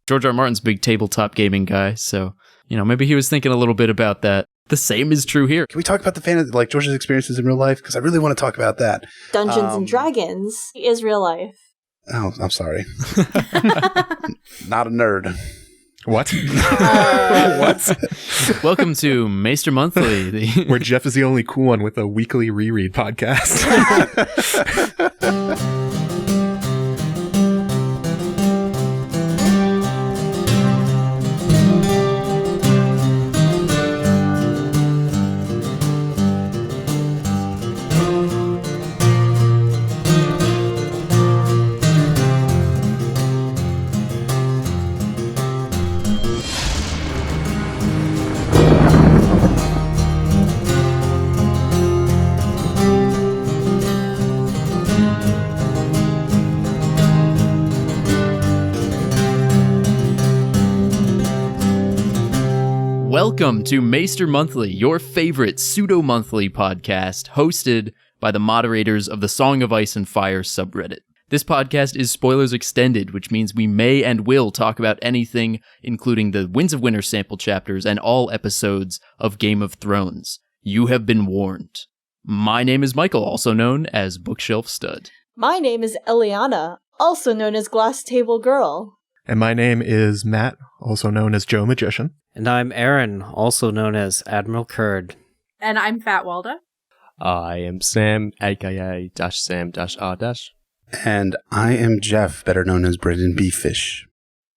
George R. R. Martin's a big tabletop gaming guy, so, maybe he was thinking a little bit about that. The same is true here. Can we talk about the fantasy, like George's experiences in real life? Because I really want to talk about that. Dungeons and Dragons is real life. Oh, I'm sorry. Not a nerd. What? What? Welcome to Maester Monthly, where Jeff is the only cool one with a weekly reread podcast. Welcome to Maester Monthly, your favorite pseudo-monthly podcast, hosted by the moderators of the Song of Ice and Fire subreddit. This podcast is spoilers extended, which means we may and will talk about anything, including the Winds of Winter sample chapters and all episodes of Game of Thrones. You have been warned. My name is Michael, also known as Bookshelfstud. My name is Eliana, also known as Glass Table Girl. And my name is Matt, also known as joemagician. And I'm Aeron, also known as AdmiralKird. And I'm Fat Walda. I am Sam, aka -Sam-R-. And I am Jeff, better known as BryndenBFish.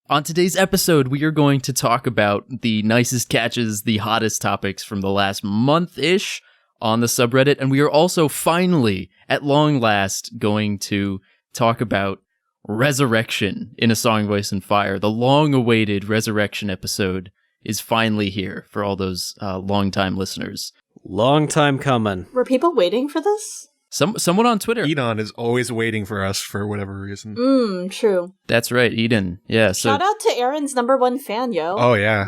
On today's episode, we are going to talk about the nicest catches, the hottest topics from the last month-ish on the subreddit, and we are also finally, at long last, going to talk about Resurrection in A Song of Ice and Fire. The long-awaited Resurrection episode is finally here for all those long-time listeners. Long time coming. Were people waiting for this? Someone on Twitter. Edon is always waiting for us for whatever reason. True. That's right, Eden. Yeah. So shout out to Aaron's #1 fan, yo. Oh, yeah.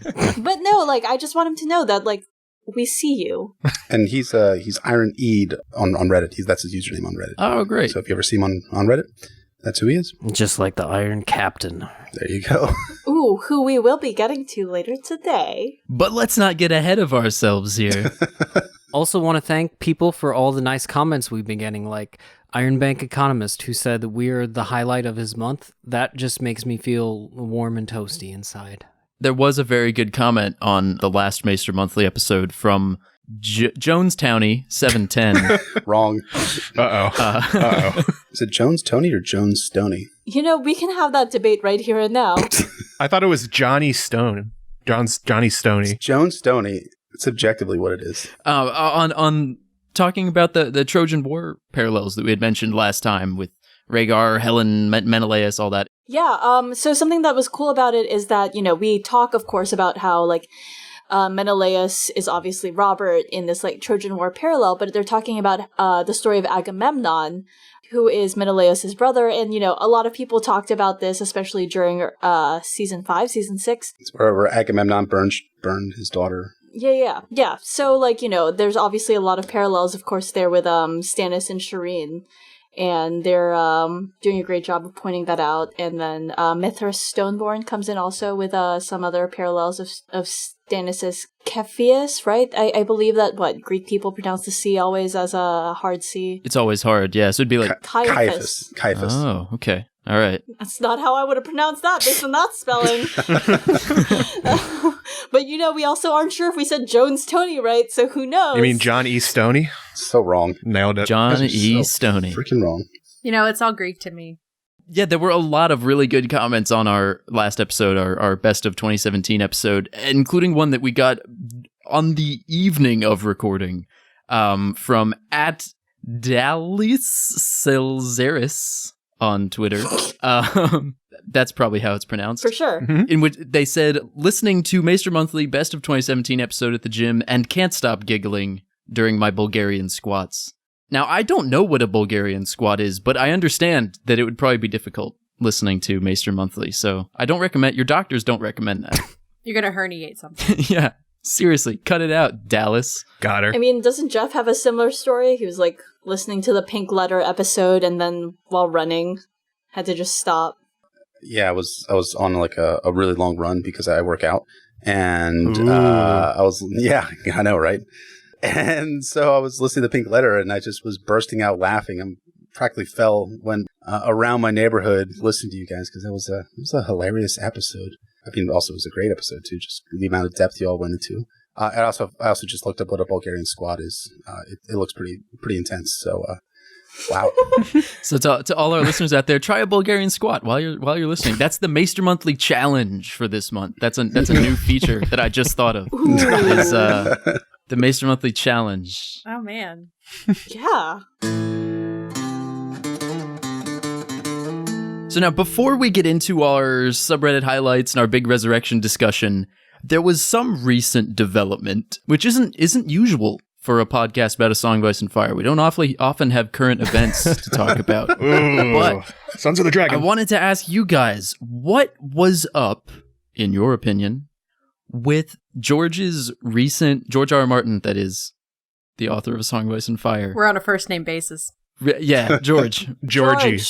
But no, I just want him to know that, we see you. And he's Iron Eid on Reddit. That's his username on Reddit. Oh, great. So if you ever see him on Reddit, that's who he is. Just like the Iron Captain. There you go. Ooh, who we will be getting to later today. But let's not get ahead of ourselves here. Also want to thank people for all the nice comments we've been getting, like Iron Bank Economist, who said that we're the highlight of his month. That just makes me feel warm and toasty inside. There was a very good comment on the last Maester Monthly episode from Jones Townie 710. Wrong. Uh-oh. Is it Jones Tony or Jones Stoney? We can have that debate right here and now. I thought it was Johnny Stone. Johnny Stoney. It's Jones Stoney. It's objectively what it is. On talking about the Trojan War parallels that we had mentioned last time with Rhaegar, Helen, Menelaus, all that. Yeah, so something that was cool about it is that, we talk, of course, about how, Menelaus is obviously Robert in this, Trojan War parallel, but they're talking about the story of Agamemnon, who is Menelaus' brother, and, a lot of people talked about this, especially during season 5, season 6. It's where Agamemnon burned his daughter. Yeah. So, there's obviously a lot of parallels, of course, there with Stannis and Shireen. And they're doing a great job of pointing that out. And then Mithras Stoneborn comes in also with some other parallels of Stannis' Cepheus, right? I believe that, Greek people pronounce the C always as a hard C. It's always hard, yeah. So it'd be like... Caiaphas. Oh, okay. All right. That's not how I would have pronounced that based on that spelling. But, we also aren't sure if we said Jones Tony right, so who knows? You mean John E. Stoney? So wrong. Nailed it. John E. Stoney. Freaking wrong. It's all Greek to me. Yeah, there were a lot of really good comments on our last episode, our best of 2017 episode, including one that we got on the evening of recording from @DalisSilzeris on Twitter. That's probably how it's pronounced. For sure. In which they said, listening to Maester Monthly best of 2017 episode at the gym and can't stop giggling during my Bulgarian squats. Now, I don't know what a Bulgarian squat is, but I understand that it would probably be difficult listening to Maester Monthly, so I don't recommend, your doctors don't recommend that. You're going to herniate something. Yeah, seriously, cut it out, Dallas. Got her. I mean, doesn't Jeff have a similar story? He was listening to the Pink Letter episode and then while running had to just stop. Yeah, I was on like a really long run because I work out, and I know, right? And so I was listening to Pink Letter, and I just was bursting out laughing. I practically fell when around my neighborhood listening to you guys because it was a hilarious episode. I mean, also it was a great episode too, just the amount of depth you all went into. I also just looked up what a Bulgarian squad is. It looks pretty intense. So. Wow. So to all our listeners out there, try a Bulgarian squat while you're listening. That's the Maester Monthly Challenge for this month. That's a new feature that I just thought of. Is the Maester Monthly Challenge. Oh man. Yeah. So now before we get into our subreddit highlights and our big resurrection discussion, there was some recent development, which isn't usual for a podcast about A Song of Ice and Fire. We don't often have current events to talk about. But Sons of the Dragon. I wanted to ask you guys, what was up, in your opinion, with George R. R. Martin, that is, the author of A Song of Ice and Fire. We're on a first name basis. Yeah, George. Georgie.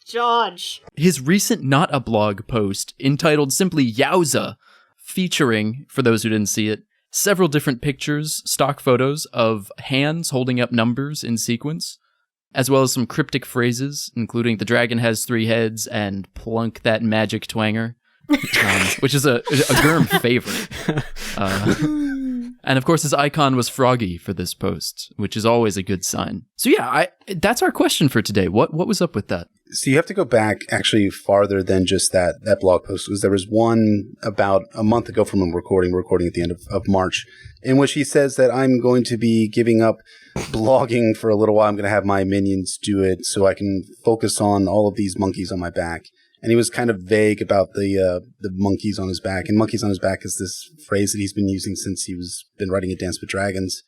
George. His recent Not a Blog post, entitled simply Yowza, featuring, for those who didn't see it, several different pictures, stock photos of hands holding up numbers in sequence, as well as some cryptic phrases, including "the dragon has 3 heads" and "plunk that magic twanger," which is a GRRM favorite. And of course, his icon was Froggy for this post, which is always a good sign. So yeah, that's our question for today. What was up with that? So you have to go back actually farther than just that blog post, because there was one about a month ago from a recording at the end of March, in which he says that I'm going to be giving up blogging for a little while. I'm going to have my minions do it so I can focus on all of these monkeys on my back. And he was kind of vague about the monkeys on his back. And monkeys on his back is this phrase that he's been using since he was been writing A Dance with Dragons.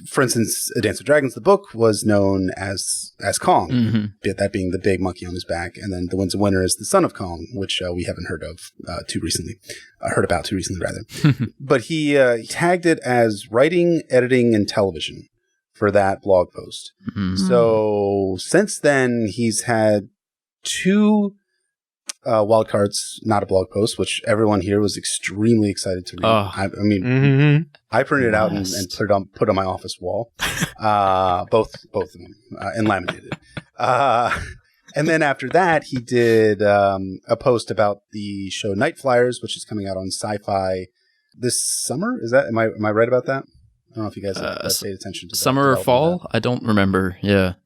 For instance, A Dance with Dragons, the book, was known as Kong, that being the big monkey on his back. And then The Winds of Winter is the son of Kong, which we haven't heard about too recently. But he tagged it as writing, editing, and television for that blog post. So since then, he's had 2 wildcards, not a blog post, which everyone here was extremely excited to read. I mean, I printed it out and put on my office wall, both of them, and laminated. And then after that, he did a post about the show Night Flyers, which is coming out on Sci-Fi this summer. Is that am I right about that? I don't know if you guys have paid attention to summer or fall. I don't remember. Yeah.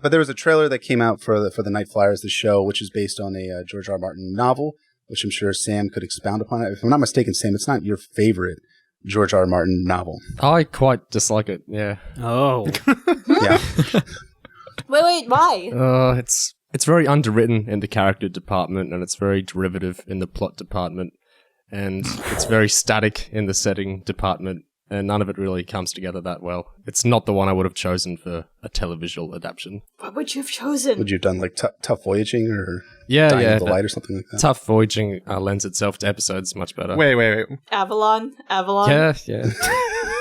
But there was a trailer that came out for the Night Flyers, the show, which is based on a George R. R. Martin novel, which I'm sure Sam could expound upon it. If I'm not mistaken, Sam, it's not your favorite George R. R. Martin novel. I quite dislike it, yeah. Oh. Yeah. Wait, why? It's very underwritten in the character department, and it's very derivative in the plot department, and it's very static in the setting department. And none of it really comes together that well. It's not the one I would have chosen for a televisual adaptation. What would you have chosen? Would you have done like Tough Voyaging or Dying of the Light or something like that? Tough Voyaging lends itself to episodes much better. Wait. Avalon? Yeah.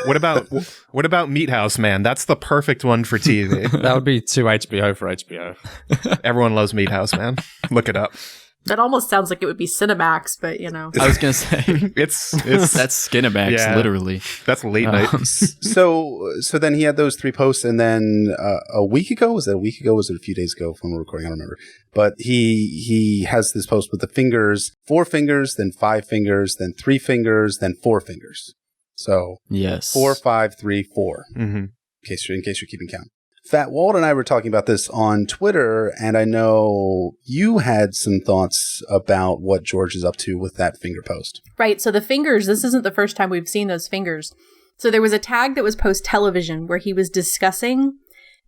What about Meat House Man? That's the perfect one for TV. That would be too HBO for HBO. Everyone loves Meat House Man. Look it up. That almost sounds like it would be Cinemax, but you know. I was going to say. it's That's Skinemax, literally. That's late night. So then he had those 3 posts, and then a week ago, was it a few days ago from recording? I don't remember. But he has this post with the fingers, 4 fingers, then 5 fingers, then 3 fingers, then 4 fingers. So yes, 4, 5, 3, 4. In case you're keeping count. Fat Walt and I were talking about this on Twitter, and I know you had some thoughts about what George is up to with that finger post. Right, so the fingers, this isn't the first time we've seen those fingers. So there was a tag that was post-television where he was discussing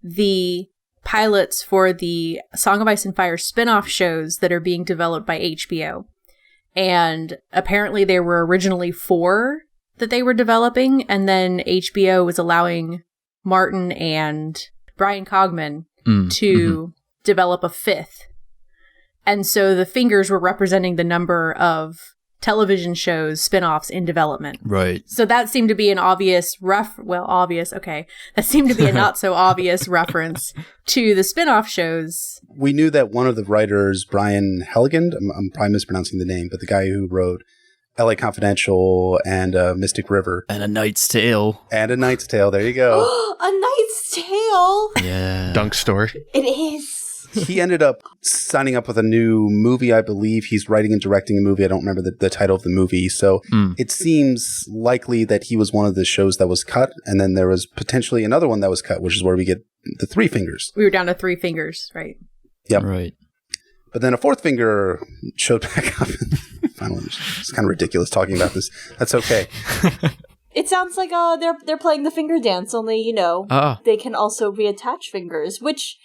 the pilots for the Song of Ice and Fire spin-off shows that are being developed by HBO. And apparently there were originally 4 that they were developing, and then HBO was allowing Martin and Brian Cogman to develop a 5th. And so the fingers were representing the number of television shows, spin-offs in development. Right. So that seemed to be an obvious that seemed to be a not so obvious reference to the spin-off shows. We knew that one of the writers, Brian Helgeland, I'm probably mispronouncing the name, but the guy who wrote LA Confidential and Mystic River. And A Knight's Tale. And A Knight's Tale, there you go. A Knight's Tale! Yeah. Dunk store. It is. He ended up signing up with a new movie, I believe. He's writing and directing a movie. I don't remember the title of the movie. So it seems likely that he was one of the shows that was cut. And then there was potentially another one that was cut, which is where we get the Three Fingers. We were down to Three Fingers, right? Yep. Right. But then a fourth finger showed back up. Finally, it's kind of ridiculous talking about this. That's okay. It sounds like they're playing the finger dance, only, they can also reattach fingers, which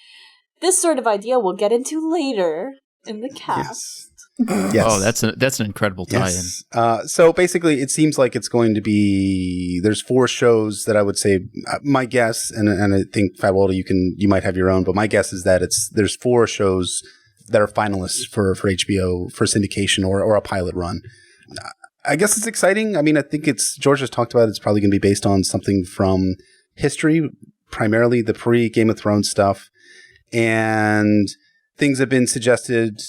this sort of idea we'll get into later in the cast. Yes. Oh, that's an incredible tie-in. Yes. So basically, it seems like it's going to be. There's 4 shows that I would say. My guess, and I think Fat Waldo, you might have your own, but my guess is that there's 4 shows that are finalists for HBO for syndication or a pilot run. I guess it's exciting. I mean, I think George has talked about it's probably going to be based on something from history, primarily the pre-Game of Thrones stuff. And things have been suggested.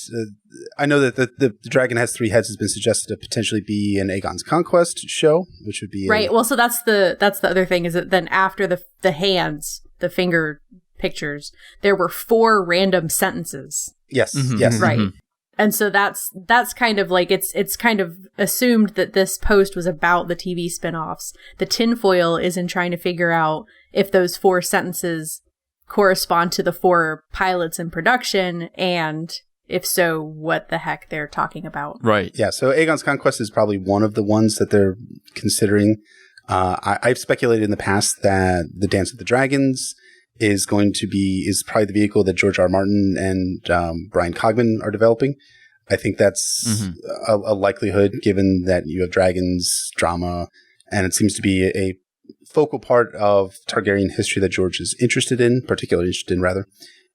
I know that the Dragon Has 3 Heads has been suggested to potentially be an Aegon's Conquest show, which would be right. Well, so that's the other thing is that then after the hands, the finger pictures, there were 4 random sentences. Yes. Mm-hmm. Yes. Right. Mm-hmm. And so that's kind of like it's kind of assumed that this post was about the TV spinoffs. The tinfoil is in trying to figure out if those 4 sentences correspond to the 4 pilots in production, and if so, what the heck they're talking about. Right. Yeah, so Aegon's Conquest is probably one of the ones that they're considering. I've speculated in the past that the Dance of the Dragons is probably the vehicle that George R. R. Martin and Brian Cogman are developing. I think that's a likelihood, given that you have dragons, drama, and it seems to be a focal part of Targaryen history that George is particularly interested in, rather.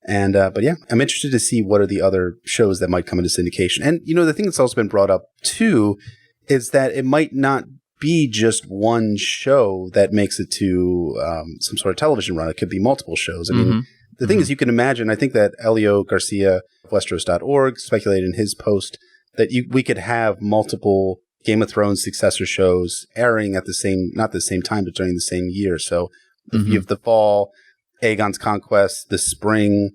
And, but yeah, I'm interested to see what are the other shows that might come into syndication. And, the thing that's also been brought up too is that it might not be just one show that makes it to some sort of television run. It could be multiple shows. I mean, the thing is, you can imagine, I think that Elio Garcia of Westeros.org speculated in his post that we could have multiple Game of Thrones successor shows airing at not the same time, but during the same year. So if you have the fall, Aegon's Conquest, the spring,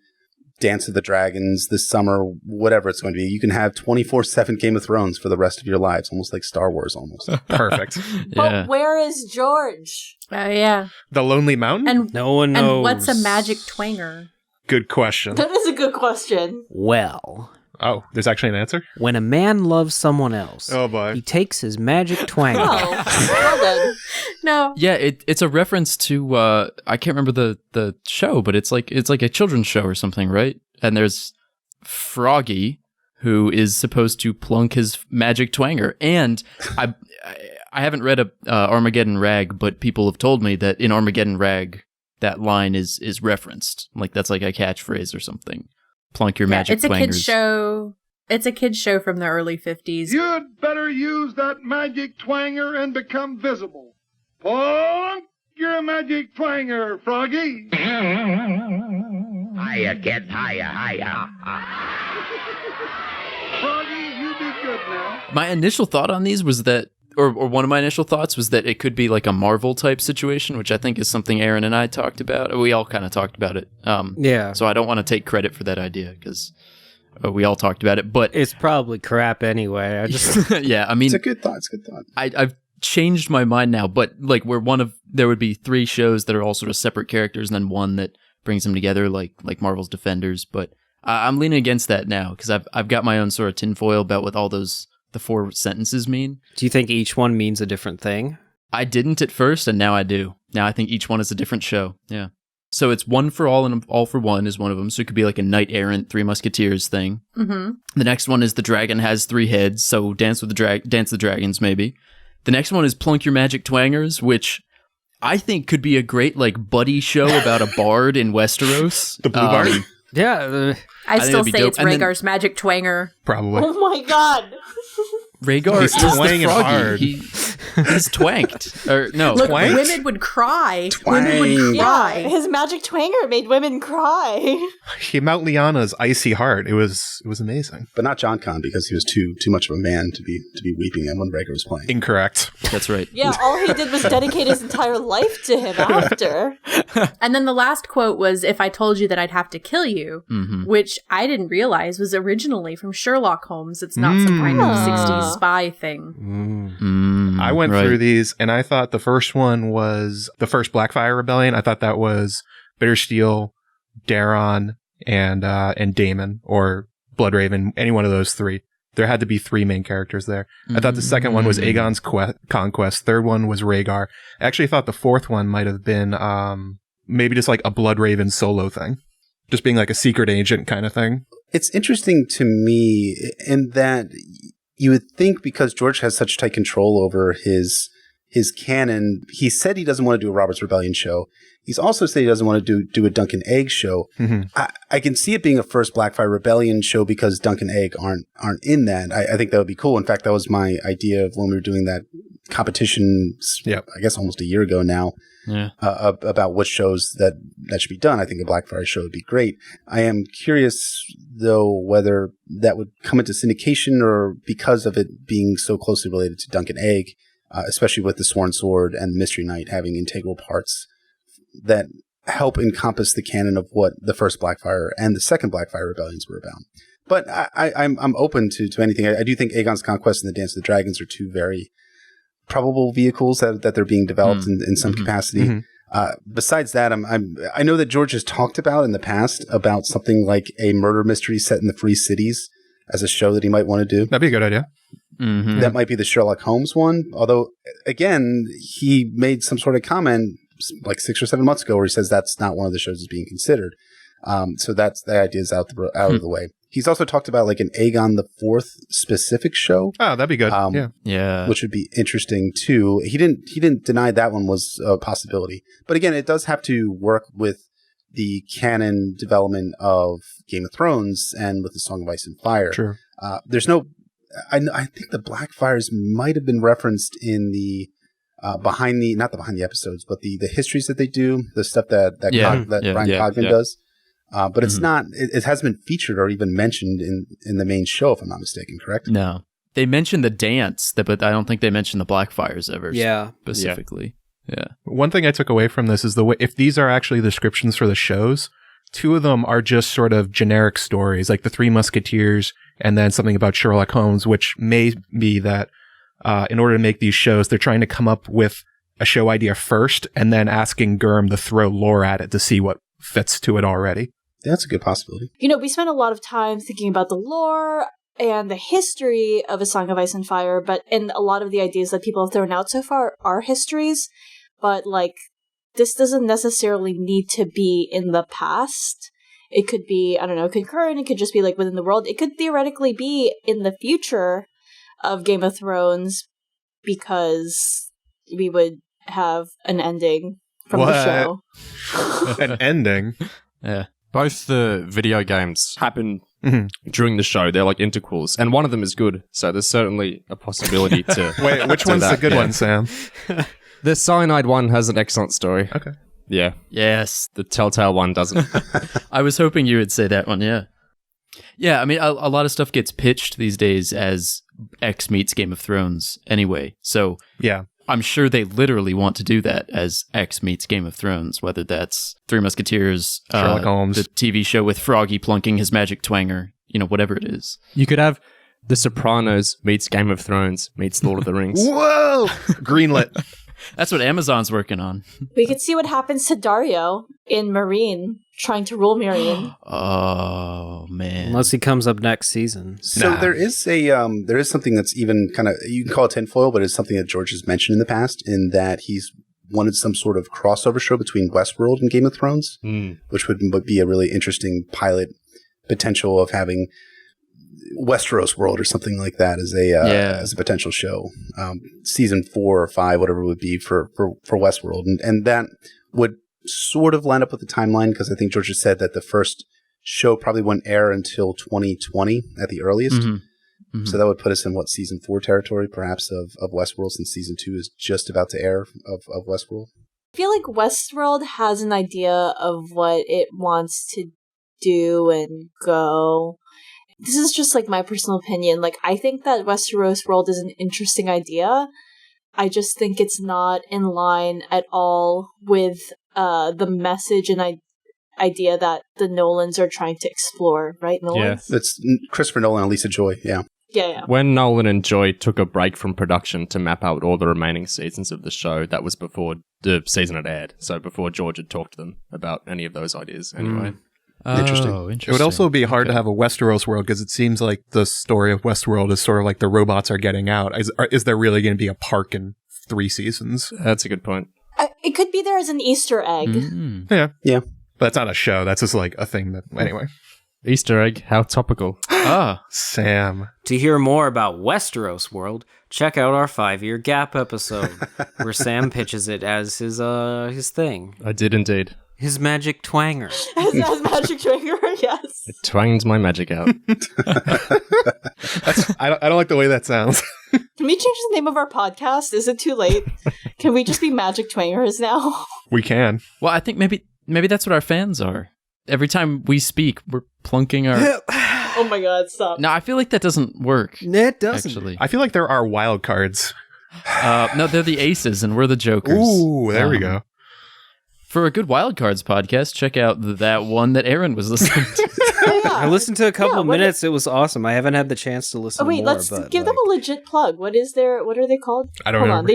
Dance of the Dragons, the summer, whatever it's going to be, you can have 24/7 Game of Thrones for the rest of your lives, almost like Star Wars, almost. Perfect. But where is George? Yeah. The Lonely Mountain? And no one knows. And what's a magic twanger? Good question. That is a good question. Well... Oh, there's actually an answer? When a man loves someone else, oh boy, he takes his magic twang. Oh, well then. No. Yeah, it's a reference to I can't remember the show, but it's like a children's show or something, right? And there's Froggy, who is supposed to plunk his magic twanger. And I haven't read Armageddon Rag, but people have told me that in Armageddon Rag that line is referenced. Like that's like a catchphrase or something. Plunk your magic twangers. It's a kid's show. It's a kid's show from the early 50s. You'd better use that magic twanger and become visible. Plunk your magic twanger, Froggy. Hiya, kid. Hiya. Froggy, you be good now. My initial thought on these was that, or one of my initial thoughts was that it could be like a Marvel type situation, which I think is something Aaron and I talked about. We all kind of talked about it. Yeah. So I don't want to take credit for that idea because we all talked about it, but it's probably crap anyway. I just yeah. I mean, it's a good thought. I've changed my mind now, but like there would be 3 shows that are all sort of separate characters, and then one that brings them together, like Marvel's Defenders. But I'm leaning against that now because I've got my own sort of tinfoil about what all the 4 sentences mean. Do you think each one means a different thing? I didn't at first, and now I do. Now I think each one is a different show. Yeah. So it's one for all and all for one is one of them. So it could be like a knight errant, 3 musketeers thing. Mm-hmm. The next one is the dragon has 3 heads. So Dance the Dragons, maybe. The next one is Plunk Your Magic Twangers, which I think could be a great like buddy show about a bard in Westeros. The Blue Bard? Yeah. I still say dope. it's Rhaegar's magic twanger. Probably. Oh my god. Rhaegar He's is the twanging froggy. hard. He's twanked. Or no, Look, Twanked? women would cry. Twang. Women would Yeah, cry. his magic twanger made women cry. He Mount Lyanna's icy heart. It was amazing. But not John Con, because he was too much of a man to be weeping at when Rhaegar was playing. Incorrect. that's right. Yeah, all he did was dedicate his entire life to him after. And then the last quote was, "If I told you that I'd have to kill you," which I didn't realize was originally from Sherlock Holmes. It's not some kind of 60s spy thing. I went right. through these, and I thought the first one was the first Blackfire Rebellion. I thought that was Bittersteel, Daeron, and Daemon, or Bloodraven, any one of those three. There had to be three main characters there. I thought the second one was Aegon's conquest. Third one was Rhaegar. I actually thought the fourth one might have been maybe just like a Bloodraven solo thing. Just being like a secret agent kind of thing. It's interesting to me in that you would think, because George has such tight control over his canon, he said he doesn't want to do a Robert's Rebellion show. He's also said he doesn't want to do a Dunk and Egg show. I can see it being a first Blackfire Rebellion show because Dunk and Egg aren't in that. I think that would be cool. In fact, that was my idea of when we were doing that competition, I guess almost a year ago now, about what shows that should be done. I think a Blackfire show would be great. I am curious, though, whether that would come into syndication or because of it being so closely related to Dunk and Egg, especially with the Sworn Sword and the Mystery Knight having integral parts that help encompass the canon of what the first Blackfire and the second Blackfire Rebellions were about. But I'm open to anything. I do think Aegon's Conquest and the Dance of the Dragons are two very probable vehicles that they're being developed in some capacity. Besides that, I know that George has talked about in the past about something like a murder mystery set in the Free Cities as a show that he might want to do. That'd be a good idea. That might be the Sherlock Holmes one. Although, again, he made some sort of comment like 6 or 7 months ago where he says that's not one of the shows that's being considered. So that's the idea's out of the way. He's also talked about like an Aegon the Fourth specific show. Oh, that'd be good. Yeah, which would be interesting too. He didn't deny that one was a possibility, but again, it does have to work with the canon development of Game of Thrones and with the Song of Ice and Fire. True. There's no. I think the Blackfires might have been referenced in the not behind the episodes, but the histories that they do, the stuff that Brian Cogman does. But it's not. It hasn't been featured or even mentioned in the main show, if I'm not mistaken. Correct? No, they mentioned the dance, but I don't think they mentioned the Blackfires ever. Specifically. Yeah. One thing I took away from this is the way, if these are actually descriptions for the shows, 2 of them are just sort of generic stories, like the Three Musketeers, and then something about Sherlock Holmes, which may be that in order to make these shows, they're trying to come up with a show idea first, and then asking GRRM to throw lore at it to see what fits to it already. That's a good possibility. We spent a lot of time thinking about the lore and the history of A Song of Ice and Fire, and a lot of the ideas that people have thrown out so far are histories, but this doesn't necessarily need to be in the past. It could be, I don't know, concurrent, it could just be within the world. It could theoretically be in the future of Game of Thrones because we would have an ending from the show. An ending? Yeah. Both the video games happen during the show. They're like interquels, and one of them is good. So there's certainly a possibility to. Wait, which one's the good one, Sam? The Cyanide one has an excellent story. Okay. Yeah. Yes. The Telltale one doesn't. I was hoping you would say that one, yeah. Yeah, I mean, a lot of stuff gets pitched these days as X meets Game of Thrones anyway. So yeah, I'm sure they literally want to do that as X meets Game of Thrones, whether that's Three Musketeers, Sherlock Holmes, the TV show with Froggy plunking his magic twanger, whatever it is. You could have The Sopranos meets Game of Thrones meets Lord of the Rings. Whoa! Greenlit. That's what Amazon's working on. We could see what happens to Dario in Marine, trying to rule Marine. Oh, man. Unless he comes up next season. So there is something that's even kind of, you can call it tinfoil, but it's something that George has mentioned in the past, in that he's wanted some sort of crossover show between Westworld and Game of Thrones, which would be a really interesting pilot potential of having Westeros World or something like that as a potential show. Season 4 or 5, whatever it would be for Westworld. And that would sort of line up with the timeline, because I think George has said that the first show probably wouldn't air until 2020 at the earliest. Mhm. So that would put us in, season 4 territory, perhaps, of Westworld, since season 2 is just about to air of Westworld? I feel like Westworld has an idea of what it wants to do and go. This is just like my personal opinion. Like, I think that Westeros World is an interesting idea. I just think it's not in line at all with the message and idea that the Nolans are trying to explore, right, Nolans? Yeah. It's Christopher Nolan and Lisa Joy, yeah. Yeah. When Nolan and Joy took a break from production to map out all the remaining seasons of the show, that was before the season had aired. So before George had talked to them about any of those ideas anyway. Interesting. It would also be hard to have a Westeros world because it seems like the story of Westworld is sort of like the robots are getting out. Is there really going to be a park in 3 seasons? That's a good point. It could be there as an Easter egg. Mm. Yeah. But that's not a show. That's just like a thing that, anyway. Easter egg, how topical. Sam. To hear more about Westeros World, check out our 5-year gap episode, where Sam pitches it as his thing. I did indeed. His magic twanger. As Magic Trigger, yes. It twanged my magic out. I don't like the way that sounds. Can we change the name of our podcast? Is it too late? Can we just be Magic Twangers now? We can. Well, I think maybe that's what our fans are. Every time we speak, we're plunking our... Oh my god, stop. No, I feel like that doesn't work. It doesn't. Actually. I feel like there are wild cards. No, they're the aces and we're the jokers. Ooh, there we go. For a good Wild Cards podcast, check out that one that Aeron was listening to. Oh, yeah. I listened to a couple Yeah, of what minutes. It was awesome. I haven't had the chance to listen Oh wait, more. let's but, give them a legit plug. What are they called? I don't Hold know. on.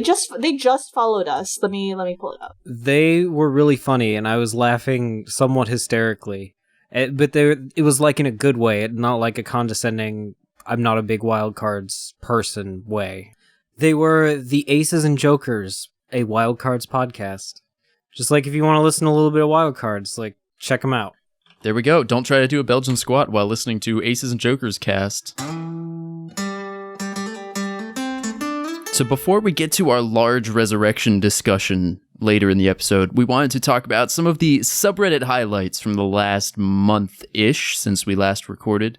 They just followed us. Let me pull it up. They were really funny, and I was laughing somewhat hysterically. But it was like in a good way, not like a condescending, I'm not a big Wild Cards person way. They were the Aces and Jokers, a Wild Cards podcast. Just like if you want to listen to a little bit of Wild Cards, like, check them out. There we go. Don't try to do a Belgian squat while listening to Aces and Jokers cast. So before we get to our large resurrection discussion later in the episode, we wanted to talk about some of the subreddit highlights from the last month-ish since we last recorded.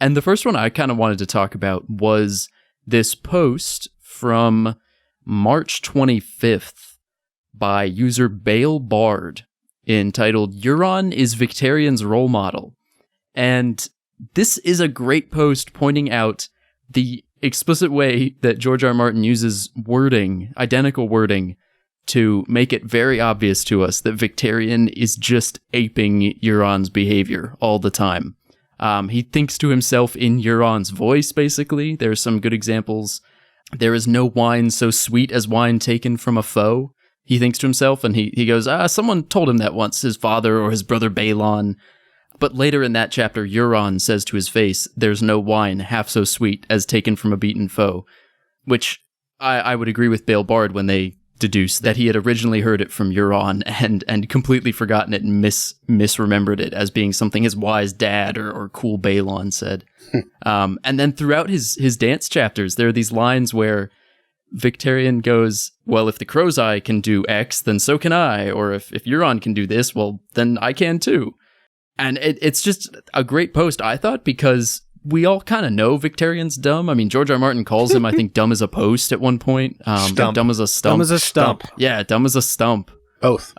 And the first one I kind of wanted to talk about was this post from March 25th by user BaelBard entitled Euron is Victarion's role model. And this is a great post pointing out the explicit way that George R. R. Martin uses wording, identical wording, to make it very obvious to us that Victarion is just aping Euron's behavior all the time. He thinks to himself in Euron's voice, basically. There are some good examples. There is no wine so sweet as wine taken from a foe, he thinks to himself, and he goes, someone told him that once, his father or his brother Baelon. But later in that chapter, Euron says to his face, there's no wine half so sweet as taken from a beaten foe, which I would agree with BaelBard when they deduced that he had originally heard it from Euron and completely forgotten it and misremembered it as being something his wise dad or cool Baelon said. And then throughout his dance chapters, there are these lines where Victarion goes, well, if the Crow's Eye can do X, then so can I. Or if Euron can do this, well, then I can too. And it's just a great post, I thought, because we all kind of know Victarion's dumb. I mean, George R. R. Martin calls him, I think, dumb as a post at one point. Dumb as a stump. Dumb as a stump. Yeah, dumb as a stump. Both.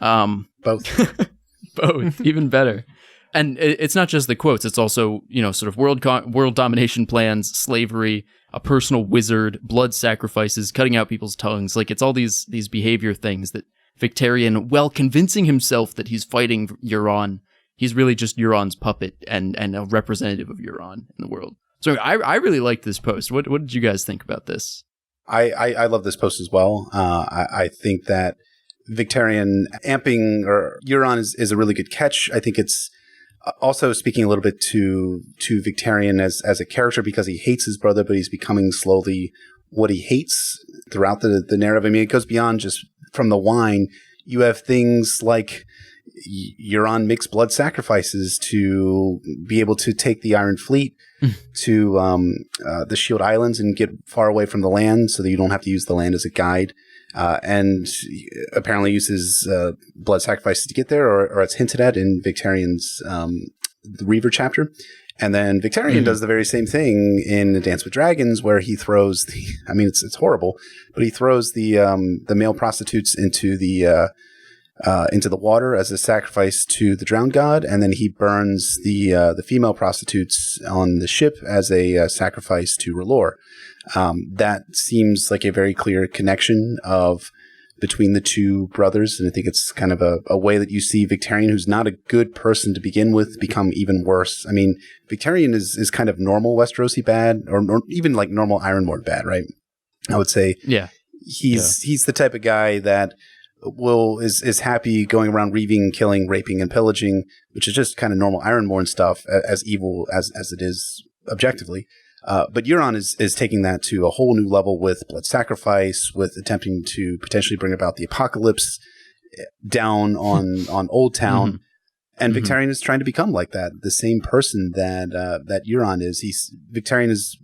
Both. Even better. And it's not just the quotes. It's also, sort of world domination plans, slavery, a personal wizard, blood sacrifices, cutting out people's tongues. Like, it's all these behavior things that Victarion, while convincing himself that he's fighting Euron, he's really just Euron's puppet and a representative of Euron in the world. So I really liked this post. What did you guys think about this? I love this post as well. I think that Victarion amping or Euron is a really good catch. I think it's also speaking a little bit to Victarion as a character, because he hates his brother, but he's becoming slowly what he hates throughout the narrative. I mean, it goes beyond just from the wine. You have things like Euron makes blood sacrifices to be able to take the Iron Fleet to the Shield Islands and get far away from the land so that you don't have to use the land as a guide. And apparently uses blood sacrifices to get there, or it's hinted at in Victarion's the Reaver chapter. And then Victarion does the very same thing in A Dance with Dragons, where he throws it's horrible, but he throws the male prostitutes into the water as a sacrifice to the drowned god, and then he burns the female prostitutes on the ship as a sacrifice to R'hllor. That seems like a very clear connection between the two brothers, and I think it's kind of a way that you see Victarion, who's not a good person to begin with, become even worse. I mean, Victarion is kind of normal Westerosi bad, or even like normal Ironborn bad, right? I would say he's the type of guy that is happy going around reaving, killing, raping, and pillaging, which is just kind of normal Ironborn stuff, as evil as it is objectively. But Euron is taking that to a whole new level with blood sacrifice, with attempting to potentially bring about the apocalypse down on Old Town. And Victarion is trying to become like that, the same person that Euron is. Victarion is,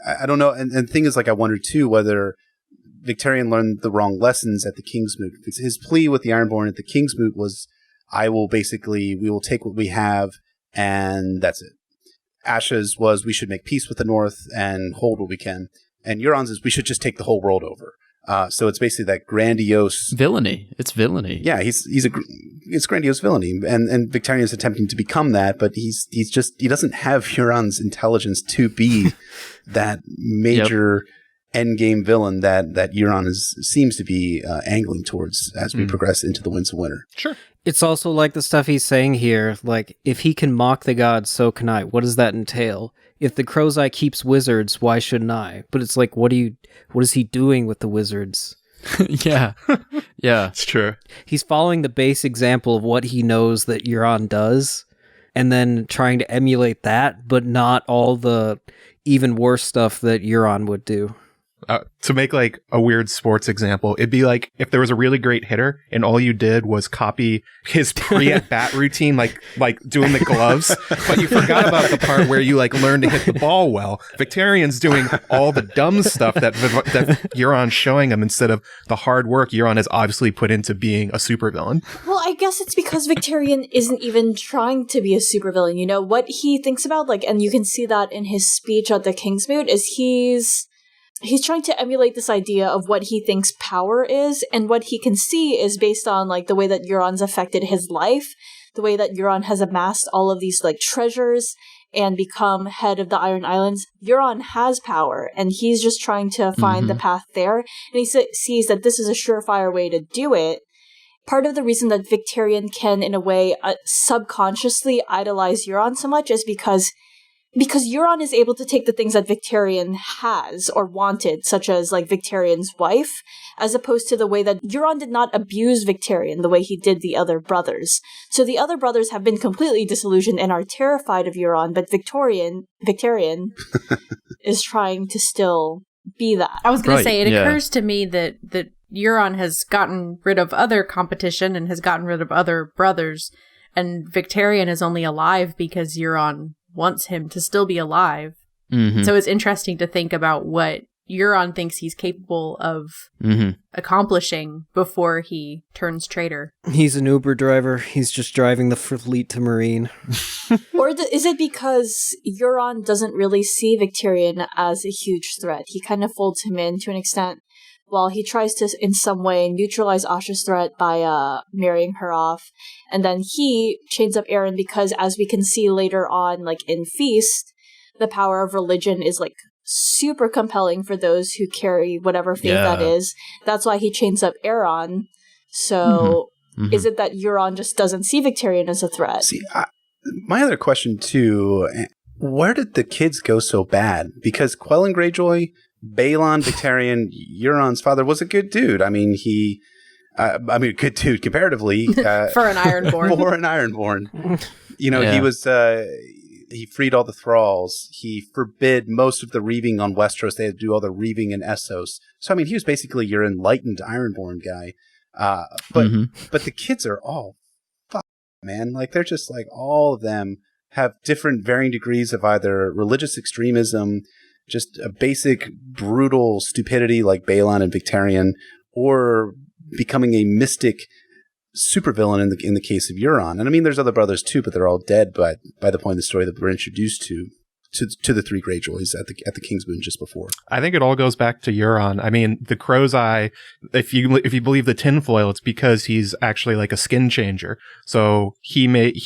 I don't know. And the thing is, like, I wonder too whether Victarion learned the wrong lessons at the Kingsmoot. His plea with the Ironborn at the Kingsmoot was, we will take what we have, and that's it. Asha's was, we should make peace with the North and hold what we can. And Euron's is, we should just take the whole world over. So it's basically that grandiose villainy. It's villainy. Yeah, it's grandiose villainy, and Victarion is attempting to become that, but he doesn't have Euron's intelligence to be that major endgame villain that Euron seems to be angling towards as we progress into the Winds of Winter. Sure. It's also like the stuff he's saying here, like, if he can mock the gods, so can I. What does that entail? If the Crow's Eye keeps wizards, why shouldn't I? But it's like, what is he doing with the wizards? Yeah. It's true. He's following the base example of what he knows that Euron does, and then trying to emulate that, but not all the even worse stuff that Euron would do. To make like a weird sports example, it'd be like if there was a really great hitter and all you did was copy his pre-at-bat routine, like doing the gloves, but you forgot about the part where you like learn to hit the ball well. Victarion's doing all the dumb stuff that Euron's showing him instead of the hard work Euron has obviously put into being a supervillain. Well, I guess it's because Victarion isn't even trying to be a supervillain. You know, what he thinks about, like, and you can see that in his speech at the Kingsmoot, is he's trying to emulate this idea of what he thinks power is, and what he can see is based on, like, the way that Euron's affected his life, the way that Euron has amassed all of these, like, treasures and become head of the Iron Islands. Euron has power, and he's just trying to find the path there, and he sees that this is a surefire way to do it. Part of the reason that Victarion can, in a way, subconsciously idolize Euron so much is because Euron is able to take the things that Victarion has or wanted, such as, like, Victarion's wife, as opposed to the way that Euron did not abuse Victarion the way he did the other brothers. So the other brothers have been completely disillusioned and are terrified of Euron, but Victarion is trying to still be that. I was going to say, it occurs to me that Euron has gotten rid of other competition and has gotten rid of other brothers, and Victarion is only alive because Euron wants him to still be alive. So it's interesting to think about what Euron thinks he's capable of accomplishing before he turns traitor. He's an Uber driver. He's just driving the fleet to Marine. Or is it because Euron doesn't really see Victarion as a huge threat? He kind of folds him in to an extent, while he tries to, in some way, neutralize Asha's threat by marrying her off. And then he chains up Aeron because, as we can see later on, like in Feast, the power of religion is, like, super compelling for those who carry whatever faith that is. That's why he chains up Aeron. So is it that Euron just doesn't see Victarion as a threat? See, my other question, too, where did the kids go so bad? Because Quellan Greyjoy, Baelon, Victarion, Euron's father, was a good dude. I mean, a good dude comparatively. For an Ironborn. For an Ironborn. You know, he freed all the thralls. He forbid most of the reaving on Westeros. They had to do all the reaving in Essos. So, I mean, he was basically your enlightened Ironborn guy. But the kids are all man. Like, they're just like, all of them have different varying degrees of either religious extremism, just a basic brutal stupidity like Baelon and Victarion, or becoming a mystic supervillain in the case of Euron. And I mean, there's other brothers too, but they're all dead by the point of the story that we're introduced to the three Greyjoys at the Kingsmoon just before. I think it all goes back to Euron. I mean, the Crow's Eye, if you believe the tinfoil, it's because he's actually like a skin changer. So from Yeah.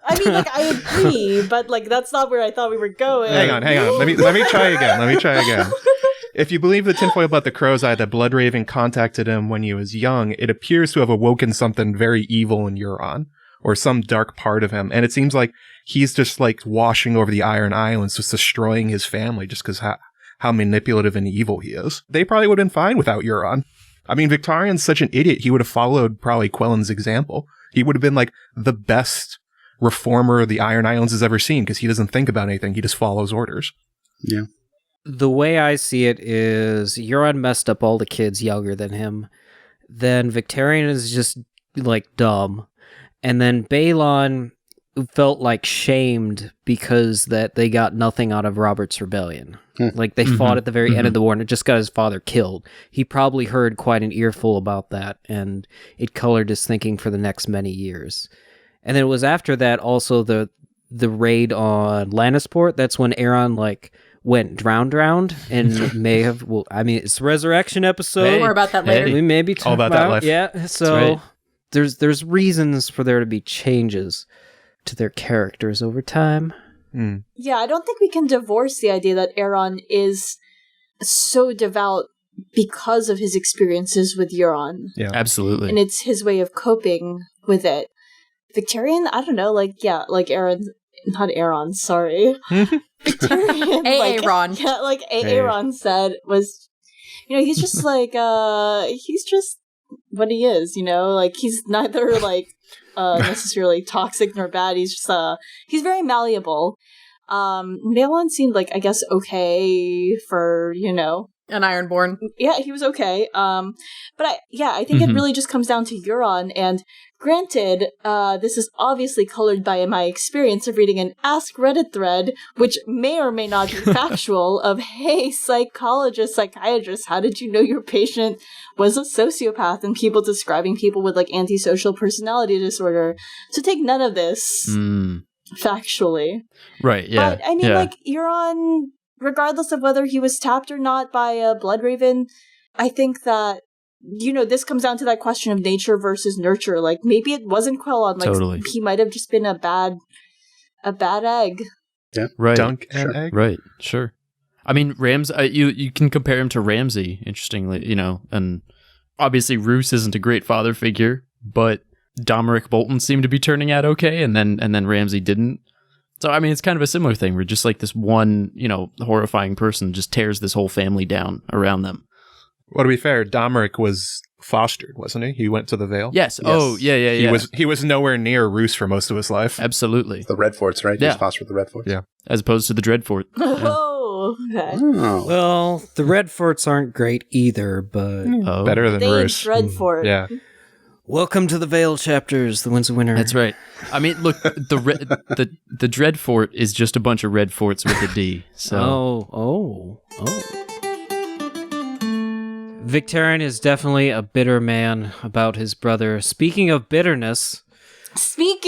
I mean, like, I agree, but like that's not where I thought we were going. Hang on. Let me try again. If you believe the tinfoil about the Crow's Eye, that Bloodraven contacted him when he was young, it appears to have awoken something very evil in Euron, or some dark part of him. And it seems like he's just like washing over the Iron Islands, just destroying his family just because how manipulative and evil he is. They probably would have been fine without Euron. I mean, Victarion's such an idiot. He would have followed probably Quellen's example. He would have been like the best reformer the Iron Islands has ever seen because he doesn't think about anything. He just follows orders. Yeah. The way I see it is Euron messed up all the kids younger than him. Then Victarion is just like dumb. And then Baelon felt like shamed because that they got nothing out of Robert's rebellion. Like they fought at the very end of the war and it just got his father killed. He probably heard quite an earful about that and it colored his thinking for the next many years. And then it was after that also the raid on Lannisport. That's when Aeron like went drowned and may have, well, I mean, it's a resurrection episode. More about that later. We maybe talk all about that life. Yeah, so there's reasons for there to be changes to their characters over time. Yeah, I don't think we can divorce the idea that Aeron is so devout because of his experiences with Euron. Yeah, absolutely. And it's his way of coping with it. Victarion, I don't know, like Aeron, not Aeron, sorry. Victarion, Aeron. Yeah, like Aeron said, was, he's just like, he's just what he is, like he's neither like necessarily toxic nor bad. He's just he's very malleable. Baelon seemed like, I guess, okay for An Ironborn. Yeah, he was okay. But I think it really just comes down to Euron. And granted, this is obviously colored by my experience of reading an Ask Reddit thread, which may or may not be factual, of, hey, psychiatrist, how did you know your patient was a sociopath? And people describing people with like antisocial personality disorder. So take none of this factually. Right, yeah. But I mean, like, Euron, regardless of whether he was tapped or not by a Bloodraven, I think that, this comes down to that question of nature versus nurture. Like, maybe it wasn't Quellon. Like, Totally. He might have just been a bad egg. Yeah. Right. Dunk and egg. Right, sure. I mean, you can compare him to Ramsay, interestingly, and obviously Roose isn't a great father figure, but Domeric Bolton seemed to be turning out okay, and then Ramsay didn't. So, I mean, it's kind of a similar thing where just like this one, horrifying person just tears this whole family down around them. Well, to be fair, Domeric was fostered, wasn't he? He went to the Vale. Yes. Oh, yeah. He was nowhere near Roose for most of his life. Absolutely. The Red Forts, right? Yeah. He was fostered with the Red Forts. Yeah. As opposed to the Dreadfort. Oh, okay. Oh. Well, the Red Forts aren't great either, but Better than They Roose. Dreadfort. Yeah. welcome to the Vale chapters, the Winds of Winter. That's right. I mean, look, the Dreadfort is just a bunch of red forts with a D. So Oh. Victarion is definitely a bitter man about his brother. Speaking of bitterness, thank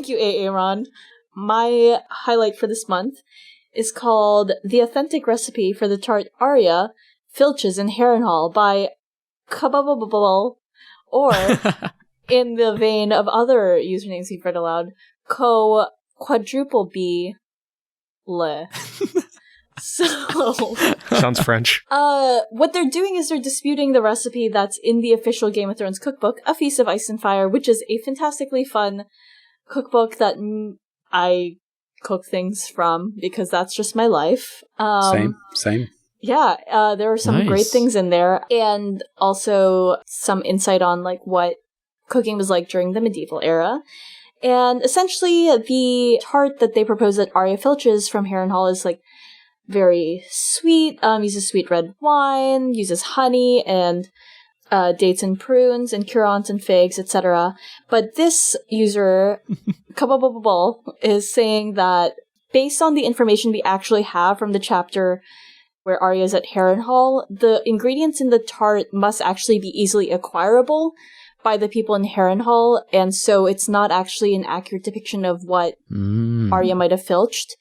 you, Aeron. My highlight for this month is called The Authentic Recipe for the Tart Arya, Filches and Harrenhal by Kababababal, or in the vein of other usernames we've read aloud, Quadruple B Le. So Sounds French. what they're doing is they're disputing the recipe that's in the official Game of Thrones cookbook, A Feast of Ice and Fire, which is a fantastically fun cookbook that I cook things from because that's just my life. Same. Yeah, there are some great things in there, and also some insight on like what cooking was like during the medieval era. And essentially, the tart that they propose that Arya Filches from Harrenhal is like very sweet, uses sweet red wine, uses honey and dates and prunes and currants and figs, etc. But this user, Kababababal, is saying that based on the information we actually have from the chapter where Arya's at Harrenhal, the ingredients in the tart must actually be easily acquirable by the people in Harrenhal, and so it's not actually an accurate depiction of what Arya might have filched.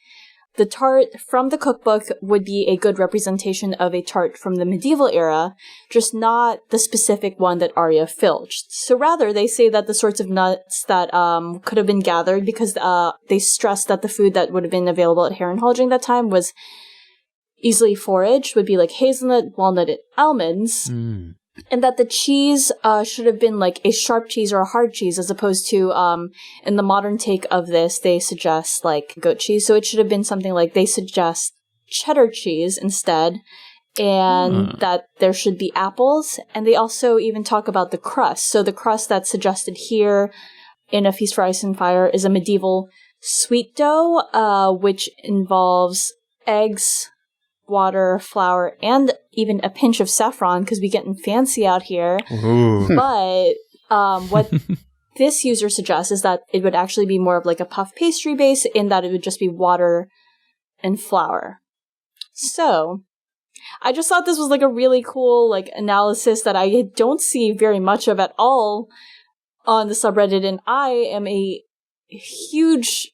The tart from the cookbook would be a good representation of a tart from the medieval era, just not the specific one that Arya filched. So rather, they say that the sorts of nuts that could have been gathered, because they stressed that the food that would have been available at Harrenhal during that time was easily foraged, would be like hazelnut, walnut, and almonds. And that the cheese should have been like a sharp cheese or a hard cheese, as opposed to, in the modern take of this, they suggest like goat cheese. So it should have been something like they suggest cheddar cheese instead, and that there should be apples. And they also even talk about the crust. So the crust that's suggested here in A Feast for Ice and Fire is a medieval sweet dough, which involves eggs, water, flour, and even a pinch of saffron, because we getting fancy out here. But what this user suggests is that it would actually be more of like a puff pastry base, in that it would just be water and flour. So I just thought this was like a really cool like analysis that I don't see very much of at all on the subreddit, and I am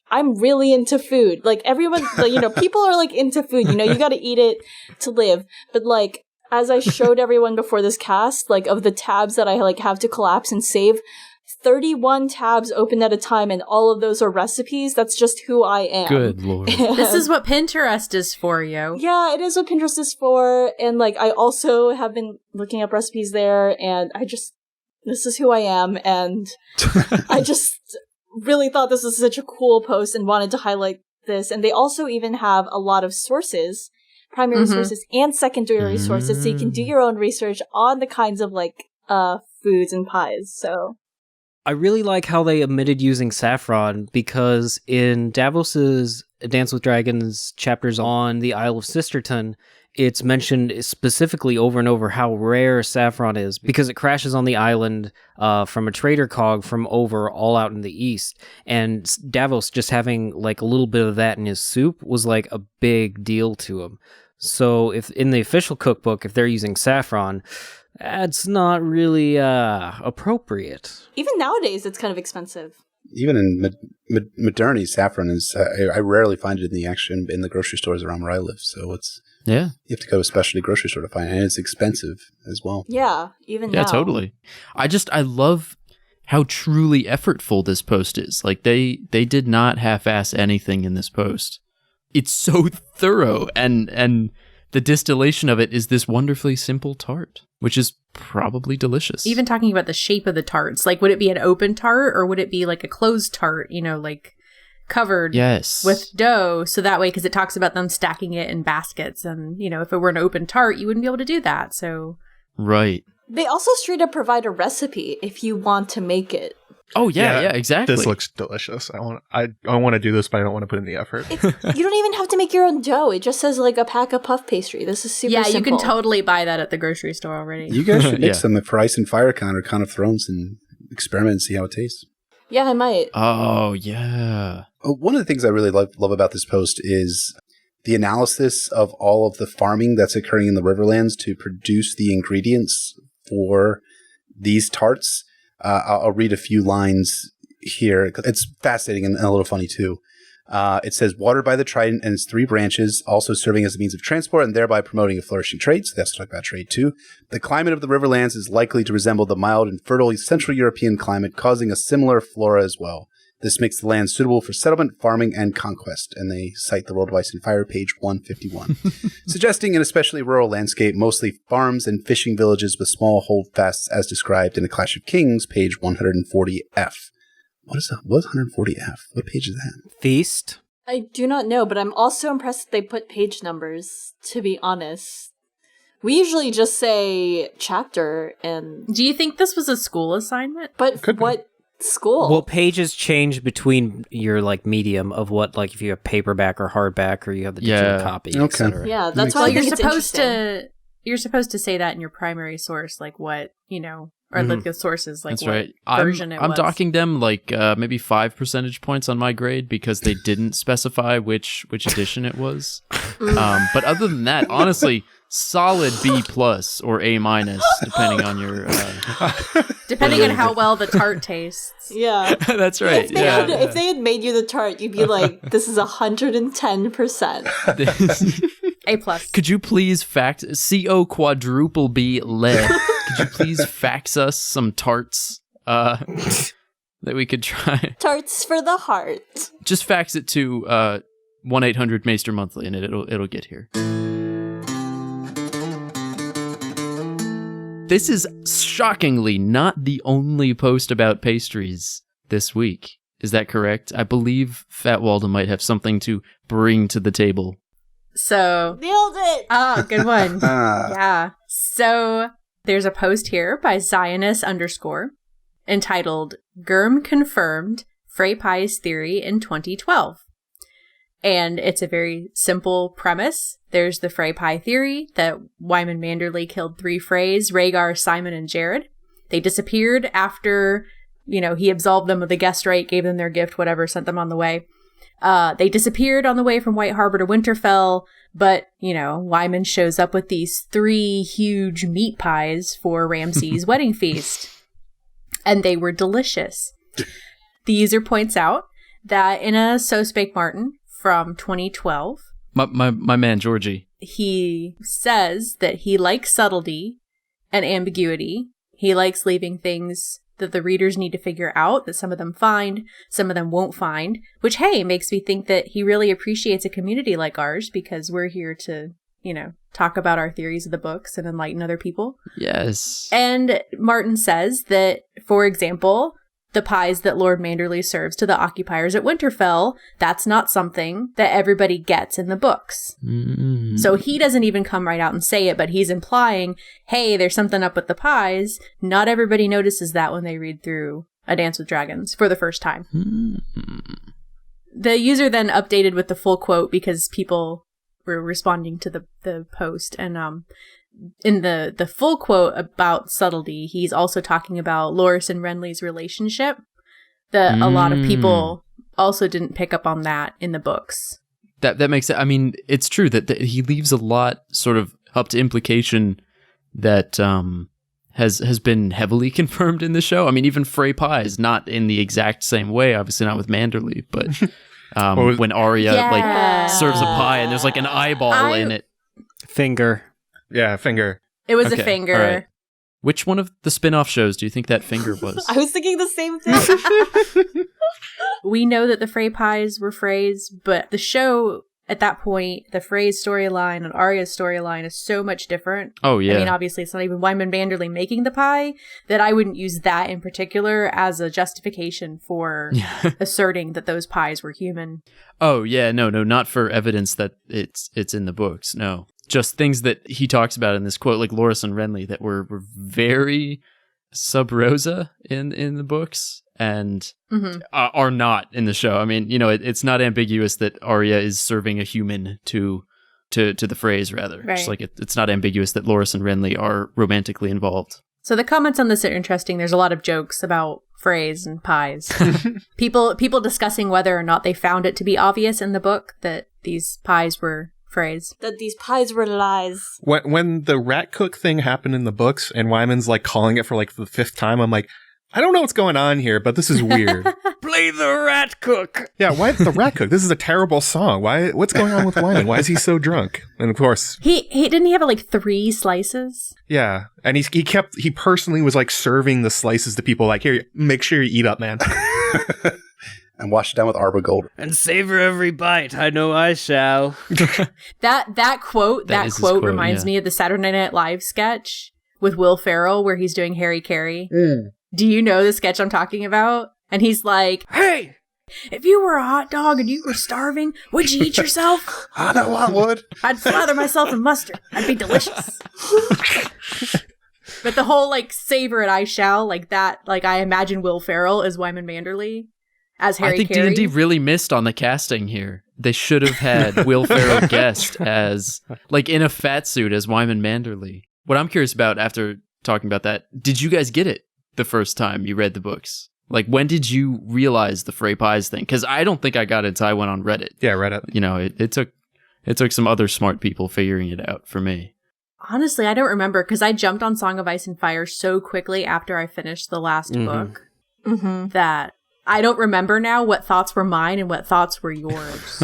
I'm really into food. Like everyone, like, you know, people are like into food, you know, you gotta eat it to live. But like, as I showed everyone before this cast, like of the tabs that I like have to collapse and save, 31 tabs open at a time, and all of those are recipes. That's just who I am. Good lord. This is what Pinterest is for, yo. Yeah, it is what Pinterest is for. And like, I also have been looking up recipes there, and this is who I am. And I just really thought this was such a cool post and wanted to highlight this. And they also even have a lot of sources, primary sources and secondary sources, so you can do your own research on the kinds of like foods and pies. So I really like how they omitted using saffron, because in Davos's Dance with Dragons chapters on the Isle of Sisterton, it's mentioned specifically over and over how rare saffron is, because it crashes on the island from a trader cog from over all out in the east. And Davos just having like a little bit of that in his soup was like a big deal to him. So if in the official cookbook, if they're using saffron, that's not really appropriate. even nowadays, it's kind of expensive. Even in modernity, saffron is. I rarely find it in the grocery stores around where I live. So you have to go to a specialty grocery store to find it, and it's expensive as well. Yeah, even now. Yeah, totally. I love how truly effortful this post is. Like they did not half-ass anything in this post. It's so thorough, and the distillation of it is this wonderfully simple tart, which is probably delicious. Even talking about the shape of the tarts, like would it be an open tart or would it be like a closed tart, like covered with dough? So that way, because it talks about them stacking it in baskets, and if it were an open tart, you wouldn't be able to do that. So right. They also straight up provide a recipe if you want to make it. Oh yeah, exactly. This looks delicious. I want to do this, but I don't want to put in the effort. You don't even have to make your own dough. It just says like a pack of puff pastry. This is super simple. Yeah, you can totally buy that at the grocery store already. You guys should make some for Ice and Fire Con or Con of Thrones and experiment and see how it tastes. Yeah, I might. Oh yeah. One of the things I really love about this post is the analysis of all of the farming that's occurring in the Riverlands to produce the ingredients for these tarts. I'll read a few lines here. It's fascinating and a little funny too. It says, watered by the trident and its three branches, also serving as a means of transport and thereby promoting a flourishing trade. So that's to talk about trade too. The climate of the Riverlands is likely to resemble the mild and fertile Central European climate, causing a similar flora as well. This makes the land suitable for settlement, farming, and conquest. And they cite the World of Ice and Fire, page 151. Suggesting an especially rural landscape, mostly farms and fishing villages with small holdfasts as described in A Clash of Kings, page 140F. What is that? What's 140F? What page is that? Feast? I do not know, but I'm also impressed that they put page numbers, to be honest. We usually just say chapter and... Do you think this was a school assignment? But what... School. Well, pages change between your medium of what, if you have paperback or hardback, or you have the digital copy, etc. Yeah, that's why you're supposed to say that in your primary source, what or the sources, that's what right. version I'm was. docking them maybe 5 percentage points on my grade because they didn't specify which edition it was. But other than that, honestly, solid B+ or A-, depending on your... Depending on how well the tart tastes. Yeah. That's right. If they had made you the tart, you'd be like, this is 110%. A+. Could you please CO quadruple B lead? Could you please fax us some tarts that we could try? Tarts for the heart. Just fax it to 1-800-Maester Monthly, and it'll get here. This is shockingly not the only post about pastries this week. Is that correct? I believe Fat Walda might have something to bring to the table. So nailed it. Oh, good one. Yeah. So there's a post here by Zionist _ entitled GRRM Confirmed Frey Pies Theory in 2012. And it's a very simple premise. There's the Frey Pie Theory that Wyman Manderly killed 3 Freys, Rhaegar, Simon, and Jared. They disappeared after, he absolved them of the guest right, gave them their gift, whatever, sent them on the way. They disappeared on the way from White Harbor to Winterfell, but, Wyman shows up with these 3 huge meat pies for Ramsay's wedding feast. And they were delicious. The user points out that in a So Spake Martin from 2012, my man Georgie, he says that he likes subtlety and ambiguity. He likes leaving things that the readers need to figure out, that some of them find, some of them won't find, which, hey, makes me think that he really appreciates a community like ours, because we're here to, talk about our theories of the books and enlighten other people. Yes. And Martin says that, for example, the pies that Lord Manderly serves to the occupiers at Winterfell, that's not something that everybody gets in the books. Mm. So he doesn't even come right out and say it, but he's implying, hey, there's something up with the pies. Not everybody notices that when they read through A Dance with Dragons for the first time. Mm. The user then updated with the full quote because people were responding to the post. And in the full quote about subtlety, he's also talking about Loras and Renly's relationship. A lot of people also didn't pick up on that in the books. That makes it. I mean, it's true that he leaves a lot sort of up to implication that has been heavily confirmed in the show. I mean, even Frey Pies, not in the exact same way, obviously not with Manderly, but when Arya serves a pie and there's like an eyeball in it. Finger. Yeah, finger. It was a finger. All right. Which one of the spin-off shows do you think that finger was? I was thinking the same thing. We know that the Frey Pies were Freys, but the show, at that point, the Frey's storyline and Arya's storyline is so much different. Oh, yeah. I mean, obviously, it's not even Wyman Manderly making the pie, that I wouldn't use that in particular as a justification for asserting that those pies were human. Oh, yeah. No, not for evidence that it's in the books. No. Just things that he talks about in this quote, like Loras and Renly, that were very sub rosa in the books and are not in the show. I mean, it's not ambiguous that Arya is serving a human to the Freys, rather. Right. Just like it's not ambiguous that Loras and Renly are romantically involved. So the comments on this are interesting. There's a lot of jokes about Freys and pies. people discussing whether or not they found it to be obvious in the book that these pies were Freys. That these pies were lies. When the rat cook thing happened in the books and Wyman's like calling it for like the 5th time, I'm like, I don't know what's going on here, but this is weird. Play the rat cook. Yeah, why the rat cook? This is a terrible song. What's going on with Wyman? Why is he so drunk? And of course, he didn't he have like 3 slices? Yeah, and he personally was like serving the slices to people, like, here, make sure you eat up, man. And wash it down with Arbor Gold. And savor every bite. I know I shall. That quote reminds me of the Saturday Night Live sketch with Will Ferrell where he's doing Harry Carey. Do you know the sketch I'm talking about? And he's like, hey, if you were a hot dog and you were starving, would you eat yourself? I know I would. I'd slather myself in mustard. I'd be delicious. But the whole like savor it I shall, like that, like I imagine Will Ferrell as Wyman Manderly. As Harry Carey. I think D&D really missed on the casting here. They should have had Will Ferrell guest as, like, in a fat suit as Wyman Manderly. What I'm curious about after talking about that, did you guys get it the first time you read the books? Like, when did you realize the Frey Pies thing? Because I don't think I got it until I went on Reddit. Yeah, Reddit. It It took some other smart people figuring it out for me. Honestly, I don't remember because I jumped on Song of Ice and Fire so quickly after I finished the last book that I don't remember now what thoughts were mine and what thoughts were yours.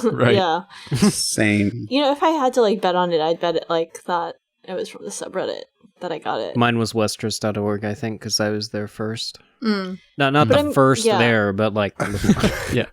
Right. Yeah. Same. You know, if I had to like bet on it, I'd bet it like that it was from the subreddit that I got it. Mine was westeros.org, I think, because I was there first. Mm. No, not But the first yeah. there, but like... Yeah.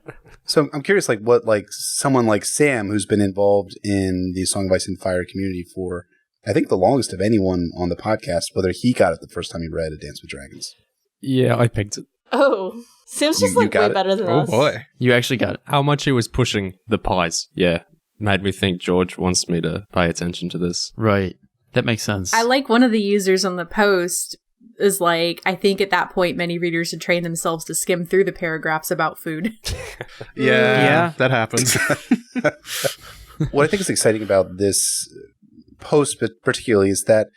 So I'm curious, like, what, like, someone like Sam, who's been involved in the Song of Ice and Fire community for, I think, the longest of anyone on the podcast, whether he got it the first time he read A Dance with Dragons. Yeah, I picked it. Oh, Sam's just You like got way it? better than Oh us. boy. You actually got it. How much he was pushing the pies, yeah, made me think George wants me to pay attention to this. Right. That makes sense. I like one of the users on the post is like, I think at that point many readers had trained themselves to skim through the paragraphs about food. Yeah, that happens. What I think is exciting about this post, but particularly, is that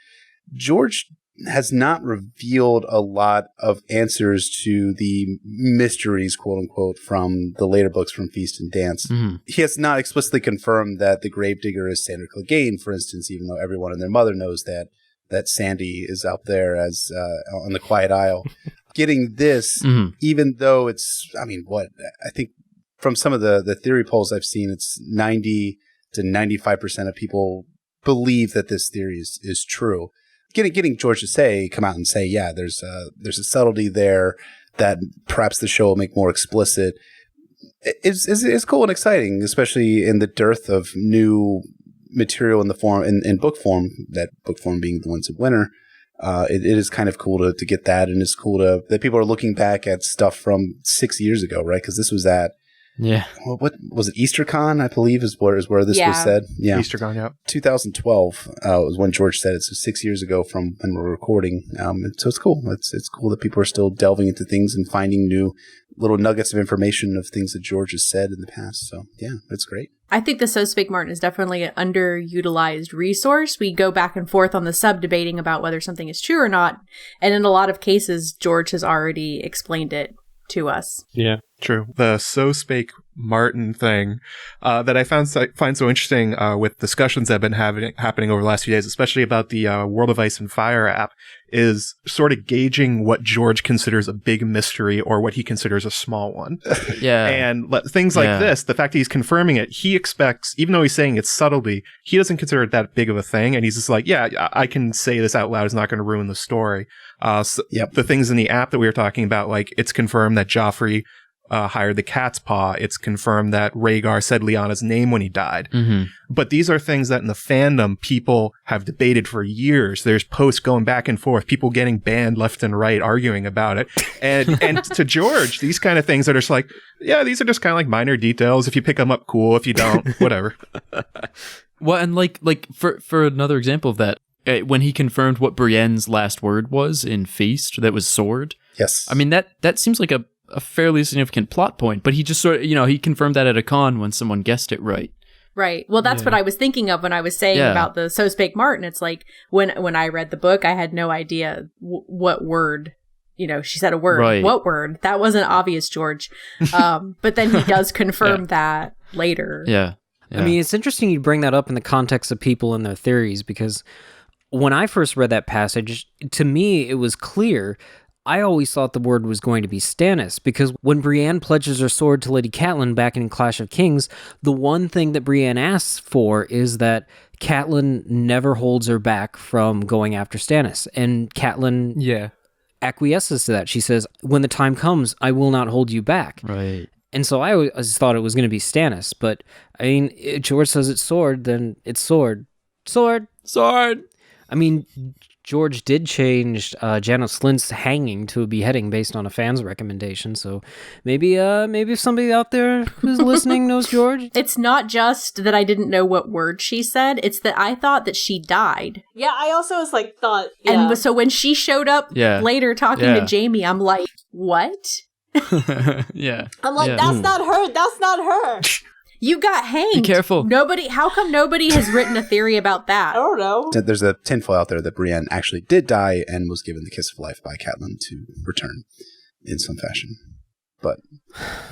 George has not revealed a lot of answers to the mysteries, quote unquote, from the later books from Feast and Dance. Mhm. He has not explicitly confirmed that the gravedigger is Sandor Clegane, for instance, even though everyone and their mother knows that Sandy is out there as on the Quiet Isle. Getting this, even though it's, I mean, I think from some of the theory polls I've seen, it's 90 to 95% of people believe that this theory is true. Getting George to come out and say, yeah, there's a subtlety there that perhaps the show will make more explicit. It's cool and exciting, especially in the dearth of new material in the form in book form. That book form being the Winds of Winter. It is kind of cool to get that, and it's cool that people are looking back at stuff from 6 years ago, right? Because this was at what was it? EasterCon, I believe, is where this was said. Yeah, EasterCon, yeah. 2012 was when George said it. So 6 years ago from when we're recording. And so it's cool. It's cool that people are still delving into things and finding new little nuggets of information of things that George has said in the past. So yeah, it's great. I think the So Spake Martin is definitely an underutilized resource. We go back and forth on the sub debating about whether something is true or not. And in a lot of cases, George has already explained it to us. Yeah. True. The So Spake Martin thing that I find so interesting with discussions that have been happening over the last few days, especially about the World of Ice and Fire app, is sort of gauging what George considers a big mystery or what he considers a small one. Yeah. And things like this, the fact that he's confirming it, he expects, even though he's saying it's subtlety, he doesn't consider it that big of a thing. And he's just like, yeah, I can say this out loud. It's not going to ruin the story. The things in the app that we were talking about, like it's confirmed that Joffrey hired the Cat's Paw. It's confirmed that Rhaegar said Lyanna's name when he died. Mm-hmm. But these are things that in the fandom, people have debated for years. There's posts going back and forth, people getting banned left and right, arguing about it. And to George, these kind of things are just like, yeah, these are just kind of like minor details. If you pick them up, cool. If you don't, whatever. Well, and like for another example of that, when he confirmed what Brienne's last word was in Feast, that was sword. Yes. I mean, that seems like a fairly significant plot point, but he just sort of, he confirmed that at a con when someone guessed it right. Right. Well, that's what I was thinking of when I was saying about the So Spake Martin. It's like when I read the book, I had no idea what word, she said a word. Right. What word? That wasn't obvious, George. But then he does confirm that later. Yeah. I mean, it's interesting you bring that up in the context of people and their theories, because when I first read that passage, to me, it was clear. I always thought the word was going to be Stannis, because when Brienne pledges her sword to Lady Catelyn back in Clash of Kings, the one thing that Brienne asks for is that Catelyn never holds her back from going after Stannis. And Catelyn acquiesces to that. She says, when the time comes, I will not hold you back. Right. And so I always thought it was going to be Stannis. But, I mean, if George says it's sword, then it's sword. Sword. Sword. I mean, George did change Janos Slynt's hanging to a beheading based on a fan's recommendation. So maybe if somebody out there who's listening knows George. It's not just that I didn't know what word she said. It's that I thought that she died. Yeah, I also was like, And so when she showed up later talking to Jamie, I'm like, what? Yeah. I'm like, that's not her. That's not her. You got hanged. Be careful. How come nobody has written a theory about that? I don't know. There's a tinfoil out there that Brienne actually did die and was given the kiss of life by Catelyn to return in some fashion. But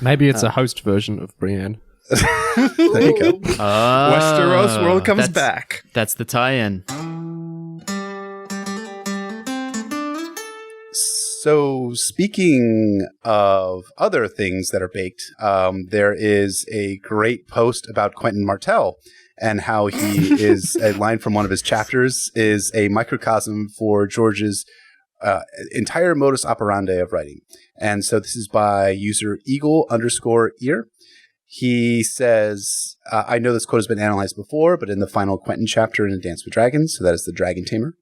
maybe it's a host version of Brienne. There you go. Westeros world comes back. That's the tie-in. So, speaking of other things that are baked, there is a great post about Quentyn Martell and how he is, a line from one of his chapters, is a microcosm for George's entire modus operandi of writing. And so this is by user Eagle_ear. He says, I know this quote has been analyzed before, but in the final Quentyn chapter in A Dance with Dragons, so that is the Dragon Tamer,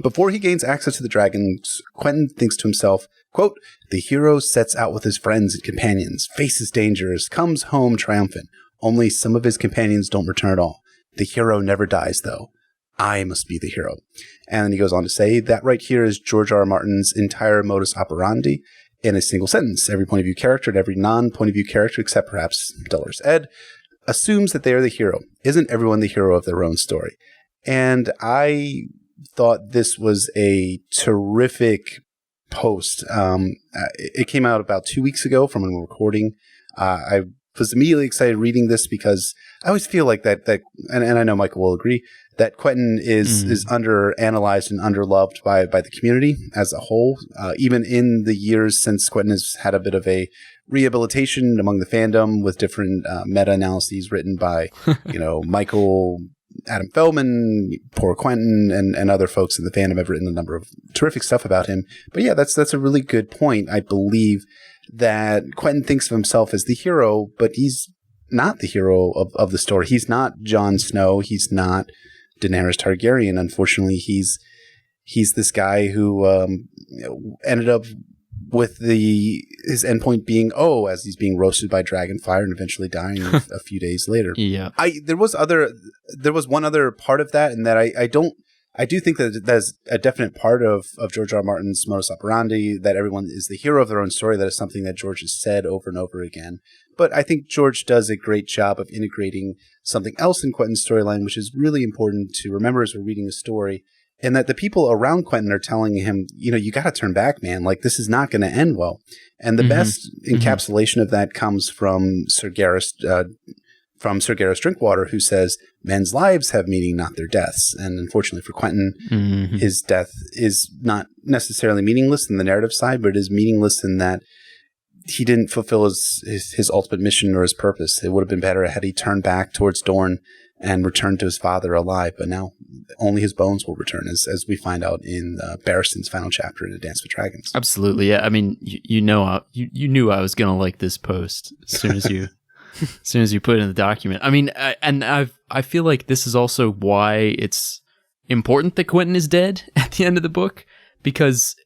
before he gains access to the dragons, Quentyn thinks to himself, quote, the hero sets out with his friends and companions, faces dangers, comes home triumphant. Only some of his companions don't return at all. The hero never dies, though. I must be the hero. And then he goes on to say, that right here is George R. R. Martin's entire modus operandi in a single sentence. Every point of view character and every non-point of view character, except perhaps Dolores Ed, assumes that they are the hero. Isn't everyone the hero of their own story? And I thought this was a terrific post. It came out about 2 weeks ago from when we were recording. I was immediately excited reading this because I always feel like that and I know Michael will agree, that Quentyn is under-analyzed and under-loved by the community as a whole. Even in the years since Quentyn has had a bit of a rehabilitation among the fandom with different meta-analyses written by, Michael, Adam Feldman, poor Quentyn, and other folks in the fandom have written a number of terrific stuff about him. But yeah, that's a really good point. I believe that Quentyn thinks of himself as the hero, but he's not the hero of the story. He's not Jon Snow. He's not Daenerys Targaryen. Unfortunately, he's this guy who ended up with his endpoint being, as he's being roasted by Dragonfire and eventually dying a few days later. Yeah. There was one other part of that, and that I do think that there's a definite part of George R. R. Martin's modus operandi that everyone is the hero of their own story. That is something that George has said over and over again. But I think George does a great job of integrating something else in Quentyn's storyline, which is really important to remember as we're reading a story. And that the people around Quentyn are telling him, you got to turn back, man. Like, this is not going to end well. And the best encapsulation of that comes from Sir Gareth Drinkwater, who says, men's lives have meaning, not their deaths. And unfortunately for Quentyn, his death is not necessarily meaningless in the narrative side, but it is meaningless in that he didn't fulfill his ultimate mission or his purpose. It would have been better had he turned back towards Dorne and returned to his father alive, but now only his bones will return, as we find out in Barristan's final chapter in A Dance with Dragons. Absolutely, yeah. I mean, you knew I was gonna like this post as soon as you put it in the document. I mean, I feel like this is also why it's important that Quentyn is dead at the end of the book, because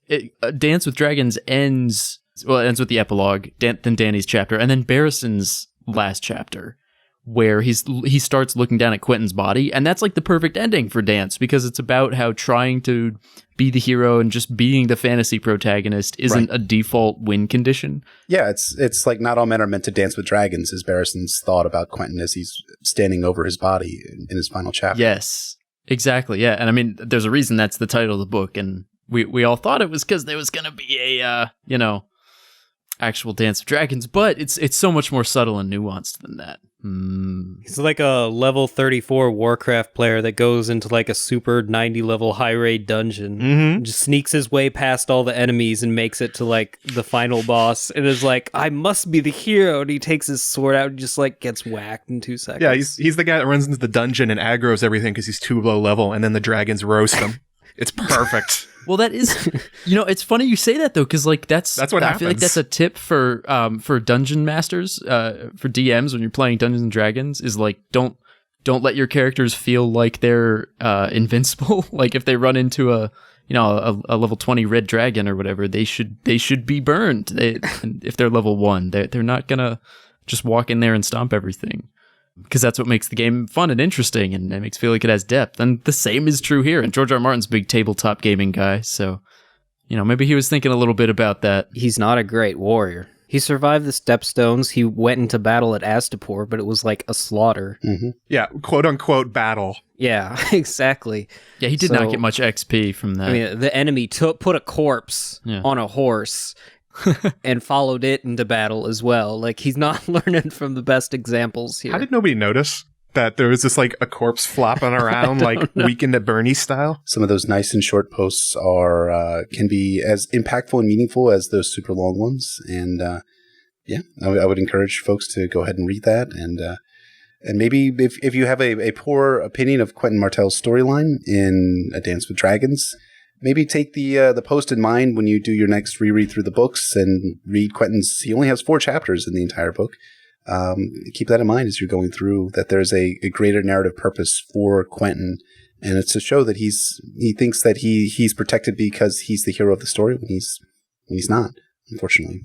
Dance with Dragons ends with the epilogue, then Dany's chapter, and then Barristan's last chapter, where he starts looking down at Quentyn's body, and that's like the perfect ending for Dance, because it's about how trying to be the hero and just being the fantasy protagonist isn't a default win condition. Yeah, it's like not all men are meant to dance with dragons, is Barristan's thought about Quentyn as he's standing over his body in his final chapter. Yes, exactly, yeah. And I mean, there's a reason that's the title of the book, and we all thought it was because there was going to be a, actual Dance of Dragons, but it's so much more subtle and nuanced than that. He's like a level 34 Warcraft player that goes into like a super 90 level high raid dungeon, and just sneaks his way past all the enemies and makes it to like the final boss, and is like, I must be the hero, and he takes his sword out and just like gets whacked in 2 seconds. Yeah, he's the guy that runs into the dungeon and aggroes everything because he's too low level, and then the dragons roast him. It's perfect. Well, that is, it's funny you say that though, because like that's what happens. I feel like that's a tip for dungeon masters, for DMs when you're playing Dungeons and Dragons, is like don't let your characters feel like they're invincible. Like if they run into a level 20 red dragon or whatever, they should be burned. If they're level 1, they're not gonna just walk in there and stomp everything. Because that's what makes the game fun and interesting, and it makes it feel like it has depth. And the same is true here. And George R. R. Martin's a big tabletop gaming guy, so maybe he was thinking a little bit about that. He's not a great warrior. He survived the Stepstones. He went into battle at Astapor, but it was like a slaughter. Yeah, quote unquote battle. Yeah, exactly. Yeah, he did not get much XP from that. I mean, the enemy put a corpse on a horse and followed it into battle as well. Like, he's not learning from the best examples here. How did nobody notice that there was just like a corpse flopping around, like Weekend at Bernie's style? Some of those nice and short posts are can be as impactful and meaningful as those super long ones. And I would encourage folks to go ahead and read that. And maybe if you have a poor opinion of Quentyn Martell's storyline in A Dance with Dragons, maybe take the post in mind when you do your next reread through the books and read Quentyn's. He only has 4 chapters in the entire book. Keep that in mind as you're going through, that there's a greater narrative purpose for Quentyn, and it's to show that he thinks that he's protected because he's the hero of the story when he's not, unfortunately,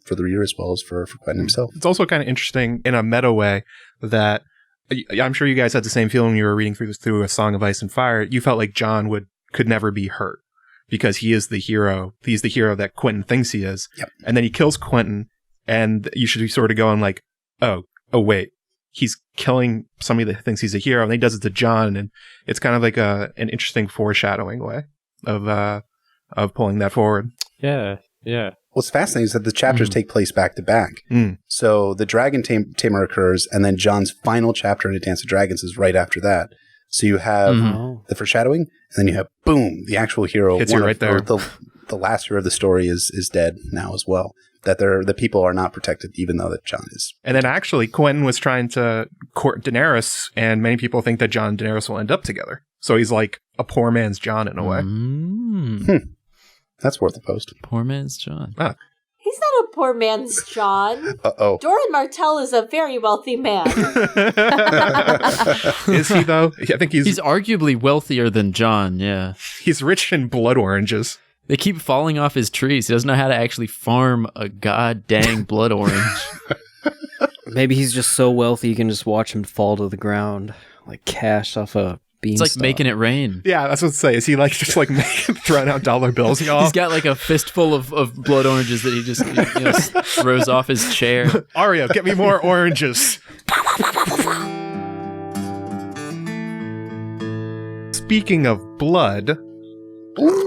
for the reader as well as for Quentyn himself. It's also kind of interesting in a meta way that I'm sure you guys had the same feeling when you were reading through A Song of Ice and Fire. You felt like Jon could never be hurt because he is the hero. He's the hero that Quentyn thinks he is. Yep. And then he kills Quentyn, and you should be sort of going like, oh wait, he's killing somebody that thinks he's a hero, and he does it to Jon, and it's kind of like an interesting foreshadowing way of pulling that forward. Yeah. What's fascinating is that the chapters take place back to back. So the Dragon Tamer occurs, and then Jon's final chapter in A Dance of Dragons is right after that. So you have the foreshadowing, and then you have, boom, the actual hero. Hits you right there. The last hero of the story is dead now as well. That the people are not protected, even though that Jon is. And then actually, Quentyn was trying to court Daenerys, and many people think that Jon and Daenerys will end up together. So he's like a poor man's Jon in a way. That's worth a post. Poor man's Jon. Ah. He's not a poor man's Jon. Uh-oh. Doran Martell is a very wealthy man. Is he, though? I think he's arguably wealthier than Jon, yeah. He's rich in blood oranges. They keep falling off his trees. He doesn't know how to actually farm a god-dang blood orange. Maybe he's just so wealthy you can just watch him fall to the ground, like cash off a beanstalk. It's like making it rain. Yeah, that's what I'd say. Is he like just like throwing out dollar bills? Y'all? He's got like a fistful of blood oranges that he just throws off his chair. Arya, get me more oranges. Speaking of blood...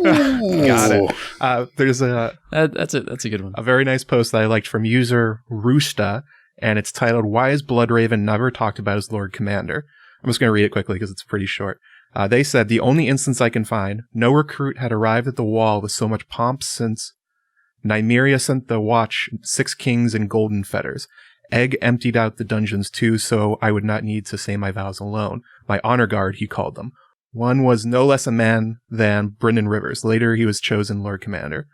Got it. There's that's a good one. A very nice post that I liked from user Roosta, and it's titled, "Why is Bloodraven never talked about as Lord Commander?" I'm just going to read it quickly because it's pretty short. They said, "The only instance I can find, no recruit had arrived at the wall with so much pomp since Nymeria sent the watch 6 kings in golden fetters. Egg emptied out the dungeons too, so I would not need to say my vows alone. My honor guard, he called them. One was no less a man than Brynden Rivers. Later, he was chosen Lord Commander."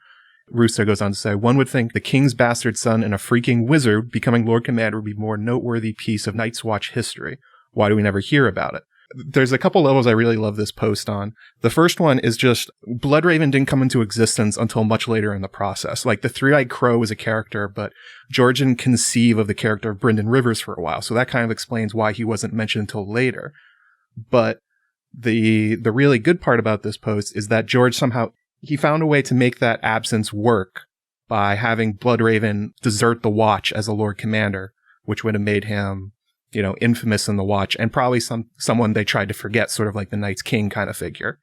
Rooster goes on to say, "One would think the king's bastard son and a freaking wizard becoming Lord Commander would be a more noteworthy piece of Night's Watch history. Why do we never hear about it?" There's a couple levels I really love this post on. The first one is just Bloodraven didn't come into existence until much later in the process. Like, the Three-Eyed Crow was a character, but George didn't conceive of the character of Brynden Rivers for a while. So that kind of explains why he wasn't mentioned until later. But the really good part about this post is that George somehow, he found a way to make that absence work by having Bloodraven desert the Watch as a Lord Commander, which would have made him, infamous in the Watch, and probably someone they tried to forget, sort of like the Night's King kind of figure.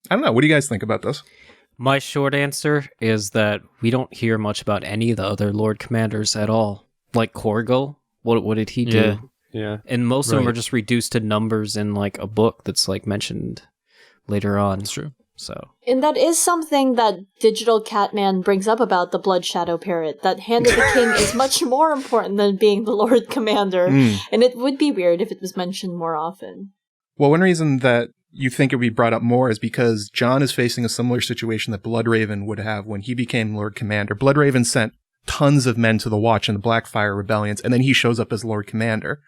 I don't know. What do you guys think about this? My short answer is that we don't hear much about any of the other Lord Commanders at all. Like Corgil, what did he do? Yeah. And most of them are just reduced to numbers in like a book that's like mentioned later on. That's true. So. And that is something that Digital Catman brings up about the Blood Shadow Parrot, that Hand of the King is much more important than being the Lord Commander, and it would be weird if it was mentioned more often. Well, one reason that you think it would be brought up more is because Jon is facing a similar situation that Bloodraven would have when he became Lord Commander. Bloodraven sent tons of men to the Watch in the Blackfire rebellions, and then he shows up as Lord Commander.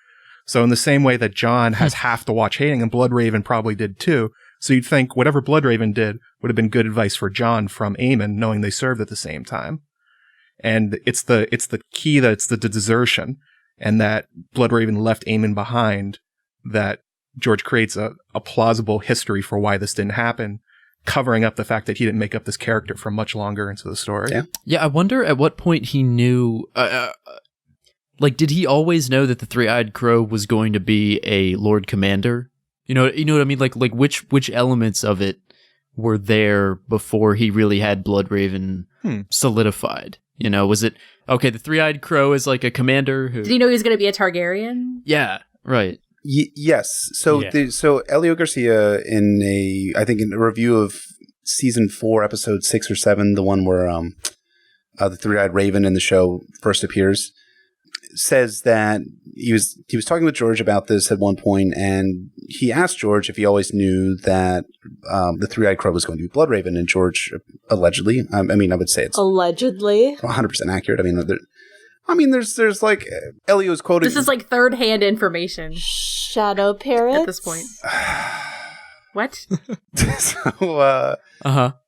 So in the same way that Jon has half the Watch hating him, Bloodraven probably did too. So you'd think whatever Bloodraven did would have been good advice for Jon from Aemon, knowing they served at the same time. And it's the key that it's the desertion, and that Bloodraven left Aemon behind, that George creates a plausible history for why this didn't happen, covering up the fact that he didn't make up this character for much longer into the story. Yeah, I wonder at what point he knew... did he always know that the Three-Eyed Crow was going to be a Lord Commander? You know what I mean? Like which elements of it were there before he really had Bloodraven solidified? You know, was it, okay, the Three-Eyed Crow is like a commander who... Did he know he was going to be a Targaryen? Yeah, right. Yes. So so Elio Garcia in a review of season 4, episode 6 or 7, the one where the Three-Eyed Raven in the show first appears, says that he was talking with George about this at one point, and he asked George if he always knew that the Three-Eyed Crow was going to be Bloodraven, and George allegedly, I would say it's allegedly 100% accurate. There's like Elio's quoting. This is like third-hand information. Shadow parrots at this point. What?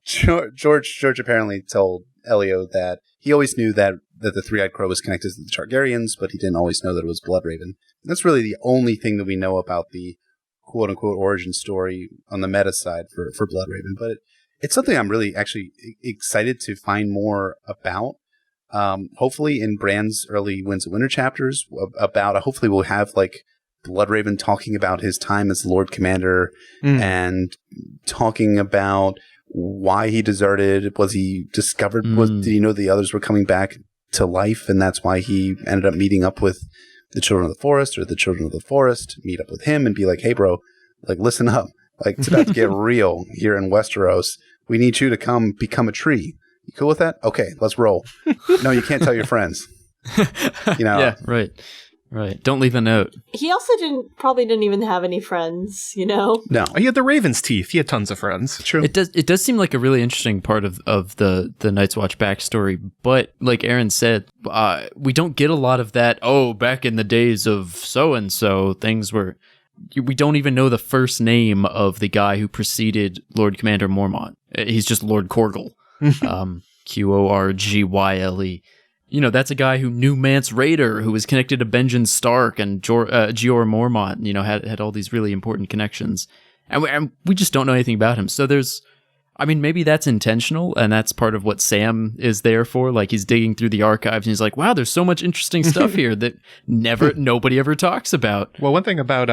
So, George apparently told Elio that he always knew that the Three-Eyed Crow was connected to the Targaryens, but he didn't always know that it was Bloodraven. That's really the only thing that we know about the quote-unquote origin story on the meta side for Bloodraven. But it's something I'm really actually excited to find more about. Hopefully in Bran's early Winds of Winter chapters, hopefully we'll have like Bloodraven talking about his time as Lord Commander and talking about why he deserted. Was he discovered? Did he know the others were coming back to life, and that's why he ended up meeting up with the Children of the Forest, or the Children of the Forest meet up with him and be like, "Hey, bro, like listen up. Like it's about to get real here in Westeros. We need you to come become a tree. You cool with that? Okay, let's roll." No, you can't tell your friends. You know? Yeah, right. Right. Don't leave a note. He also probably didn't even have any friends, you know? No. He had the Raven's teeth. He had tons of friends. True. It does seem like a really interesting part of the Night's Watch backstory, but like Aeron said, we don't get a lot of that, back in the days of so-and-so, things were... We don't even know the first name of the guy who preceded Lord Commander Mormont. He's just Lord Korgle. Qorgyle. You know, that's a guy who knew Mance Rayder, who was connected to Benjen Stark and Jeor Mormont, you know, had all these really important connections. And we just don't know anything about him. So maybe that's intentional, and that's part of what Sam is there for. Like, he's digging through the archives, and he's like, wow, there's so much interesting stuff here that nobody ever talks about. Well, one thing about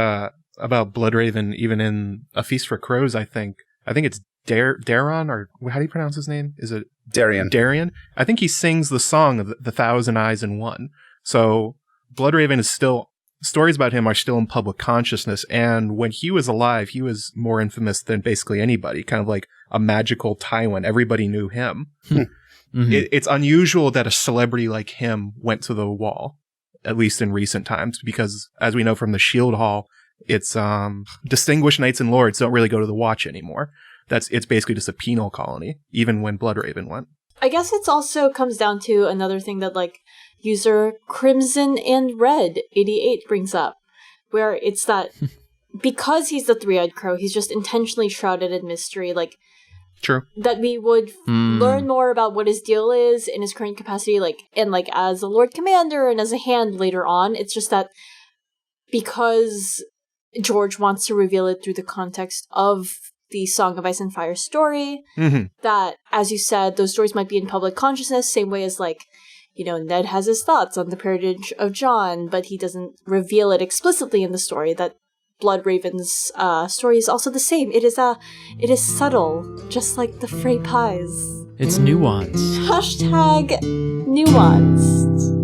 Bloodraven, even in A Feast for Crows, I think it's Daron, or how do you pronounce his name? Is it Darian? I think he sings the song of the Thousand Eyes in One. So Bloodraven is still, stories about him are still in public consciousness. And when he was alive, he was more infamous than basically anybody, kind of like a magical Tywin. Everybody knew him. Mm-hmm. It's unusual that a celebrity like him went to the wall, at least in recent times, because as we know from the Shield Hall, it's distinguished knights and lords don't really go to the Watch anymore. It's basically just a penal colony, even when Bloodraven went. I guess it's also comes down to another thing that like user Crimson and Red 88 brings up, where it's that because he's the Three-Eyed Crow, he's just intentionally shrouded in mystery. Like, true, that we would learn more about what his deal is in his current capacity, like as a Lord Commander and as a hand later on. It's just that because George wants to reveal it through the context of the Song of Ice and Fire story, that, as you said, those stories might be in public consciousness, same way as, like, you know, Ned has his thoughts on the parentage of Jon, but he doesn't reveal it explicitly in the story. That Bloodraven's story is also the same. It is subtle, just like the Frey Pies. It's nuanced. Hashtag nuanced.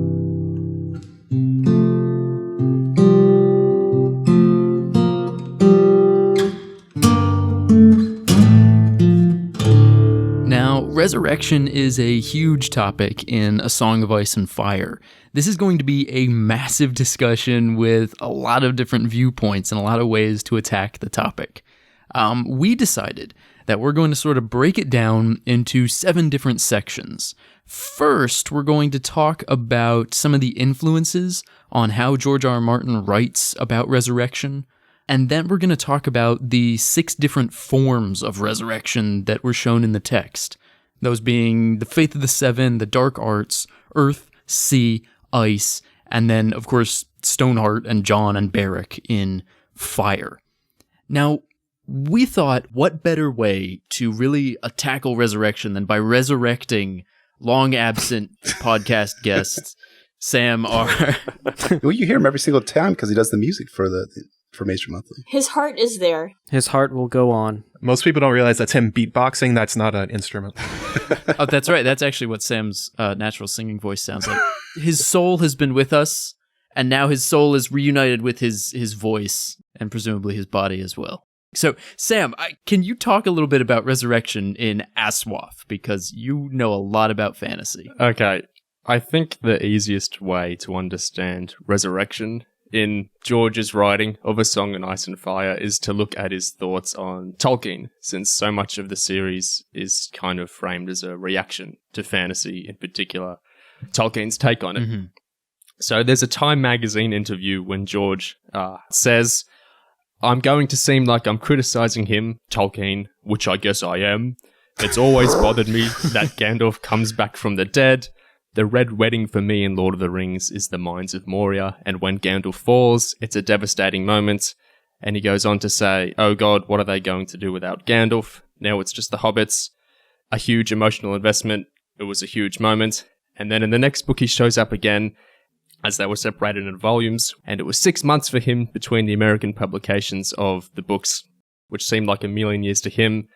Resurrection is a huge topic in A Song of Ice and Fire. This is going to be a massive discussion with a lot of different viewpoints and a lot of ways to attack the topic. We decided that we're going to sort of break it down into 7 different sections. First, we're going to talk about some of the influences on how George R. R. Martin writes about resurrection. And then we're going to talk about the 6 different forms of resurrection that were shown in the text. Those being the Faith of the Seven, the Dark Arts, Earth, Sea, Ice, and then, of course, Stoneheart and Jon and Beric in Fire. Now, we thought, what better way to really tackle resurrection than by resurrecting long-absent podcast guest Sam R. Well, you hear him every single time because he does the music for for Maester Monthly. His heart is there. His heart will go on. Most people don't realize that's him beatboxing. That's not an instrument. Oh, that's right. That's actually what Sam's natural singing voice sounds like. His soul has been with us, and now his soul is reunited with his voice, and presumably his body as well. So, Sam, can you talk a little bit about resurrection in ASOIAF? Because you know a lot about fantasy. Okay. I think the easiest way to understand resurrection in George's writing of A Song in Ice and Fire is to look at his thoughts on Tolkien, since so much of the series is kind of framed as a reaction to fantasy, in particular Tolkien's take on it. Mm-hmm. So there's a Time magazine interview when George says, "I'm going to seem like I'm criticizing him, Tolkien, which I guess I am. It's always bothered me that Gandalf comes back from the dead. The Red Wedding for me in Lord of the Rings is the Mines of Moria, and when Gandalf falls, it's a devastating moment." And he goes on to say, "Oh God, what are they going to do without Gandalf? Now it's just the hobbits." A huge emotional investment. It was a huge moment. And then in the next book, he shows up again, as they were separated in volumes, and it was 6 months for him between the American publications of the books, which seemed like a million years to him.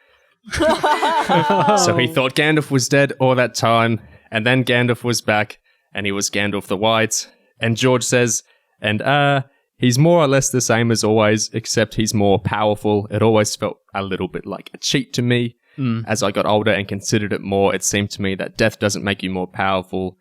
So he thought Gandalf was dead all that time, and then Gandalf was back, and he was Gandalf the White. And George says, and he's more or less the same as always, except he's more powerful. It always felt a little bit like a cheat to me. As I got older and considered it more, it seemed to me that death doesn't make you more powerful.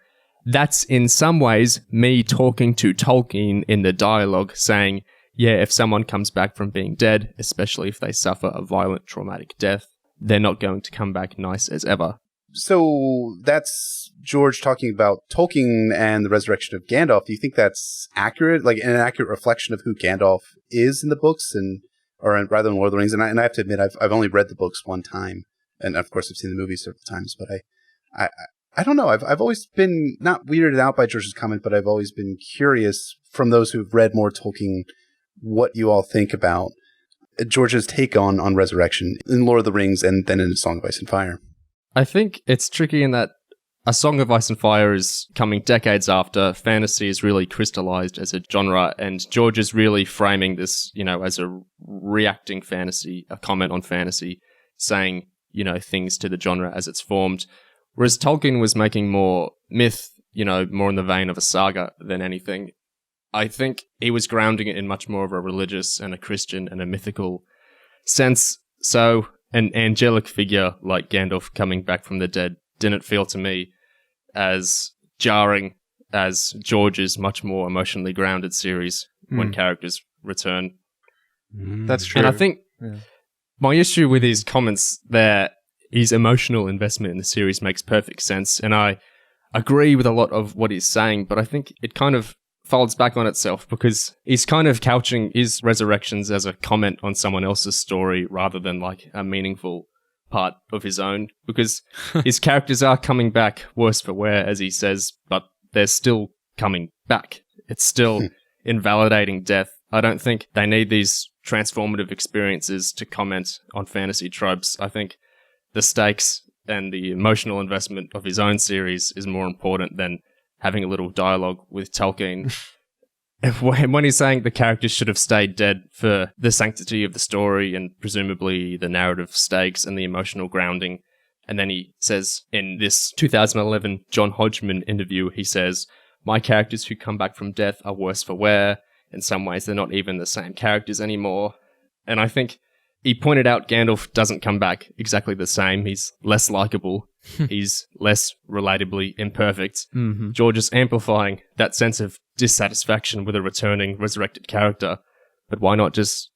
That's in some ways me talking to Tolkien in the dialogue, saying, yeah, if someone comes back from being dead, especially if they suffer a violent traumatic death, they're not going to come back nice as ever. So that's George talking about Tolkien and the resurrection of Gandalf. Do you think that's accurate, like an accurate reflection of who Gandalf is in the books, or rather than Lord of the Rings? And I have to admit, I've only read the books one time, and of course I've seen the movies several times. But I don't know. I've always been not weirded out by George's comment, but I've always been curious from those who've read more Tolkien what you all think about George's take on resurrection in Lord of the Rings and then in A Song of Ice and Fire. I think it's tricky in that A Song of Ice and Fire is coming decades after. Fantasy is really crystallized as a genre, and George is really framing this, as a reacting fantasy, a comment on fantasy, saying, things to the genre as it's formed. Whereas Tolkien was making more myth, more in the vein of a saga than anything. I think he was grounding it in much more of a religious and a Christian and a mythical sense. So an angelic figure like Gandalf coming back from the dead didn't feel to me as jarring as George's much more emotionally grounded series when characters return. That's true. And I think my issue with his comments there, his emotional investment in the series makes perfect sense, and I agree with a lot of what he's saying, but I think it kind of folds back on itself because he's kind of couching his resurrections as a comment on someone else's story rather than like a meaningful part of his own, because his characters are coming back worse for wear, as he says, but they're still coming back. It's still invalidating death. I don't think they need these transformative experiences to comment on fantasy tropes. I think the stakes and the emotional investment of his own series is more important than having a little dialogue with Tolkien. When he's saying the characters should have stayed dead for the sanctity of the story and presumably the narrative stakes and the emotional grounding. And then he says in this 2011 John Hodgman interview, he says, my characters who come back from death are worse for wear. In some ways, they're not even the same characters anymore. And I think he pointed out Gandalf doesn't come back exactly the same. He's less likable. He's less relatably imperfect. Mm-hmm. George is amplifying that sense of dissatisfaction with a returning, resurrected character. But why not just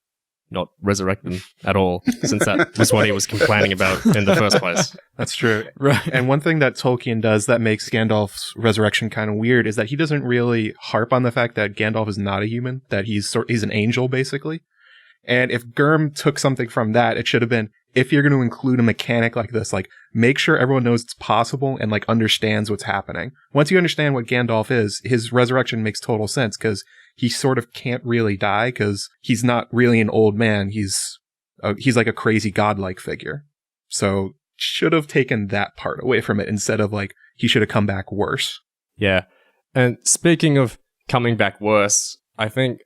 not resurrect them at all, since that was what he was complaining about in the first place? That's true. Right. And one thing that Tolkien does that makes Gandalf's resurrection kind of weird is that he doesn't really harp on the fact that Gandalf is not a human, that he's an angel, basically. And if GRRM took something from that, it should have been, if you're going to include a mechanic like this, like, make sure everyone knows it's possible and, like, understands what's happening. Once you understand what Gandalf is, his resurrection makes total sense, because he sort of can't really die, because he's not really an old man. He's like a crazy godlike figure. So, should have taken that part away from it, instead of, like, he should have come back worse. Yeah. And speaking of coming back worse, I think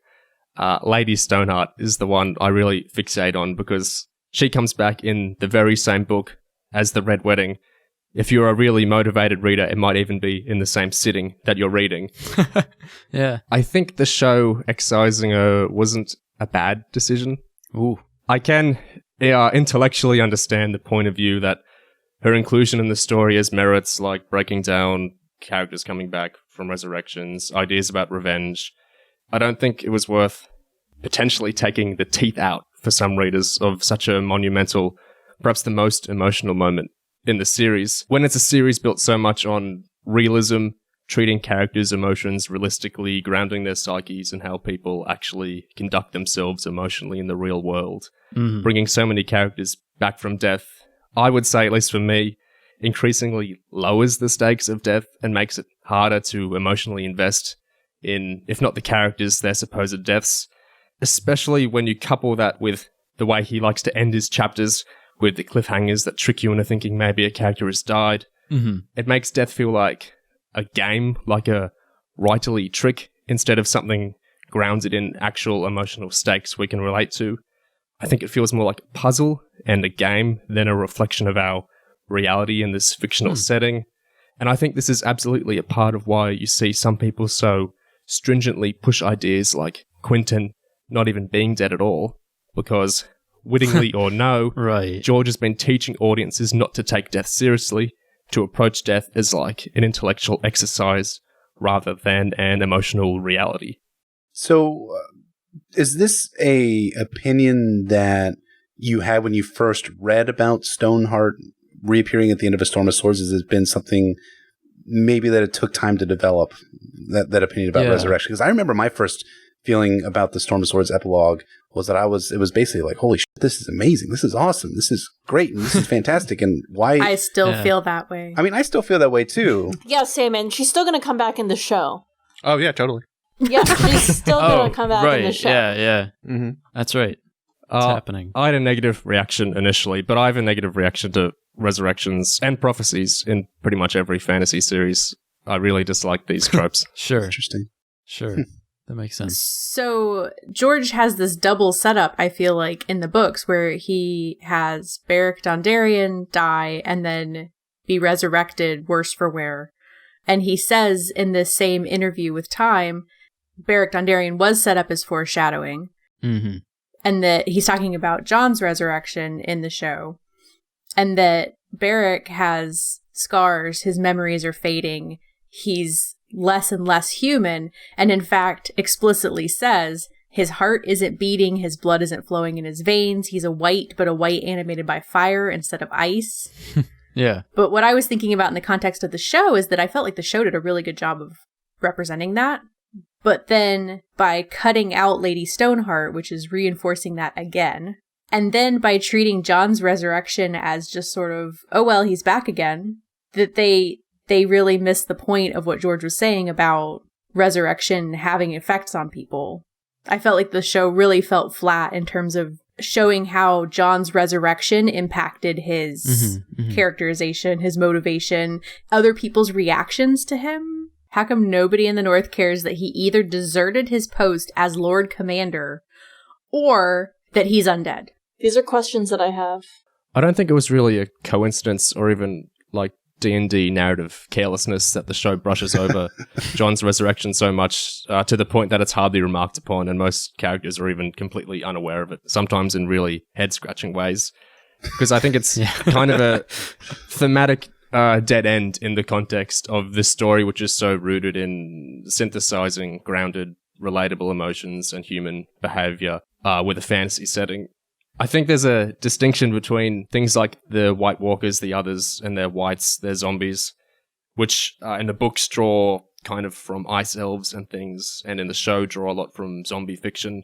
Lady Stoneheart is the one I really fixate on because she comes back in the very same book as the Red Wedding. If you're a really motivated reader, it might even be in the same sitting that you're reading. Yeah. I think the show excising her wasn't a bad decision. Ooh. I can intellectually understand the point of view that her inclusion in the story has merits like breaking down characters coming back from resurrections, ideas about revenge. I don't think it was worth potentially taking the teeth out for some readers of such a monumental, perhaps the most emotional moment in the series. When it's a series built so much on realism, treating characters' emotions realistically, grounding their psyches and how people actually conduct themselves emotionally in the real world, bringing so many characters back from death, I would say, at least for me, increasingly lowers the stakes of death and makes it harder to emotionally invest in, if not the characters, their supposed deaths, especially when you couple that with the way he likes to end his chapters with the cliffhangers that trick you into thinking maybe a character has died. It makes death feel like a game, like a writerly trick, instead of something grounded in actual emotional stakes we can relate to. I think it feels more like a puzzle and a game than a reflection of our reality in this fictional setting. And I think this is absolutely a part of why you see some people so stringently push ideas like Quentyn not even being dead at all, because wittingly or no, right, George has been teaching audiences not to take death seriously, to approach death as like an intellectual exercise rather than an emotional reality. So, is this a opinion that you had when you first read about Stoneheart reappearing at the end of A Storm of Swords? Has it been something maybe that it took time to develop, that opinion about resurrection? Because I remember my first feeling about the Storm of Swords epilogue was that it was basically like, holy shit, this is amazing, this is awesome, this is great, and this is fantastic, and why... I still feel that way. I mean, I still feel that way too. Yeah, same, and she's still going to come back in the show. Oh, yeah, totally. Yeah, she's still going to come back in the show. Yeah. That's right. It's happening. I had a negative reaction initially, but I have a negative reaction to resurrections and prophecies in pretty much every fantasy series. I really dislike these tropes. Sure. Interesting. Sure. That makes sense. So George has this double setup, I feel like, in the books where he has Beric Dondarrion die and then be resurrected worse for wear. And he says in this same interview with Time, Beric Dondarrion was set up as foreshadowing. And that he's talking about Jon's resurrection in the show. And that Beric has scars, his memories are fading, he's less and less human, and in fact explicitly says his heart isn't beating, his blood isn't flowing in his veins, he's a white, but a white animated by fire instead of ice. Yeah. But what I was thinking about in the context of the show is that I felt like the show did a really good job of representing that. But then by cutting out Lady Stoneheart, which is reinforcing that again, and then by treating Jon's resurrection as just sort of, oh well, he's back again, that they really missed the point of what George was saying about resurrection having effects on people. I felt like the show really felt flat in terms of showing how Jon's resurrection impacted his characterization, his motivation, other people's reactions to him. How come nobody in the North cares that he either deserted his post as Lord Commander or that he's undead? These are questions that I have. I don't think it was really a coincidence or even like D&D narrative carelessness that the show brushes over Jon's resurrection so much to the point that it's hardly remarked upon, and most characters are even completely unaware of it, sometimes in really head-scratching ways. Because I think it's kind of a thematic dead end in the context of this story, which is so rooted in synthesizing grounded, relatable emotions and human behavior with a fantasy setting. I think there's a distinction between things like the White Walkers, the Others, and their whites, their zombies, which in the books draw kind of from ice elves and things, and in the show draw a lot from zombie fiction.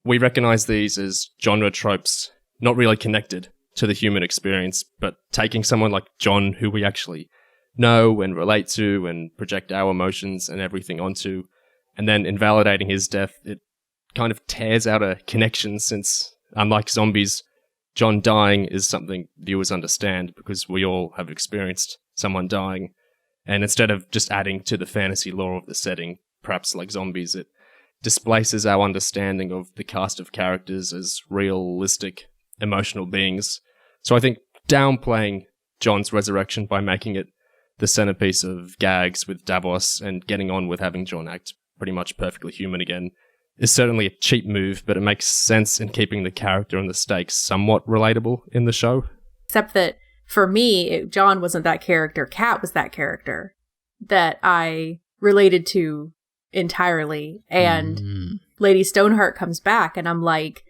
We recognize these as genre tropes, not really connected to the human experience, but taking someone like Jon, who we actually know and relate to and project our emotions and everything onto, and then invalidating his death, it kind of tears out a connection, since unlike zombies, Jon dying is something viewers understand because we all have experienced someone dying. And instead of just adding to the fantasy lore of the setting, perhaps like zombies, it displaces our understanding of the cast of characters as realistic, emotional beings. So I think downplaying Jon's resurrection by making it the centerpiece of gags with Davos and getting on with having Jon act pretty much perfectly human again is certainly a cheap move, but it makes sense in keeping the character and the stakes somewhat relatable in the show. Except that for me, Jon wasn't that character. Kat was that character that I related to entirely. And Lady Stoneheart comes back and I'm like,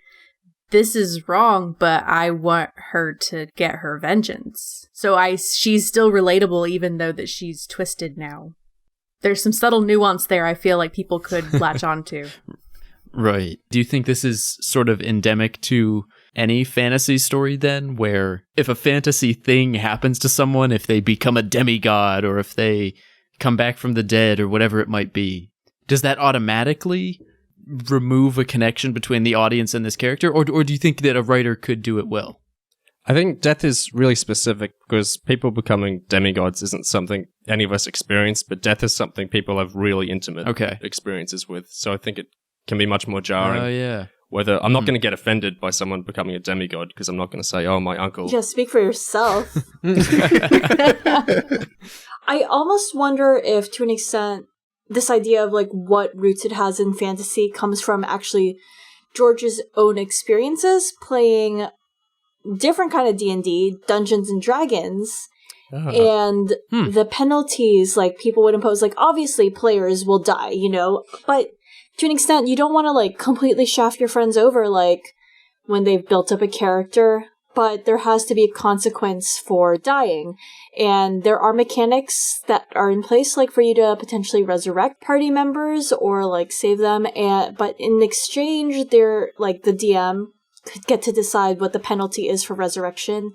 this is wrong, but I want her to get her vengeance. So she's still relatable even though that she's twisted now. There's some subtle nuance there I feel like people could latch onto. Right. Do you think this is sort of endemic to any fantasy story then, where if a fantasy thing happens to someone, if they become a demigod or if they come back from the dead or whatever it might be, does that automatically remove a connection between the audience and this character, or do you think that a writer could do it well? I think death is really specific because people becoming demigods isn't something any of us experience, but death is something people have really intimate experiences with. So I think it can be much more jarring. Oh, yeah. Whether I'm not going to get offended by someone becoming a demigod because I'm not going to say, oh, my uncle. Yeah, speak for yourself. I almost wonder if, to an extent, this idea of like what roots it has in fantasy comes from actually George's own experiences playing different kind of D&D, Dungeons and Dragons, and the penalties like people would impose. Like obviously players will die, you know, but to an extent you don't want to like completely shaft your friends over like when they've built up a character, but there has to be a consequence for dying. And there are mechanics that are in place, like for you to potentially resurrect party members or like save them. But in exchange, they're like the DM could get to decide what the penalty is for resurrection.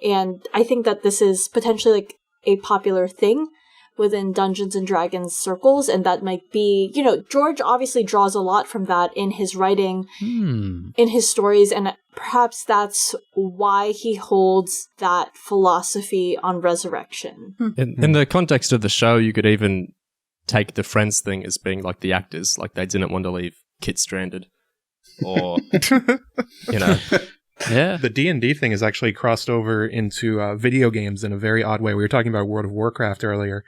And I think that this is potentially like a popular thing within Dungeons and Dragons circles, and that might be, you know, George obviously draws a lot from that in his writing, in his stories, and perhaps that's why he holds that philosophy on resurrection. In the context of the show, you could even take the friends thing as being like the actors, like they didn't want to leave Kit stranded, or, you know... Yeah, the D&D thing is actually crossed over into video games in a very odd way. We were talking about World of Warcraft earlier.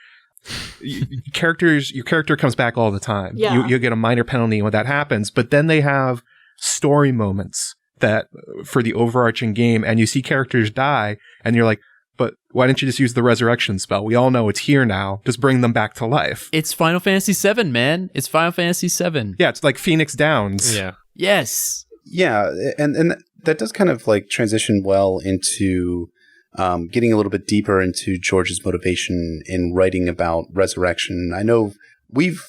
Your character comes back all the time. Yeah. You get a minor penalty when that happens, but then they have story moments that for the overarching game, and you see characters die, and you're like, but why didn't you just use the resurrection spell? We all know it's here now. Just bring them back to life. It's Final Fantasy VII, man. It's Final Fantasy VII. Yeah, it's like Phoenix Downs. Yeah. Yes. Yeah, and that does kind of like transition well into getting a little bit deeper into George's motivation in writing about resurrection. I know we've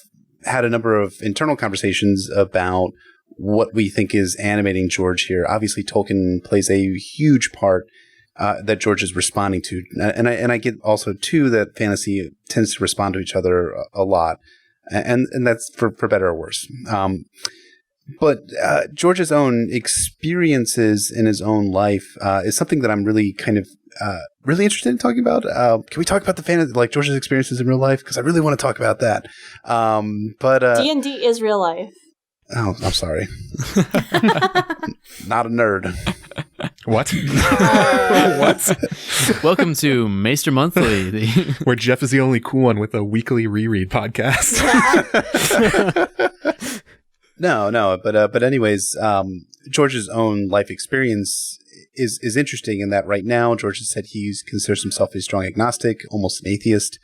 had a number of internal conversations about what we think is animating George here. Obviously, Tolkien plays a huge part that George is responding to. And I get also, too, that fantasy tends to respond to each other a lot. And that's for better or worse. But George's own experiences in his own life is something that I'm really kind of really interested in talking about. Can we talk about the fantasy, like George's experiences in real life? Because I really want to talk about that. But D&D is real life. Oh, I'm sorry. Not a nerd. What? What? Welcome to Maester Monthly, where Jeff is the only cool one with a weekly reread podcast. No, but anyways, George's own life experience is interesting in that right now, George has said he considers himself a strong agnostic, almost an atheist,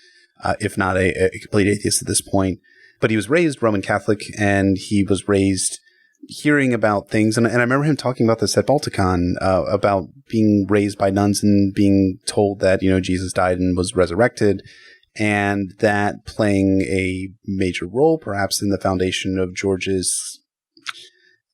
if not a complete atheist at this point. But he was raised Roman Catholic, and he was raised hearing about things. And I remember him talking about this at Balticon, about being raised by nuns and being told that, you know, Jesus died and was resurrected. And that playing a major role, perhaps, in the foundation of George's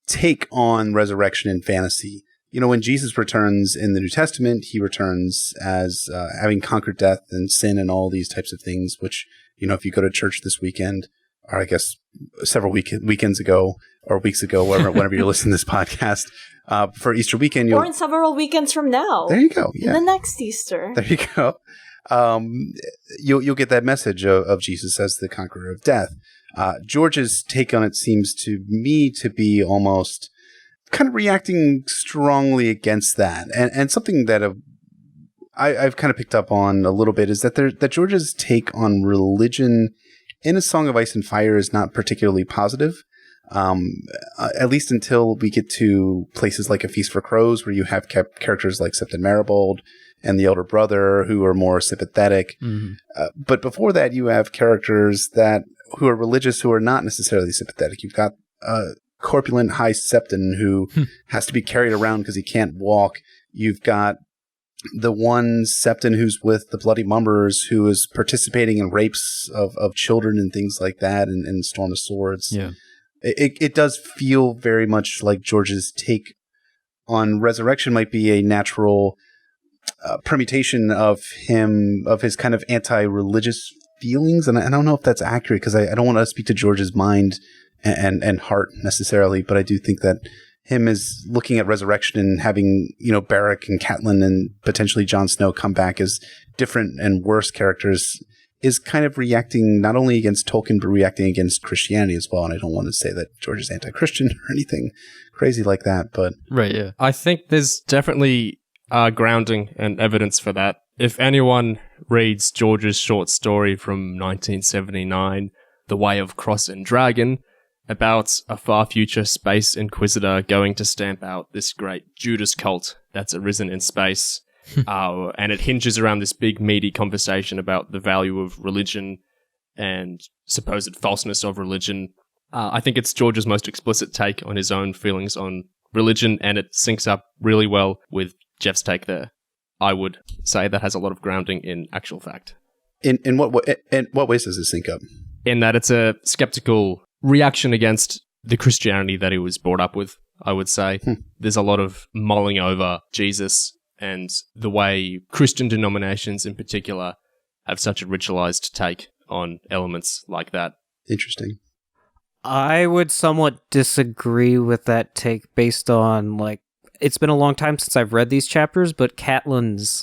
take on resurrection in fantasy. You know, when Jesus returns in the New Testament, he returns as having conquered death and sin and all these types of things, which, you know, if you go to church this weekend, or I guess several weekends ago or weeks ago, whenever you're listening to this podcast, for Easter weekend. Or in several weekends from now. There you go. Yeah. The next Easter. There you go. You'll get that message of Jesus as the conqueror of death. George's take on it seems to me to be almost kind of reacting strongly against that. And something that I've kind of picked up on a little bit is that George's take on religion in A Song of Ice and Fire is not particularly positive. At least until we get to places like A Feast for Crows, where you have characters like Septon Maribold and the elder brother who are more sympathetic. Mm-hmm. But before that, you have characters who are religious who are not necessarily sympathetic. You've got corpulent High Septon who has to be carried around because he can't walk. You've got the one Septon who's with the Bloody Mumbers who is participating in rapes of children and things like that in Storm of Swords. Yeah. It does feel very much like George's take on resurrection might be a natural permutation of his kind of anti-religious feelings. And I don't know if that's accurate because I don't want to speak to George's mind and heart necessarily, but I do think that him is looking at resurrection and having, Beric and Catelyn and potentially Jon Snow come back as different and worse characters is kind of reacting not only against Tolkien, but reacting against Christianity as well. And I don't want to say that George is anti-Christian or anything crazy like that, but... Right, yeah. I think there's definitely grounding and evidence for that. If anyone reads George's short story from 1979, The Way of Cross and Dragon, about a far future space inquisitor going to stamp out this great Judas cult that's arisen in space, and it hinges around this big meaty conversation about the value of religion and supposed falseness of religion. I think it's George's most explicit take on his own feelings on religion, and it syncs up really well with Jeff's take there. I would say that has a lot of grounding in actual fact. In what ways does it sync up? In that it's a skeptical reaction against the Christianity that he was brought up with, I would say. There's a lot of mulling over Jesus and the way Christian denominations in particular have such a ritualized take on elements like that. Interesting. I would somewhat disagree with that take based on, it's been a long time since I've read these chapters, but Catelyn's,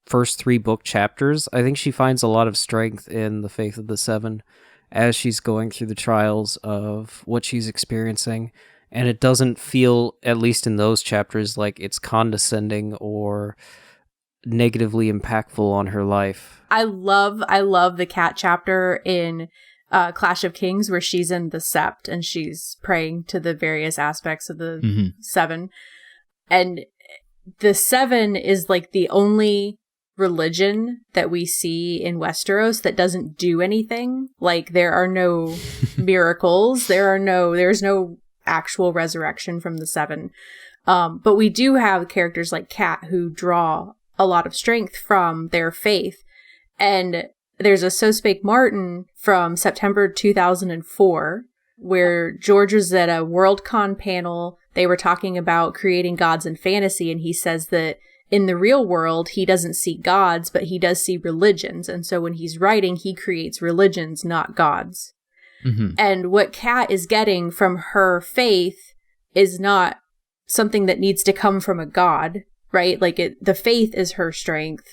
first 3 book chapters, I think she finds a lot of strength in the Faith of the Seven as she's going through the trials of what she's experiencing. And it doesn't feel, at least in those chapters, like it's condescending or negatively impactful on her life. I love the cat chapter in Clash of Kings where she's in the Sept and she's praying to the various aspects of the Seven. And the Seven is the only religion that we see in Westeros that doesn't do anything. There are no miracles. There's no actual resurrection from the Seven. But we do have characters like Cat who draw a lot of strength from their faith. And there's a So Spake Martin from September 2004 where George was at a Worldcon panel. They were talking about creating gods in fantasy, and he says that in the real world, he doesn't see gods, but he does see religions. And so when he's writing, he creates religions, not gods. Mm-hmm. And what Kat is getting from her faith is not something that needs to come from a god, right? The faith is her strength.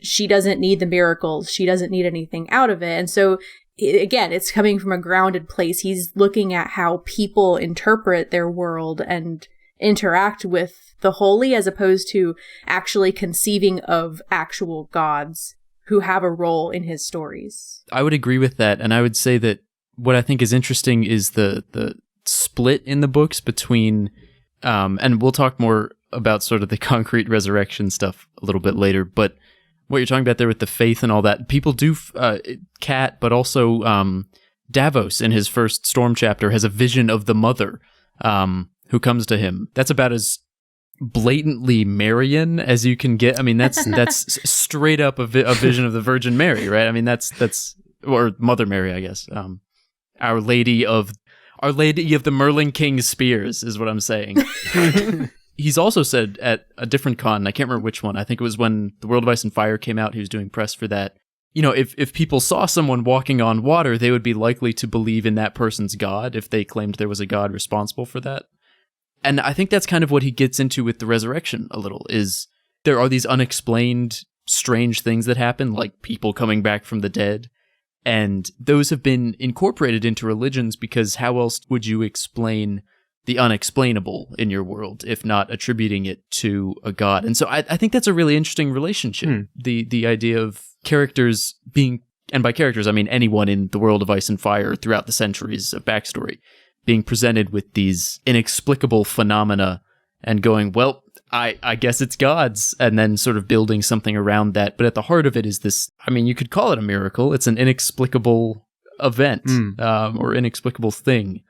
She doesn't need the miracles. She doesn't need anything out of it. And so, again, it's coming from a grounded place. He's looking at how people interpret their world and interact with the holy as opposed to actually conceiving of actual gods who have a role in his stories. I would agree with that. And I would say that what I think is interesting is the split in the books between, and we'll talk more about sort of the concrete resurrection stuff a little bit later, but what you're talking about there with the faith and all that, people do, Cat, but also Davos in his first Storm chapter has a vision of the mother who comes to him. That's about as blatantly Marian as you can get. I mean, that's straight up a vision of the Virgin Mary, right? I mean, that's or Mother Mary, I guess. Our Lady of the Merlin King's Spears is what I'm saying. He's also said at a different con, I can't remember which one, I think it was when The World of Ice and Fire came out, he was doing press for that. If people saw someone walking on water, they would be likely to believe in that person's god if they claimed there was a god responsible for that. And I think that's kind of what he gets into with the resurrection a little, is there are these unexplained, strange things that happen, like people coming back from the dead. And those have been incorporated into religions because how else would you explain the unexplainable in your world if not attributing it to a god? And so I think that's a really interesting relationship. The idea of characters being, and by characters I mean anyone in the world of Ice and Fire throughout the centuries of backstory, being presented with these inexplicable phenomena and going, well, I guess it's gods, and then sort of building something around that. But at the heart of it is this, I mean, you could call it a miracle. It's an inexplicable event or inexplicable thing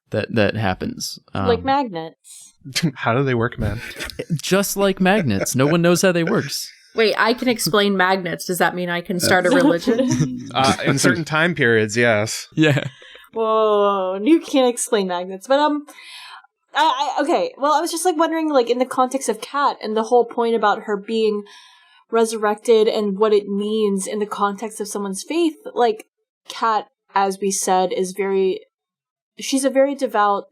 that happens. Like magnets. How do they work, man? Just like magnets. No one knows how they work. Wait, I can explain magnets. Does that mean I can start a religion? In certain time periods, yes. Yeah. Whoa, you can't explain magnets. But, okay, well, I was just, like, wondering, like, in the context of Kat and the whole point about her being resurrected and what it means in the context of someone's faith, like, Kat, as we said, she's a very devout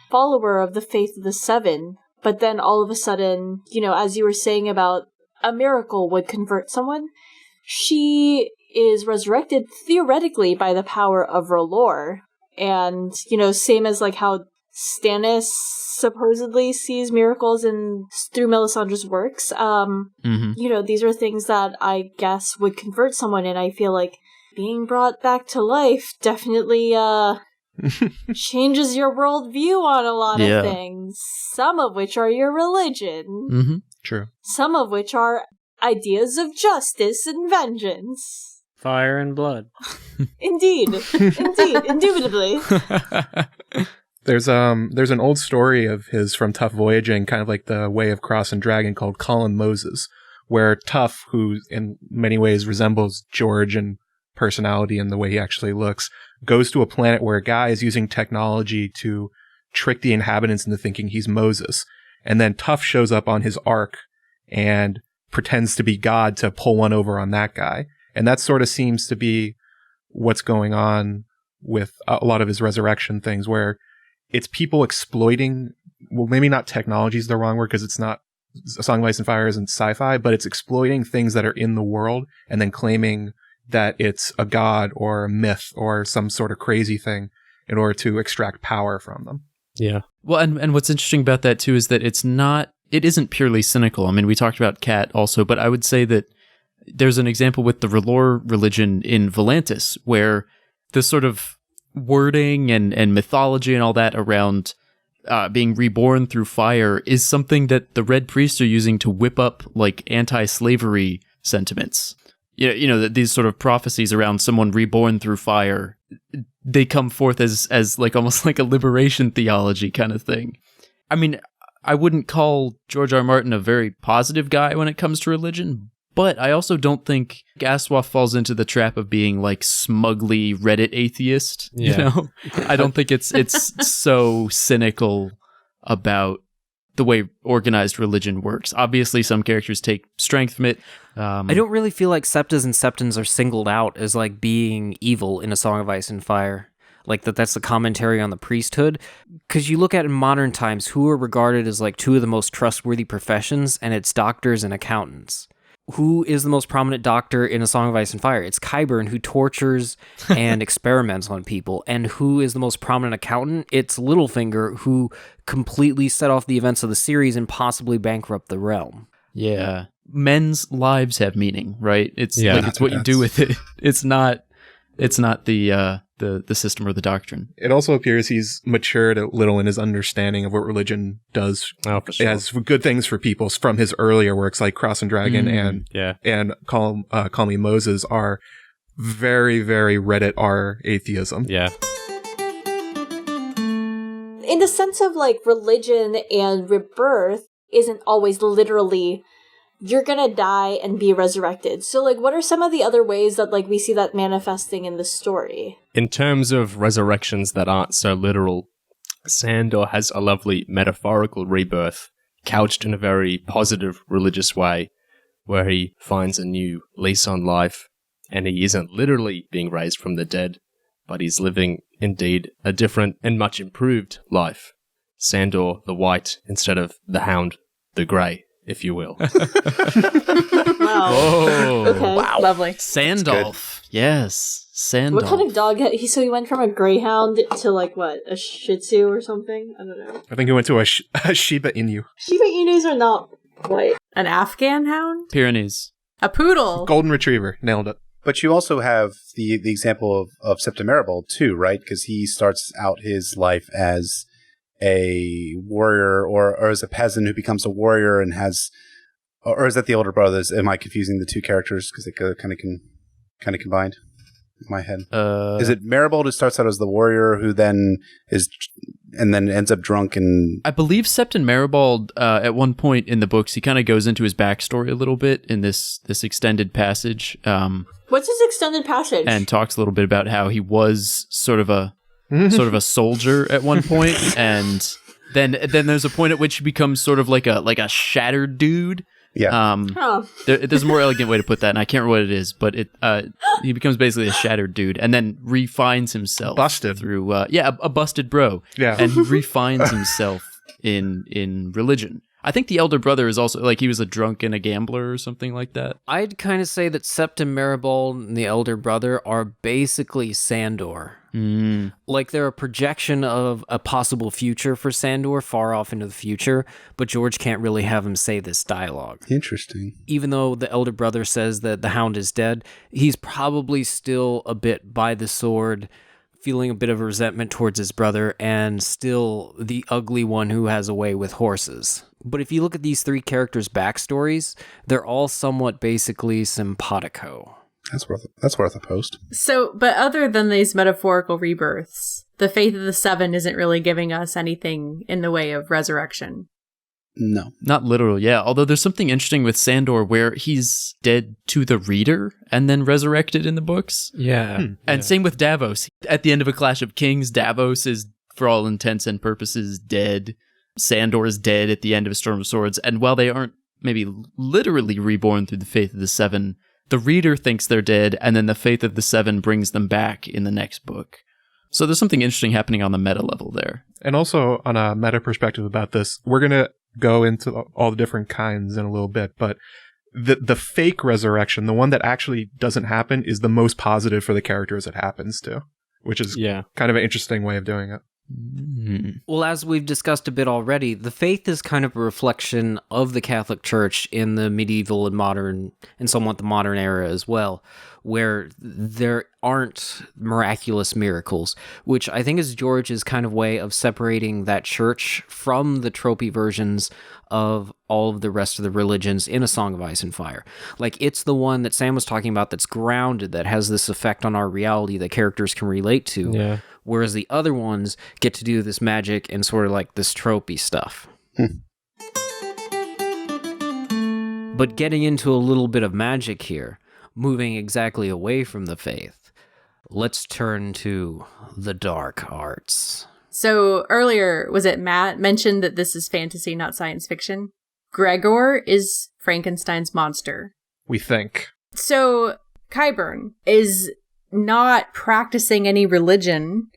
follower of the faith of the Seven, but then all of a sudden, you know, as you were saying about a miracle would convert someone, she is resurrected theoretically by the power of R'hllor. And, you know, same as, like, how Stannis supposedly sees miracles through Melisandre's works. You know, these are things that I guess would convert someone, and I feel like being brought back to life definitely changes your worldview on a lot of things. Some of which are your religion. True. Some of which are ideas of justice and vengeance. Fire and blood. Indeed, indubitably. There's an old story of his from Tough Voyaging, kind of like the Way of Cross and Dragon, called Colin Moses, where Tough, who in many ways resembles George in personality and the way he actually looks, goes to a planet where a guy is using technology to trick the inhabitants into thinking he's Moses. And then Tough shows up on his ark and pretends to be God to pull one over on that guy. And that sort of seems to be what's going on with a lot of his resurrection things, where it's people exploiting, well, maybe not technology is the wrong word because it's not, A Song of Ice and Fire isn't sci-fi, but it's exploiting things that are in the world and then claiming that it's a god or a myth or some sort of crazy thing in order to extract power from them. Yeah. Well, and what's interesting about that too is that it isn't purely cynical. I mean, we talked about Kat also, but I would say that there's an example with the R'hllor religion in Volantis, where the sort of wording and mythology and all that around being reborn through fire is something that the Red Priests are using to whip up like anti-slavery sentiments. You know that these sort of prophecies around someone reborn through fire, they come forth as like almost like a liberation theology kind of thing. I mean, I wouldn't call George R. Martin a very positive guy when it comes to religion, but I also don't think ASOIAF falls into the trap of being like smugly Reddit atheist. You know, I don't think it's so cynical about the way organized religion works. Obviously, some characters take strength from it. I don't really feel like Septas and Septons are singled out as like being evil in A Song of Ice and Fire. Like that's the commentary on the priesthood. Because you look at in modern times, who are regarded as like two of the most trustworthy professions, and it's doctors and accountants. Who is the most prominent doctor in A Song of Ice and Fire? It's Qyburn, who tortures and experiments on people. And who is the most prominent accountant? It's Littlefinger, who completely set off the events of the series and possibly bankrupt the realm. Yeah. Men's lives have meaning, right? It's like it's what you do with it. It's not the system or the doctrine. It also appears he's matured a little in his understanding of what religion does. Oh, for sure. It has good things for people from his earlier works like Cross and Dragon and Call Me Moses are very, very Reddit R atheism. Yeah. In the sense of like religion and rebirth isn't always literally you're gonna die and be resurrected. So, like, what are some of the other ways that, like, we see that manifesting in the story? In terms of resurrections that aren't so literal, Sandor has a lovely metaphorical rebirth, couched in a very positive religious way, where he finds a new lease on life, and he isn't literally being raised from the dead, but he's living, indeed, a different and much improved life. Sandor the White instead of the Hound the Grey, if you will. Wow. Wow. Whoa. Okay. Wow. Lovely. Sandolph. Yes. Sandolph. What kind of dog? So he went from a greyhound to like what, a Shih Tzu or something? I don't know. I think he went to a Shiba Inu. Shiba Inus are not white. An Afghan hound? Pyrenees. A poodle. Golden Retriever. Nailed it. But you also have the example of Septimarable too, right? Because he starts out his life as a warrior or as a peasant who becomes a warrior and has, or is that the older brothers? Am I confusing the two characters because they kind of combined in my head? Is it Marable who starts out as the warrior who then ends up drunk and? I believe Septon Maribald, at one point in the books, he kind of goes into his backstory a little bit in this extended passage. What's his extended passage? And talks a little bit about how he was sort of a soldier at one point, and then there's a point at which he becomes sort of like a shattered dude. Yeah. There's a more elegant way to put that, and I can't remember what it is, but he becomes basically a shattered dude, and then refines himself Busted. through a busted bro. Yeah. And he refines himself in religion. I think the elder brother is also, like, he was a drunk and a gambler or something like that. I'd kind of say that Septim Maribald and the elder brother are basically Sandor. Like, they're a projection of a possible future for Sandor far off into the future, but George can't really have him say this dialogue. Interesting. Even though the elder brother says that the hound is dead, he's probably still a bit by the sword, feeling a bit of resentment towards his brother, and still the ugly one who has a way with horses. But if you look at these three characters' backstories, they're all somewhat basically simpatico. That's worth a post. So, but other than these metaphorical rebirths, the Faith of the Seven isn't really giving us anything in the way of resurrection. No. Not literal, yeah. Although there's something interesting with Sandor where he's dead to the reader and then resurrected in the books. Yeah. And same with Davos. At the end of A Clash of Kings, Davos is, for all intents and purposes, dead. Sandor is dead at the end of A Storm of Swords. And while they aren't maybe literally reborn through the Faith of the Seven, the reader thinks they're dead, and then the Faith of the Seven brings them back in the next book. So there's something interesting happening on the meta level there. And also on a meta perspective about this, we're going to go into all the different kinds in a little bit, but the fake resurrection, the one that actually doesn't happen, is the most positive for the characters it happens to, which is kind of an interesting way of doing it. Well, as we've discussed a bit already, the faith is kind of a reflection of the Catholic Church in the medieval and modern, and somewhat the modern era as well, where there aren't miraculous miracles, which I think is George's kind of way of separating that church from the tropey versions of all of the rest of the religions in A Song of Ice and Fire. Like, it's the one that Sam was talking about that's grounded, that has this effect on our reality that characters can relate to. Yeah. Whereas the other ones get to do this magic and sort of like this tropey stuff. But getting into a little bit of magic here, moving exactly away from the faith, let's turn to the dark arts. So earlier, was it Matt mentioned that this is fantasy, not science fiction? Gregor is Frankenstein's monster. We think. So Qyburn is not practicing any religion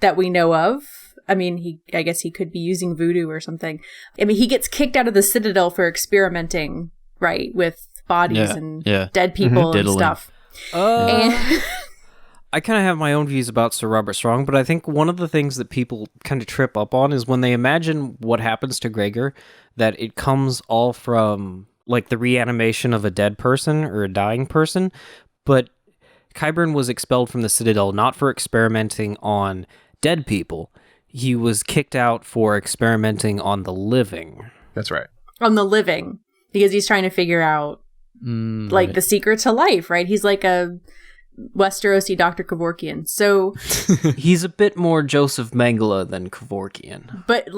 that we know of. I mean, I guess he could be using voodoo or something. I mean, he gets kicked out of the Citadel for experimenting, right, with bodies and dead people and stuff. I kind of have my own views about Sir Robert Strong, but I think one of the things that people kind of trip up on is when they imagine what happens to Gregor, that it comes all from, like, the reanimation of a dead person or a dying person, but Qyburn was expelled from the Citadel not for experimenting on dead people. He was kicked out for experimenting on the living. That's right. On the living. Because he's trying to figure out, the secret to life, right? He's like a Westerosi Dr. Kevorkian. So he's a bit more Joseph Mengele than Kevorkian. But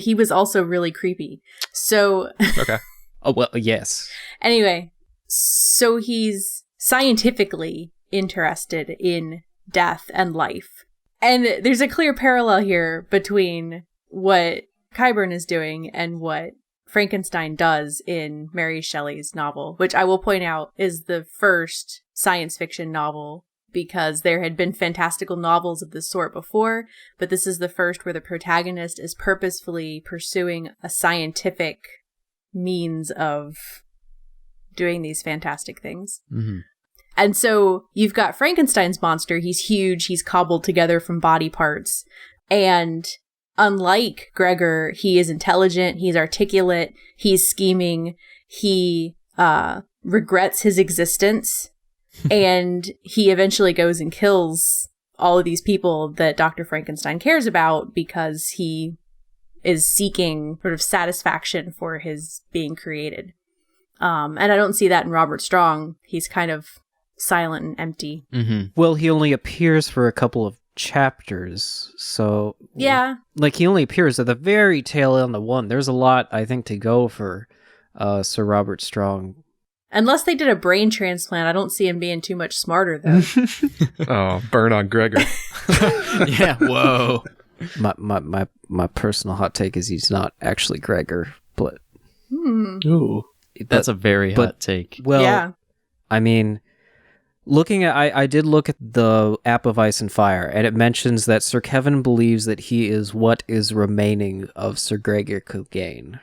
he was also really creepy. So okay. Oh, well, yes. Anyway, so he's scientifically interested in death and life. And there's a clear parallel here between what Qyburn is doing and what Frankenstein does in Mary Shelley's novel, which I will point out is the first science fiction novel, because there had been fantastical novels of this sort before, but this is the first where the protagonist is purposefully pursuing a scientific means of doing these fantastic things. Mm-hmm. And so you've got Frankenstein's monster. He's huge. He's cobbled together from body parts. And unlike Gregor, he is intelligent. He's articulate. He's scheming. He regrets his existence. And he eventually goes and kills all of these people that Dr. Frankenstein cares about because he is seeking sort of satisfaction for his being created. And I don't see that in Robert Strong. He's kind of silent and empty. Mm-hmm. Well, he only appears for a couple of chapters, so... Yeah. Like, he only appears at the very tail end of one. There's a lot, I think, to go for Sir Robert Strong. Unless they did a brain transplant, I don't see him being too much smarter, though. Oh, burn on Gregor. Yeah, whoa. My personal hot take is he's not actually Gregor, but... Ooh. That's a very hot take. Well, yeah. I mean... Looking at, I did look at the App of Ice and Fire, and it mentions that Sir Kevin believes that he is what is remaining of Sir Gregor Clegane.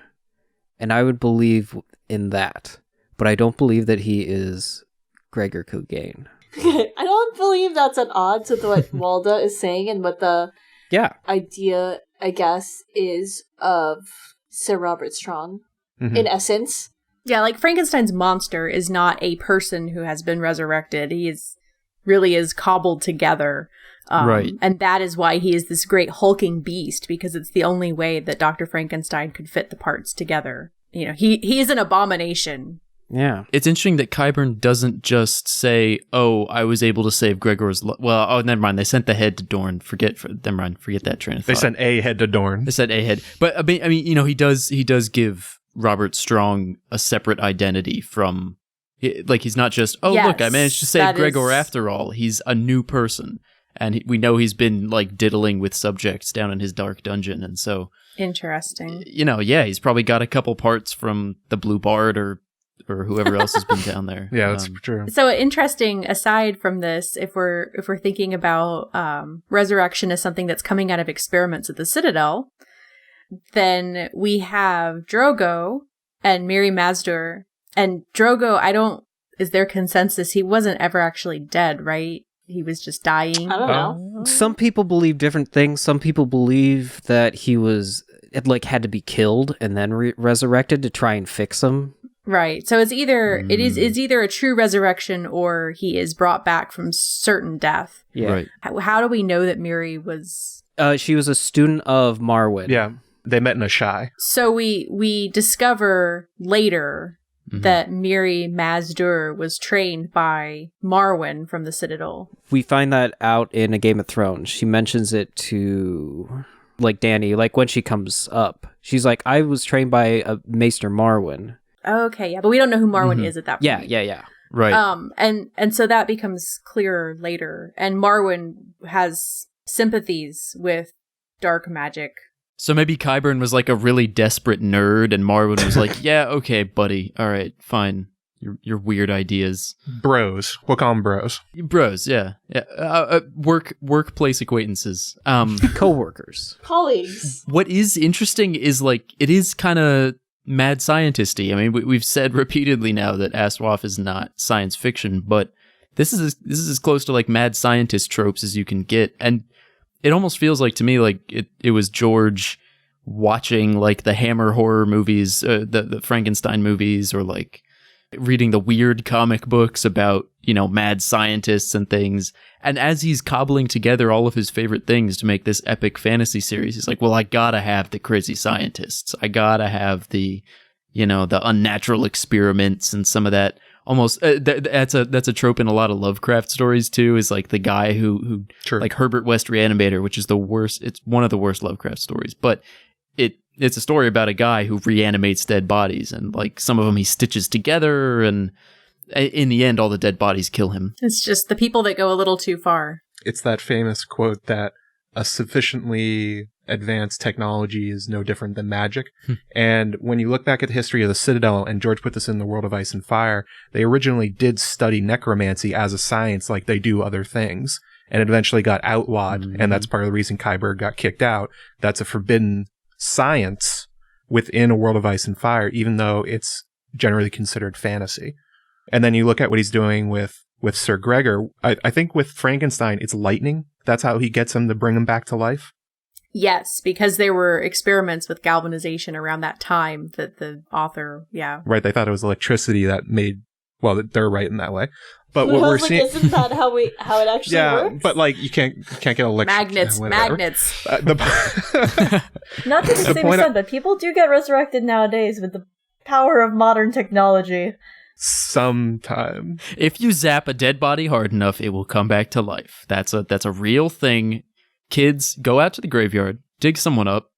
And I would believe in that, but I don't believe that he is Gregor Clegane. I don't believe that's at odds with what Walda is saying and what the idea, I guess, is of Sir Robert Strong, in essence. Yeah, like Frankenstein's monster is not a person who has been resurrected. He really is cobbled together. Right. And that is why he is this great hulking beast, because it's the only way that Dr. Frankenstein could fit the parts together. You know, he is an abomination. Yeah. It's interesting that Qyburn doesn't just say, oh, I was able to save Gregor's... never mind. They sent the head to Dorne. Forget that train of thought. They sent a head to Dorne. They sent a head. But, I mean, you know, he does give Robert Strong a separate identity from... Like, he's not just, oh, yes, look, I managed to save Gregor after all. He's a new person. And we know he's been, like, diddling with subjects down in his dark dungeon. And so... Interesting. You know, yeah, he's probably got a couple parts from the BaelBard or whoever else has been down there. Yeah, that's true. So interesting, aside from this, if we're thinking about resurrection as something that's coming out of experiments at the Citadel, then we have Drogo and Mirri Maester. And Drogo, is there consensus? He wasn't ever actually dead, right? He was just dying. I don't know. Some people believe different things. Some people believe that he had to be killed and then resurrected to try and fix him. Right. So it's either it's either a true resurrection or he is brought back from certain death. Yeah. Right. How do we know that Mirri was? She was a student of Marwyn. Yeah. They met in a shy. So we discover later that Mirri Maester was trained by Marwyn from the Citadel. We find that out in A Game of Thrones. She mentions it to, like, Dany, like, when she comes up. She's like, I was trained by Maester Marwyn. Okay, yeah, but we don't know who Marwyn is at that point. Yeah. Right. And so that becomes clearer later. And Marwyn has sympathies with dark magic. So maybe Qyburn was like a really desperate nerd, and Marwyn was like, "Yeah, okay, buddy, all right, fine. Your weird ideas, bros. We'll call them bros. Bros, yeah. Workplace acquaintances, co-workers, colleagues." What is interesting is like it is kind of mad scientist-y. I mean, we've said repeatedly now that ASOIAF is not science fiction, but this is as close to like mad scientist tropes as you can get, and it almost feels like to me like it was George watching like the Hammer horror movies, the Frankenstein movies, or like reading the weird comic books about, you know, mad scientists and things. And as he's cobbling together all of his favorite things to make this epic fantasy series, he's like, well, I gotta have the crazy scientists. I gotta have the, you know, the unnatural experiments and some of that. Almost that's a trope in a lot of Lovecraft stories too, is like the guy who like Herbert West Reanimator, which is the worst. It's one of the worst Lovecraft stories, but it's a story about a guy who reanimates dead bodies, and like some of them he stitches together, and in the end all the dead bodies kill him. It's just the people that go a little too far. It's that famous quote that a sufficiently advanced technology is no different than magic. And when you look back at the history of the Citadel, and George put this in The World of Ice and Fire, they originally did study necromancy as a science like they do other things, and it eventually got outlawed, and that's part of the reason Qyburn got kicked out. That's a forbidden science within A World of Ice and Fire, even though it's generally considered fantasy. And then you look at what he's doing with Sir Gregor. I think with Frankenstein, it's lightning. That's how he gets him to bring him back to life. Yes, because there were experiments with galvanization around that time that the author, Right, they thought it was electricity that made, well, they're right in that way. But what we're seeing... Isn't that how it actually works? Yeah, but like, you can't get electricity. Magnets. Not to the same extent, but people do get resurrected nowadays with the power of modern technology. Sometime. If you zap a dead body hard enough, it will come back to life. That's a real thing. Kids, go out to the graveyard, dig someone up,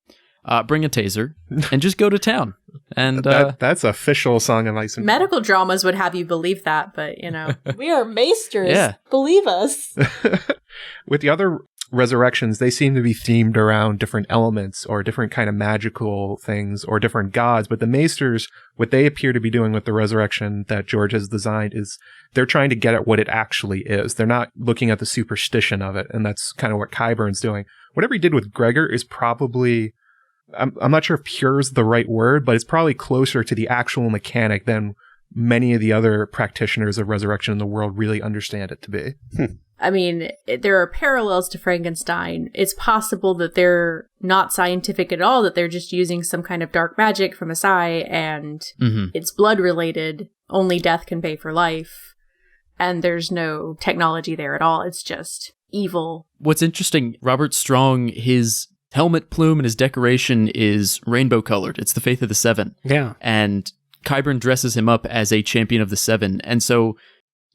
bring a taser, and just go to town. And that's official Song of Ice and Fire. Medical dramas would have you believe that, but we are maesters. Yeah. Believe us. With the other resurrections, they seem to be themed around different elements or different kind of magical things or different gods. But the Maesters, what they appear to be doing with the resurrection that George has designed is they're trying to get at what it actually is. They're not looking at the superstition of it. And that's kind of what Qyburn's doing. Whatever he did with Gregor is probably, I'm not sure if pure is the right word, but it's probably closer to the actual mechanic than many of the other practitioners of resurrection in the world really understand it to be. I mean, there are parallels to Frankenstein. It's possible that they're not scientific at all, that they're just using some kind of dark magic from Asai, and it's blood related. Only death can pay for life. And there's no technology there at all. It's just evil. What's interesting, Robert Strong, his helmet plume and his decoration is rainbow colored. It's the Faith of the Seven. Yeah. And Qyburn dresses him up as a champion of the Seven. And so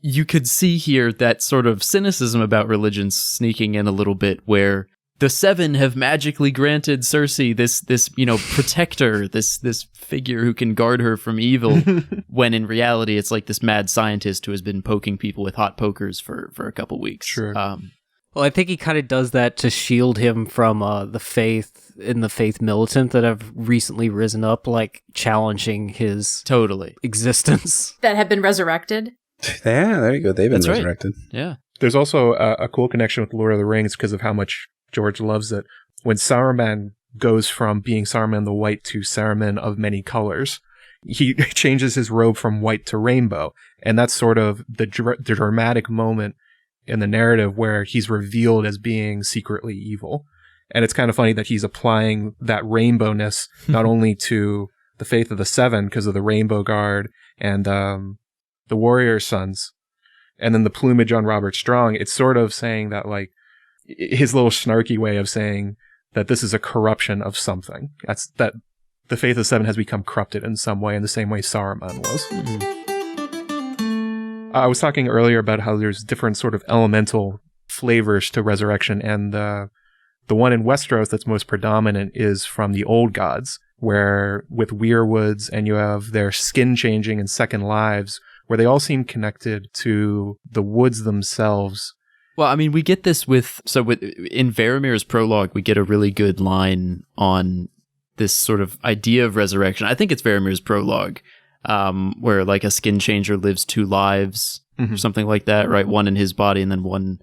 you could see here that sort of cynicism about religion sneaking in a little bit, where the Seven have magically granted Cersei this protector, this figure who can guard her from evil, when in reality it's like this mad scientist who has been poking people with hot pokers for a couple weeks. Sure. Well, I think he kind of does that to shield him from the faith militant that have recently risen up, like challenging his existence. That have been resurrected. Yeah, there you go. They've been resurrected. Right. Yeah. There's also a cool connection with Lord of the Rings because of how much George loves it. When Saruman goes from being Saruman the White to Saruman of many colors, he changes his robe from white to rainbow. And that's sort of the dramatic moment in the narrative where he's revealed as being secretly evil. And it's kind of funny that he's applying that rainbowness not only to the Faith of the Seven because of the Rainbow Guard and the Warrior Sons, and then the plumage on Robert Strong. It's sort of saying that, like, his little snarky way of saying that this is a corruption of something. That's that the Faith of the Seven has become corrupted in some way, in the same way Saruman was. I was talking earlier about how there's different sort of elemental flavors to resurrection, and the one in Westeros that's most predominant is from the old gods, where with weirwoods and you have their skin changing and second lives, where they all seem connected to the woods themselves. Well, I mean, we get this in Varamir's prologue, we get a really good line on this sort of idea of resurrection. I think it's Varamir's prologue, where like a skin changer lives two lives, or something like that, right? One in his body and then one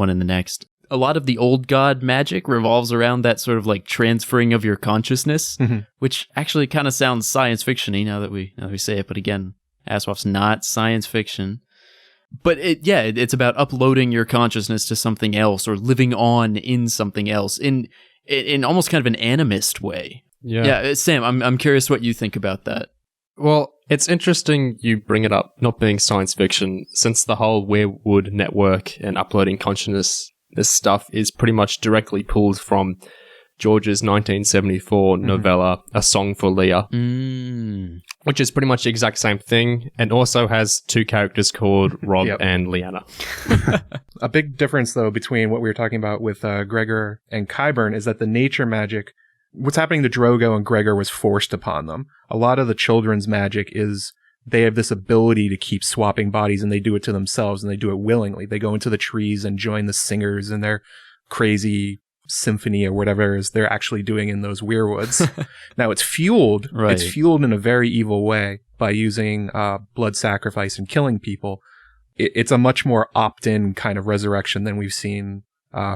in the next. A lot of the old god magic revolves around that sort of like transferring of your consciousness, which actually kind of sounds science fiction-y now that we say it, but again, ASOIAF's not science fiction. But it's about uploading your consciousness to something else or living on in something else in almost kind of an animist way. Yeah, Sam, I'm curious what you think about that. Well, it's interesting you bring it up, not being science fiction, since the whole weirwood network and uploading consciousness, this stuff is pretty much directly pulled from George's 1974 novella, A Song for Leah, which is pretty much the exact same thing, and also has two characters called Rob and Eliana. A big difference, though, between what we were talking about with Gregor and Qyburn is that the nature magic, what's happening to Drogo and Gregor was forced upon them. A lot of the children's magic is they have this ability to keep swapping bodies, and they do it to themselves, and they do it willingly. They go into the trees and join the singers in their crazy symphony or whatever it is they're actually doing in those weirwoods. Now it's fueled. Right. It's fueled in a very evil way by using blood sacrifice and killing people. It's a much more opt-in kind of resurrection than we've seen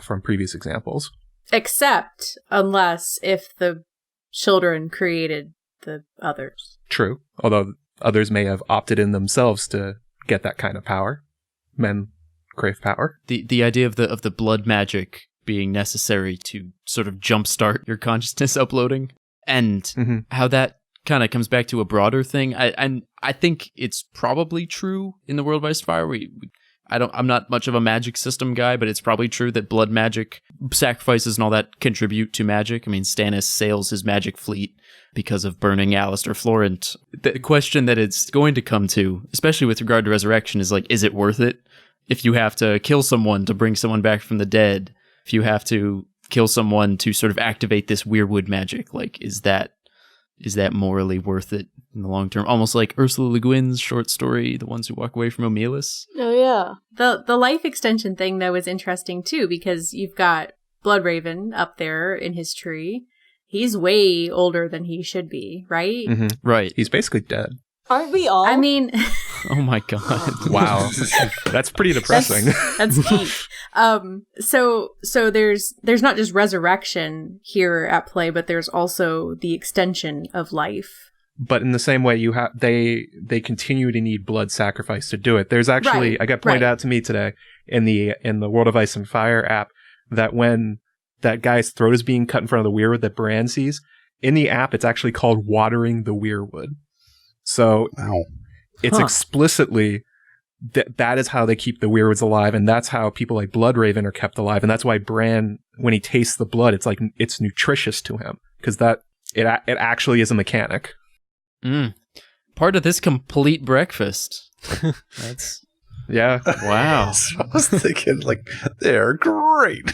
from previous examples. Except unless if the children created the others. True. Although Others may have opted in themselves to get that kind of power. Men crave power. The idea of the blood magic being necessary to sort of jumpstart your consciousness uploading, and how that kind of comes back to a broader thing. I think it's probably true in the world of Ice and Fire. I'm not much of a magic system guy, but it's probably true that blood magic, sacrifices and all that contribute to magic. I mean, Stannis sails his magic fleet because of burning Alistair Florent. The question that it's going to come to, especially with regard to resurrection, is like, is it worth it? If you have to kill someone to bring someone back from the dead, if you have to kill someone to sort of activate this weirwood magic, like, is that morally worth it in the long term? Almost like Ursula Le Guin's short story, The Ones Who Walk Away from Omelas. Oh, yeah. The life extension thing, though, is interesting, too, because you've got Bloodraven up there in his tree. He's way older than he should be, right? Right. He's basically dead. Aren't we all? I mean... Oh my god. Wow. That's pretty depressing. That's deep. So there's not just resurrection here at play, but there's also the extension of life. But in the same way, they continue to need blood sacrifice to do it. There's actually, I got pointed out to me today in the World of Ice and Fire app, that when that guy's throat is being cut in front of the weirwood that Bran sees, in the app it's actually called watering the weirwood. So it's explicitly that is how they keep the weirwoods alive, and that's how people like Bloodraven are kept alive, and that's why Bran, when he tastes the blood, it's like it's nutritious to him, because it actually is a mechanic. Part of this complete breakfast. That's yeah. Wow. I was thinking, like, they're great.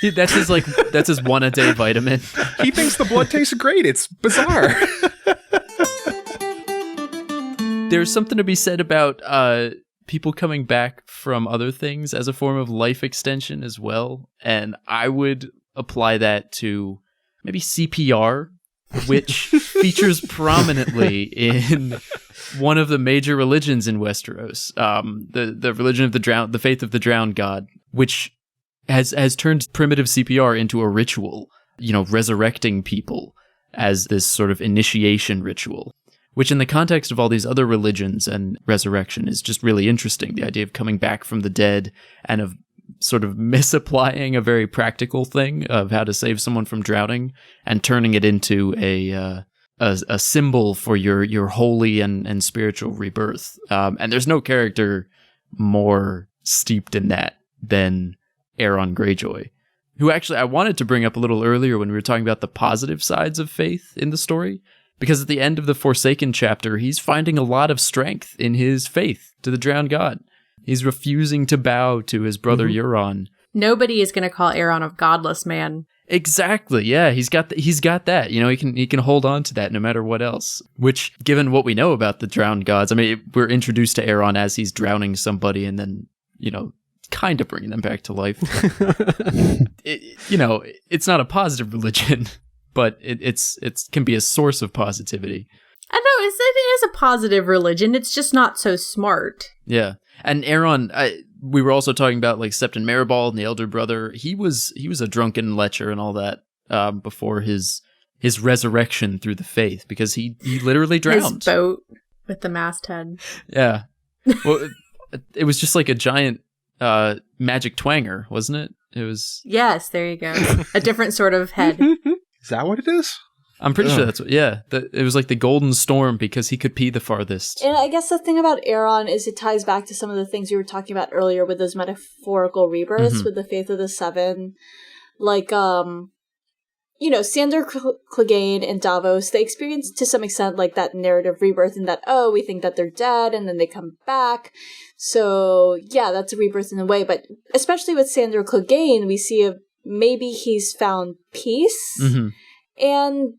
That's his one a day vitamin. He thinks the blood tastes great. It's bizarre. There's something to be said about people coming back from other things as a form of life extension as well. And I would apply that to maybe CPR, which features prominently in one of the major religions in Westeros, the religion of the faith of the drowned god, which has turned primitive CPR into a ritual, resurrecting people as this sort of initiation ritual. Which in the context of all these other religions and resurrection is just really interesting. The idea of coming back from the dead and of sort of misapplying a very practical thing of how to save someone from drowning and turning it into a symbol for your holy and spiritual rebirth. And there's no character more steeped in that than Aeron Greyjoy, who actually I wanted to bring up a little earlier when we were talking about the positive sides of faith in the story. Because at the end of the Forsaken chapter, he's finding a lot of strength in his faith to the drowned god. He's refusing to bow to his brother Euron. Nobody is going to call Aeron a godless man. Exactly. Yeah, he's got that. He can hold on to that no matter what else. Which, given what we know about the drowned gods, I mean, we're introduced to Aeron as he's drowning somebody, and then kind of bringing them back to life. It's not a positive religion. But it can be a source of positivity. I know it is a positive religion. It's just not so smart. Yeah, and Aeron, we were also talking about like Septon Maribald and the elder brother. He was a drunken lecher and all that before his resurrection through the faith, because he literally drowned. His boat with the masthead. Yeah, well, it was just like a giant magic twanger, wasn't it? It was. Yes, there you go. A different sort of head. Is that what it is? I'm pretty sure that's what, yeah. It was like the golden storm because he could pee the farthest. And I guess the thing about Aeron is it ties back to some of the things we were talking about earlier with those metaphorical rebirths, with the Faith of the Seven. Like, Sandor, Clegane, and Davos, they experience to some extent like that narrative rebirth in that, we think that they're dead and then they come back. So, yeah, that's a rebirth in a way. But especially with Sandor Clegane, we see maybe he's found peace. And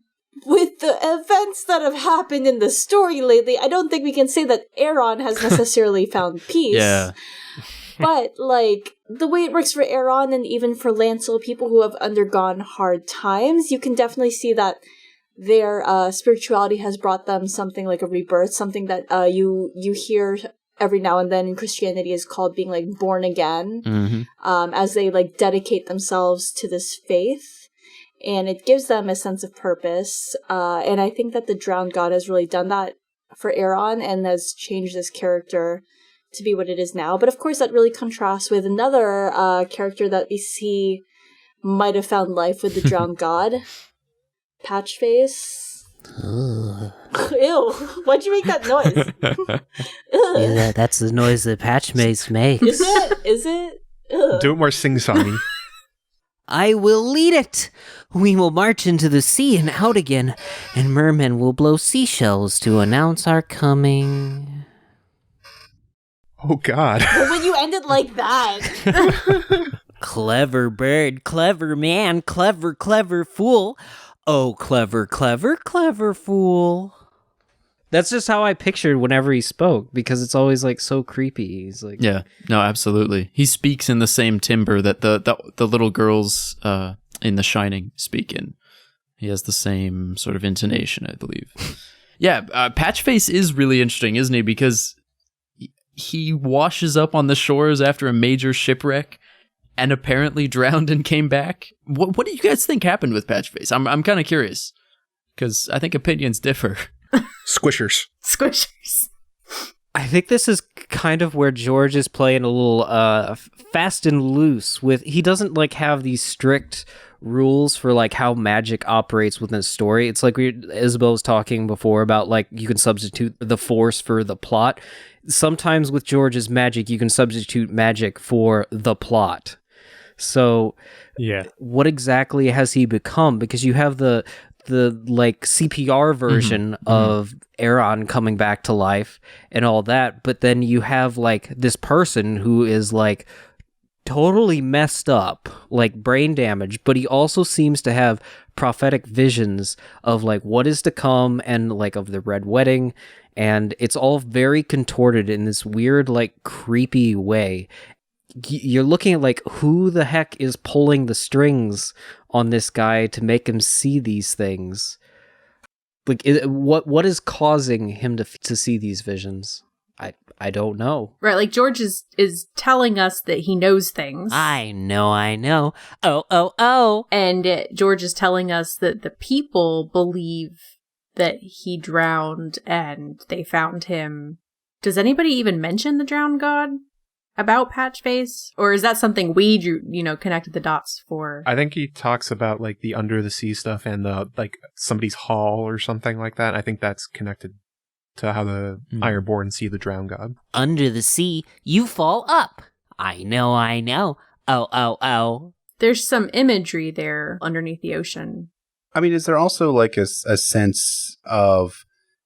with the events that have happened in the story lately, I don't think we can say that Aeron has necessarily found peace. Yeah. But, like, the way it works for Aeron and even for Lancel, people who have undergone hard times, you can definitely see that their spirituality has brought them something like a rebirth, something that you hear every now and then in Christianity is called being, like, born again, as they, like, dedicate themselves to this faith. And it gives them a sense of purpose. And I think that the drowned god has really done that for Aeron and has changed this character to be what it is now. But of course, that really contrasts with another character that we see might have found life with the drowned god, Patchface. Ew! Why'd you make that noise? Yeah, that's the noise that Patchface makes. Is it? Is it? Ugh. Do it more sing-songy. I will lead it. We will march into the sea and out again, and mermen will blow seashells to announce our coming. Oh, God. But when you end it like that... Clever bird, clever man, clever, clever fool. Oh, clever, clever, clever fool. That's just how I pictured whenever he spoke, because it's always like so creepy. He's like, Yeah, no, absolutely. He speaks in the same timbre that the little girls in The Shining speak in. He has the same sort of intonation, I believe. Yeah, Patchface is really interesting, isn't he? Because he washes up on the shores after a major shipwreck and apparently drowned and came back. What do you guys think happened with Patchface? I'm kind of curious, because I think opinions differ. Squishers. I think this is kind of where George is playing a little fast and loose with. He doesn't like have these strict rules for like how magic operates within a story. It's like Isabel was talking before about like you can substitute the force for the plot. Sometimes with George's magic, you can substitute magic for the plot. So, Yeah. what exactly has he become? Because you have the like CPR version of Aeron coming back to life and all that, but then you have like this person who is like totally messed up, like brain damage, but he also seems to have prophetic visions of like what is to come and like of the Red Wedding, and it's all very contorted in this weird like creepy way. You're looking at like who the heck is pulling the strings on this guy to make him see these things. Like what is causing him to see these visions? I don't know. Right, like George is telling us that he knows things. I know. Oh. And George is telling us that the people believe that he drowned and they found him. Does anybody even mention the drowned god about Patchface? Or is that something we drew, connected the dots for? I think he talks about like the under the sea stuff and the like somebody's hall or something like that. I think that's connected to how the Ironborn see the drowned god. Under the sea, you fall up. I know. Oh. There's some imagery there underneath the ocean. I mean, is there also like a sense of,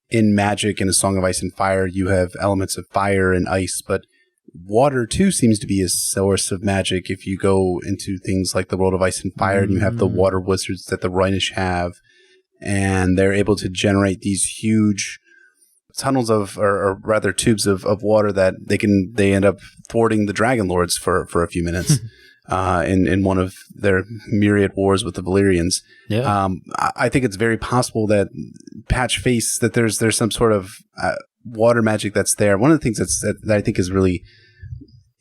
in magic, in A Song of Ice and Fire, you have elements of fire and ice, but water too seems to be a source of magic. If you go into things like the world of Ice and Fire, and you have the water wizards that the Rhinish have, and they're able to generate these huge tunnels of, or rather tubes of water that they end up thwarting the Dragon Lords for a few minutes in one of their myriad wars with the Valyrians. Yeah. I think it's very possible that Patchface, that there's some sort of water magic that's there. One of the things that I think is really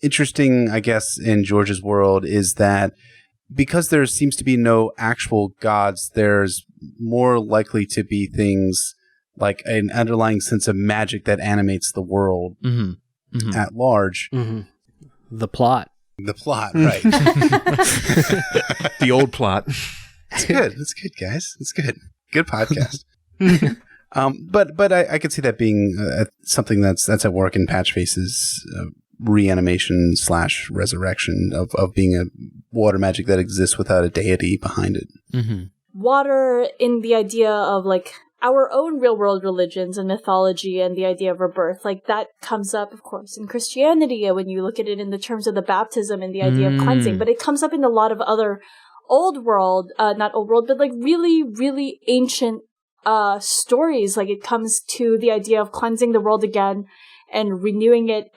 interesting, I guess, in George's world is that because there seems to be no actual gods, there's more likely to be things like an underlying sense of magic that animates the world at large. The plot. The plot, right. The old plot. It's good. It's good, guys. It's good. Good podcast. But I could see that being something that's at work in Patchface's reanimation / resurrection of being a water magic that exists without a deity behind it. Water in the idea of like our own real world religions and mythology and the idea of rebirth, like that comes up, of course, in Christianity when you look at it in the terms of the baptism and the idea of cleansing, but it comes up in a lot of other not old world, but like really, really ancient stories. Like it comes to the idea of cleansing the world again and renewing it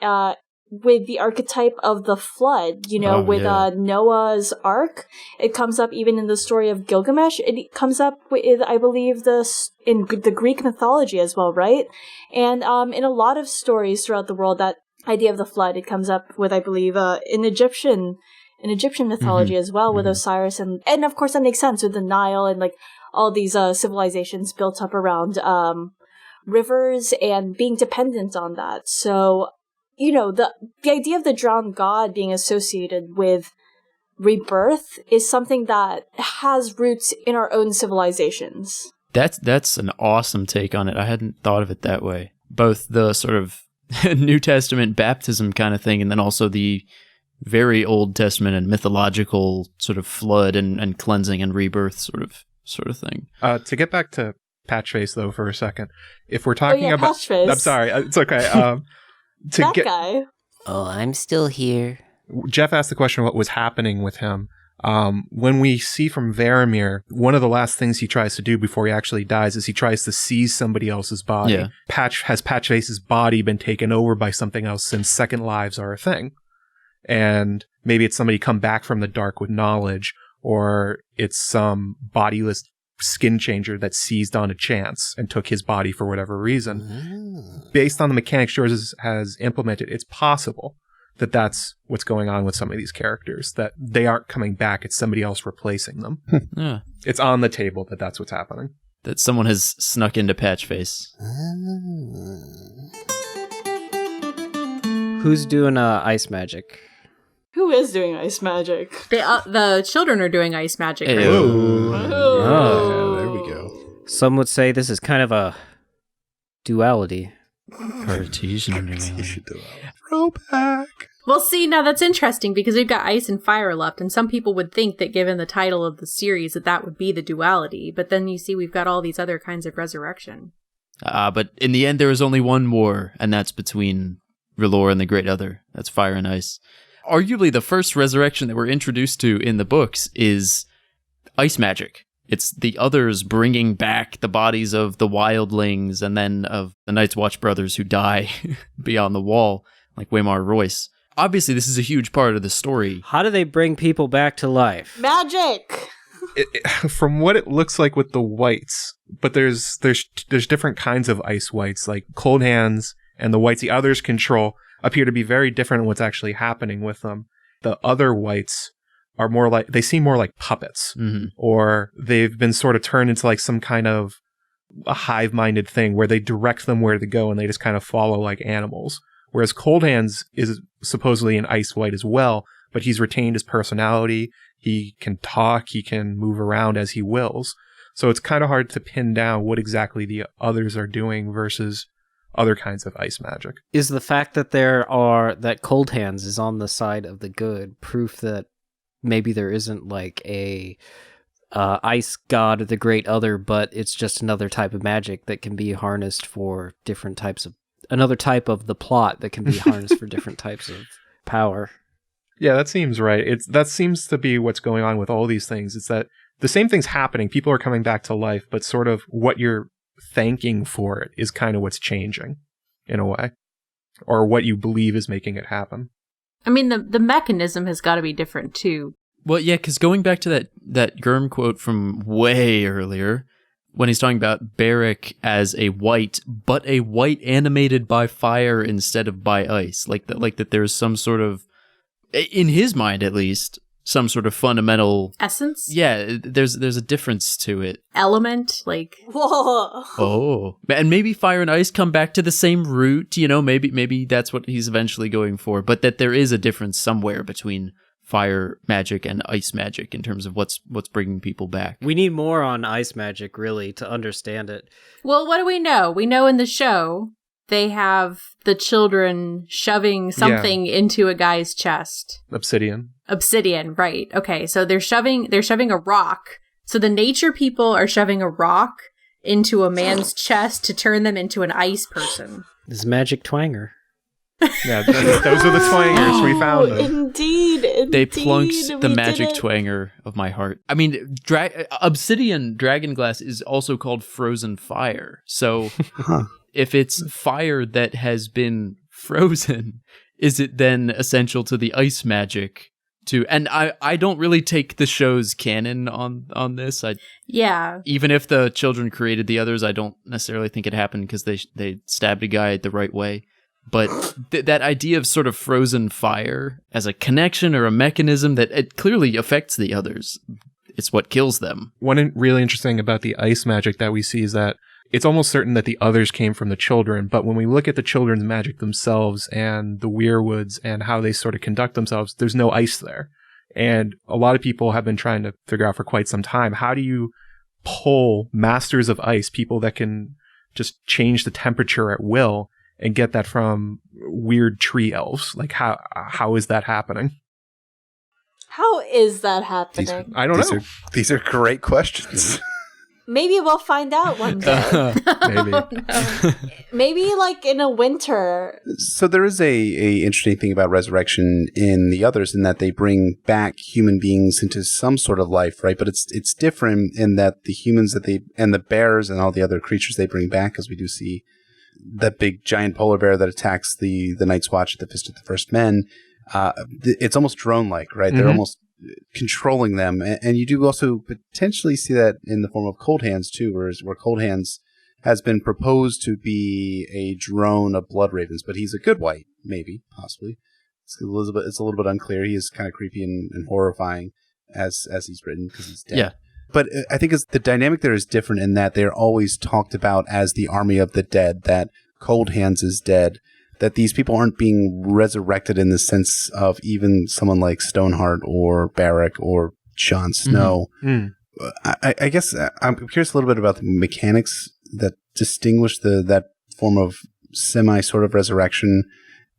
with the archetype of the flood, Noah's Ark. It comes up even in the story of Gilgamesh. It comes up with, I believe, in the Greek mythology as well, right? And in a lot of stories throughout the world, that idea of the flood, it comes up with, I believe, in Egyptian mythology as well, with Osiris, and of course that makes sense with the Nile and like all these civilizations built up around rivers and being dependent on that. So, you know, the idea of the drowned god being associated with rebirth is something that has roots in our own civilizations. That's an awesome take on it. I hadn't thought of it that way. Both the sort of New Testament baptism kind of thing, and then also the very Old Testament and mythological sort of flood and cleansing and rebirth sort of thing. To get back to Patchface though for a second, if we're talking about Patchface. I'm sorry, it's okay. Guy. Oh, I'm still here. Jeff asked the question what was happening with him. When we see from Varamir, one of the last things he tries to do before he actually dies is he tries to seize somebody else's body. Yeah. Has Patchface's body been taken over by something else since second lives are a thing? And maybe it's somebody come back from the dark with knowledge, or it's some bodiless skin changer that seized on a chance and took his body for whatever reason. Based on the mechanics George has implemented, it's possible that that's what's going on with some of these characters, that they aren't coming back, it's somebody else replacing them. Yeah. It's on the table that that's what's happening. That someone has snuck into Patchface. Who's doing ice magic? Who is doing ice magic? The children are doing ice magic. Right? Oh. There we go. Some would say this is kind of a duality. Cartesian. Throwback. Well, see, now that's interesting because we've got ice and fire left, and some people would think that given the title of the series that would be the duality, but then you see we've got all these other kinds of resurrection. But in the end, there is only one war, and that's between R'hllor and the Great Other. That's fire and ice. Arguably, the first resurrection that we're introduced to in the books is ice magic. It's the others bringing back the bodies of the wildlings and then of the Night's Watch brothers who die beyond the wall, like Waymar Royce. Obviously, this is a huge part of the story. How do they bring people back to life? Magic! From what it looks like with the whites, but there's different kinds of ice whites, like Coldhands and the whites the others control appear to be very different in what's actually happening with them. The other whites are more like, they seem more like puppets, or they've been sort of turned into like some kind of a hive-minded thing where they direct them where to go and they just kind of follow like animals. Whereas Coldhands is supposedly an ice white as well, but he's retained his personality. He can talk, he can move around as he wills. So it's kind of hard to pin down what exactly the others are doing versus other kinds of ice magic. Is the fact that that Coldhands is on the side of the good proof that maybe there isn't like a ice god of the Great Other, but it's just another type of magic that can be harnessed for different types of, another type of the plot that can be harnessed for different types of power? Yeah, that seems right. That seems to be what's going on with all these things. It's that the same thing's happening. People are coming back to life, but sort of what you're thanking for it is kind of what's changing in a way, or what you believe is making it happen. I mean, the mechanism has got to be different too. Well, yeah, because going back to that GRRM quote from way earlier, when he's talking about Beric as a white, but a white animated by fire instead of by ice, like that there's some sort of, in his mind at least, some sort of fundamental essence. Yeah, there's a difference to it. Element, like whoa. Oh, and maybe fire and ice come back to the same root. You know, maybe that's what he's eventually going for. But that there is a difference somewhere between fire magic and ice magic in terms of what's bringing people back. We need more on ice magic, really, to understand it. Well, what do we know? We know in the show they have the children shoving something into a guy's chest. Obsidian, right. Okay, so they're shoving a rock. So the nature people are shoving a rock into a man's chest to turn them into an ice person. This is magic twanger. Yeah, those are the twangers. We found them. Indeed. They plunked the magic twanger of my heart. I mean, obsidian dragonglass is also called frozen fire. So if it's fire that has been frozen, is it then essential to the ice magic? And I don't really take the show's canon on this. Even if the children created the others, I don't necessarily think it happened because they stabbed a guy the right way. But that idea of sort of frozen fire as a connection or a mechanism that it clearly affects the others. It's what kills them. One really interesting about the ice magic that we see is that it's almost certain that the others came from the children. But when we look at the children's magic themselves and the weirwoods and how they sort of conduct themselves, there's no ice there. And a lot of people have been trying to figure out for quite some time, how do you pull masters of ice, people that can just change the temperature at will, and get that from weird tree elves? Like, how is that happening? How is that happening? I don't know. These are great questions. Maybe we'll find out one day. Maybe. Oh, no. Maybe like in a winter. So there is a interesting thing about resurrection in the others, in that they bring back human beings into some sort of life, right? But it's different in that the humans and the bears and all the other creatures they bring back, as we do see that big giant polar bear that attacks the Night's Watch at the Fist of the First Men. It's almost drone-like, right? Mm-hmm. They're almost controlling them. And you do also potentially see that in the form of Coldhands, too, where Coldhands has been proposed to be a drone of Blood Ravens, but he's a good white, maybe, possibly. It's a little bit unclear. He is kind of creepy and horrifying as he's written, because he's dead. Yeah. But I think the dynamic there is different in that they're always talked about as the army of the dead, that Coldhands is dead, that these people aren't being resurrected in the sense of even someone like Stoneheart or Beric or Jon Snow. Mm-hmm. I guess I'm curious a little bit about the mechanics that distinguish that form of semi sort of resurrection,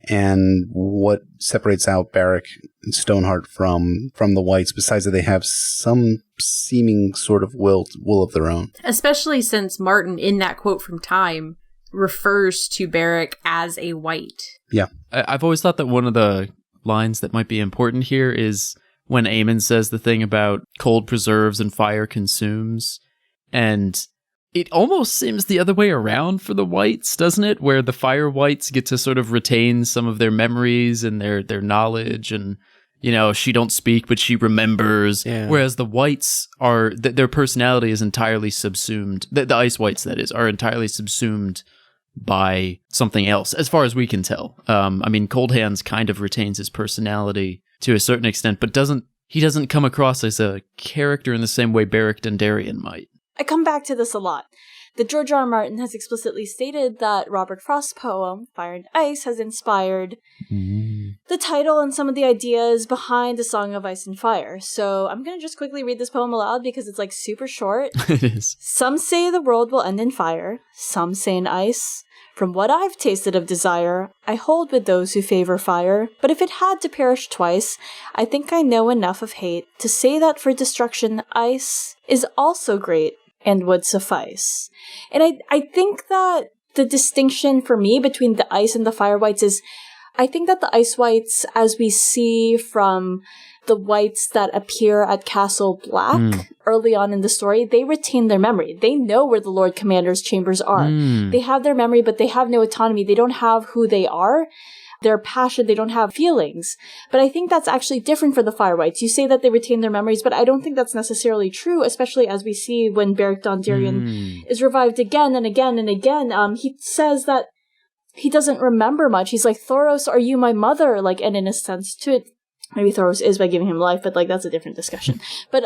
and what separates out Beric and Stoneheart from the whites, besides that they have some seeming sort of will of their own. Especially since Martin, in that quote from Time, refers to Beric as a white. Yeah. I've always thought that one of the lines that might be important here is when Aemon says the thing about cold preserves and fire consumes. And it almost seems the other way around for the whites, doesn't it? Where the fire whites get to sort of retain some of their memories and their knowledge, and, you know, she don't speak, but she remembers. Yeah. Whereas the whites are, their personality is entirely subsumed. The ice whites, that is, are entirely subsumed by something else, as far as we can tell. I mean, Coldhands kind of retains his personality to a certain extent, but he doesn't come across as a character in the same way Beric Dondarrion might. I come back to this a lot. The George R. R. Martin has explicitly stated that Robert Frost's poem, Fire and Ice, has inspired the title and some of the ideas behind the Song of Ice and Fire. So I'm going to just quickly read this poem aloud because it's like super short. It is. Some say the world will end in fire. Some say in ice. From what I've tasted of desire, I hold with those who favor fire. But if it had to perish twice, I think I know enough of hate to say that for destruction, ice is also great and would suffice. And I think that the distinction for me between the ice and the fire whites is, I think that the ice whites, as we see from the whites that appear at Castle Black early on in the story, they retain their memory. They know where the Lord Commander's chambers are. They have their memory, but they have no autonomy. They don't have who they are. Their passion, they don't have feelings. But I think that's actually different for the fire whites. You say that they retain their memories, but I don't think that's necessarily true, especially as we see when Beric Dondarrion is revived again and again and again. He says that he doesn't remember much. He's like, Thoros, are you my mother? Like, and in a sense to it, maybe Thoros is by giving him life, but like that's a different discussion. But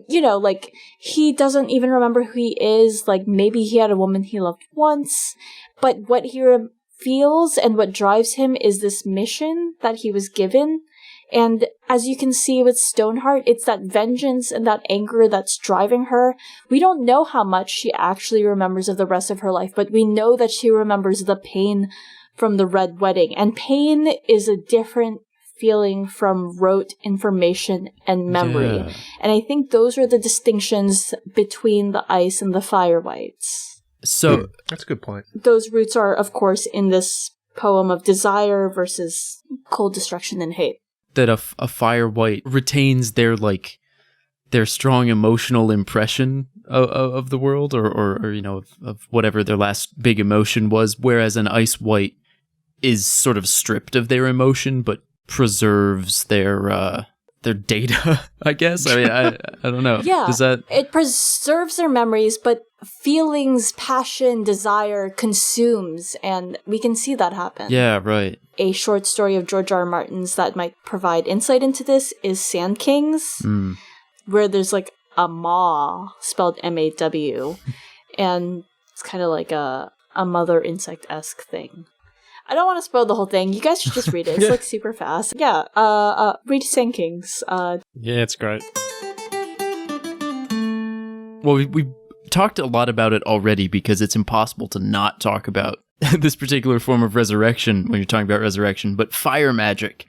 you know, like he doesn't even remember who he is. Like maybe he had a woman he loved once, but what he feels and what drives him is this mission that he was given. And as you can see with Stoneheart, it's that vengeance and that anger that's driving her. We don't know how much she actually remembers of the rest of her life, but we know that she remembers the pain from the Red Wedding. And pain is a different feeling from rote information and memory. Yeah. And I think those are the distinctions between the ice and the fire whites. So that's a good point. Those roots are, of course, in this poem of desire versus cold destruction and hate. That a fire white retains their strong emotional impression of the world, or you know, of whatever their last big emotion was, whereas an ice white is sort of stripped of their emotion, but preserves their data, I guess. I mean, I don't know. Yeah, it preserves their memories, but feelings, passion, desire consumes, and we can see that happen. Yeah, right. A short story of George R. R. Martin's that might provide insight into this is Sand Kings, where there's like a maw, spelled M-A-W, and It's kind of like a mother insect-esque thing. I don't want to spoil the whole thing. You guys should just read it. It's like super fast. Yeah, read Sand Kings. Yeah, it's great. Well, we talked a lot about it already because it's impossible to not talk about this particular form of resurrection when you're talking about resurrection, but fire magic,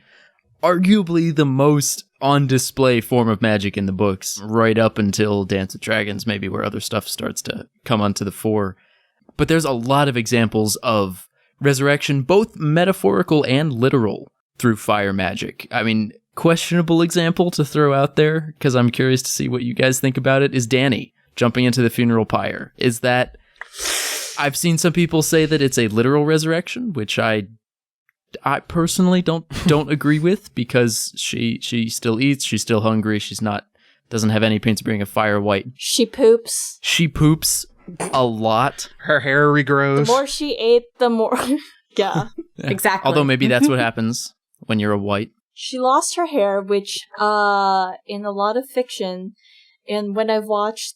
arguably the most on display form of magic in the books, right up until Dance with Dragons, maybe where other stuff starts to come onto the fore. But there's a lot of examples of resurrection, both metaphorical and literal, through fire magic. I mean, questionable example to throw out there, because I'm curious to see what you guys think about it, is Dany jumping into the funeral pyre. Is that... I've seen some people say that it's a literal resurrection, which I personally don't agree with, because she still eats, she's still hungry, doesn't have any pain to bring a fire white. She poops. She poops a lot. Her hair regrows. The more she ate, the more... Yeah. Exactly. Although maybe that's what happens when you're a white. She lost her hair, which in a lot of fiction, and when I've watched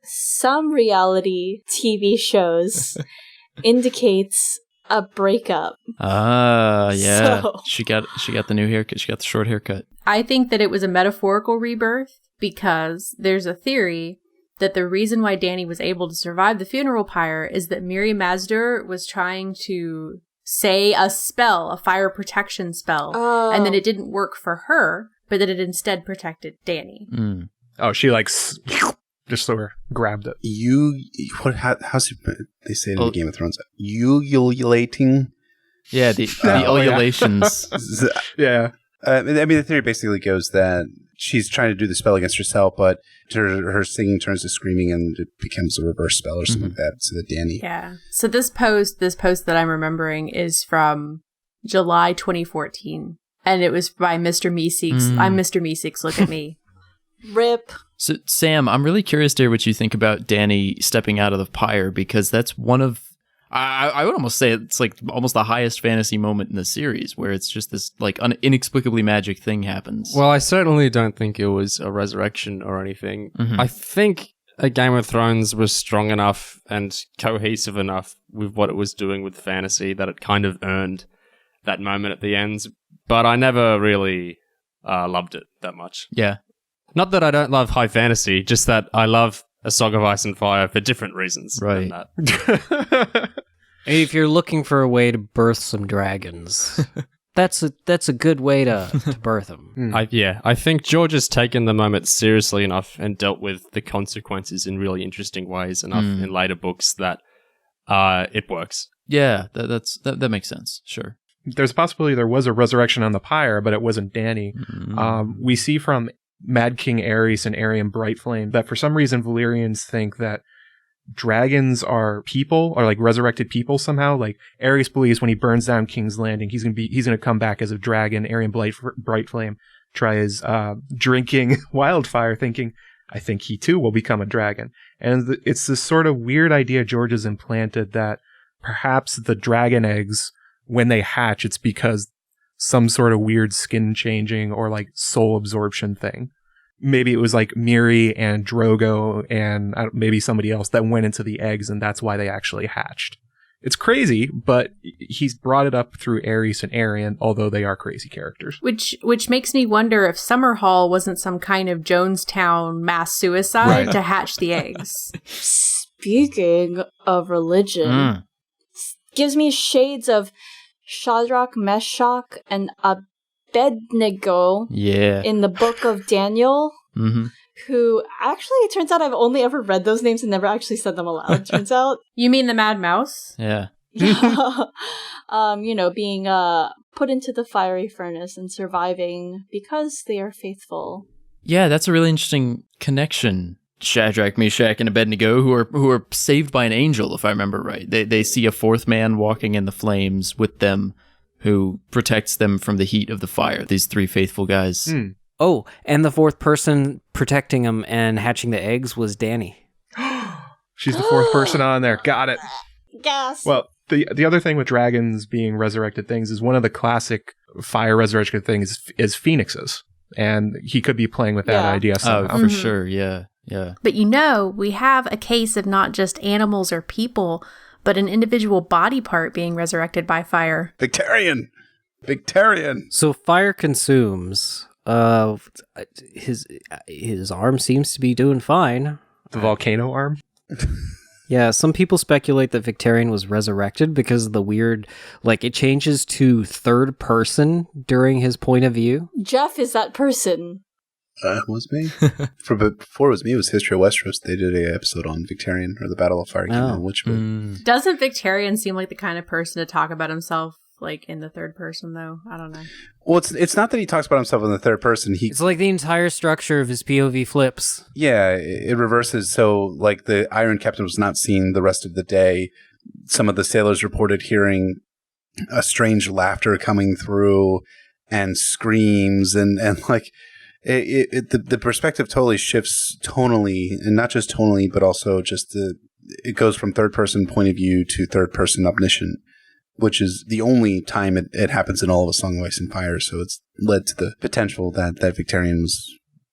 some reality TV shows, indicates a breakup. Yeah. So. She got the new haircut. She got the short haircut. I think that it was a metaphorical rebirth because there's a theory that the reason why Dany was able to survive the funeral pyre is that Maester was trying to say a spell, a fire protection spell, and then it didn't work for her, but that it instead protected Dany. Mm. Oh, she just sort of grabbed it. How's they say it in Game of Thrones? Ululating? Yeah, the ululations. Yeah. I mean, the theory basically goes that she's trying to do the spell against herself, but her singing turns to screaming, and it becomes a reverse spell or something like that. So that Dany. Yeah. So this post that I'm remembering is from July 2014, and it was by Mr. Meeseeks. I'm Mr. Meeseeks. Look at me. Rip. So, Sam, I'm really curious to hear what you think about Dany stepping out of the pyre, because that's one of... I would almost say it's like almost the highest fantasy moment in the series, where it's just this like inexplicably magic thing happens. Well, I certainly don't think it was a resurrection or anything. Mm-hmm. I think a Game of Thrones was strong enough and cohesive enough with what it was doing with fantasy that it kind of earned that moment at the end. But I never really loved it that much. Yeah. Not that I don't love high fantasy, just that I love A Song of Ice and Fire for different reasons. Right. Than that. If you're looking for a way to birth some dragons, that's a good way to birth them. I think George has taken the moment seriously enough and dealt with the consequences in really interesting ways enough in later books that it works. Yeah, that makes sense. Sure. There's a possibility there was a resurrection on the pyre, but it wasn't Dany. We see from Mad King Aerys and Aerion Brightflame that for some reason Valyrians think that dragons are people, or like resurrected people somehow. Like Aerys believes when he burns down King's Landing, he's gonna come back as a dragon. Aerion Brightflame tries drinking wildfire, thinking, I think he too will become a dragon. And it's this sort of weird idea George has implanted that perhaps the dragon eggs, when they hatch, it's because some sort of weird skin changing or like soul absorption thing. Maybe it was like Miri and Drogo and maybe somebody else that went into the eggs, and that's why they actually hatched. It's crazy, but he's brought it up through Aerys and Aerion, although they are crazy characters. Which makes me wonder if Summerhall wasn't some kind of Jonestown mass suicide to hatch the eggs. Speaking of religion, gives me shades of Shadrach, Meshach, and Abednego in the book of Daniel, who actually, it turns out I've only ever read those names and never actually said them aloud, turns out. You mean the Mad Mouse? Yeah. Being put into the fiery furnace and surviving because they are faithful. Yeah, that's a really interesting connection. Shadrach, Meshach, and Abednego, who are saved by an angel, if I remember right. They see a fourth man walking in the flames with them, who protects them from the heat of the fire. These three faithful guys. Oh, and the fourth person protecting them and hatching the eggs was Dany. She's the fourth person on there. Got it. Gas. Well, the other thing with dragons being resurrected things is one of the classic fire resurrection things is phoenixes. And he could be playing with that idea somehow. Oh, for sure, yeah. Yeah. But we have a case of not just animals or people, but an individual body part being resurrected by fire. Victarion. So fire consumes. His arm seems to be doing fine. The volcano arm? Yeah, some people speculate that Victarion was resurrected because of the weird, it changes to third person during his point of view. Jeff is that person. It was me. Before it was me, it was History of Westeros. They did an episode on Victarion, or the Battle of Fire Kingdom, Doesn't Victarion seem like the kind of person to talk about himself in the third person, though? I don't know. Well, it's not that he talks about himself in the third person. It's like the entire structure of his POV flips. Yeah, it reverses. So, the Iron Captain was not seen the rest of the day. Some of the sailors reported hearing a strange laughter coming through and screams and the perspective totally shifts tonally, and not just tonally, but also just it goes from third person point of view to third person omniscient, which is the only time it happens in all of A Song of Ice and Fire. So it's led to the potential that Victarion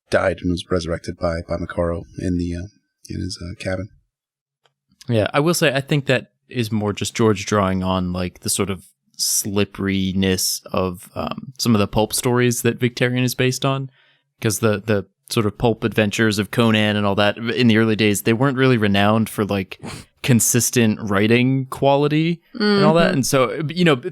died and was resurrected by Makaro in his cabin. Yeah, I will say I think that is more just George drawing on the sort of slipperiness of some of the pulp stories that Victarion is based on, because the sort of pulp adventures of Conan and all that in the early days, they weren't really renowned for consistent writing quality and all that. And so,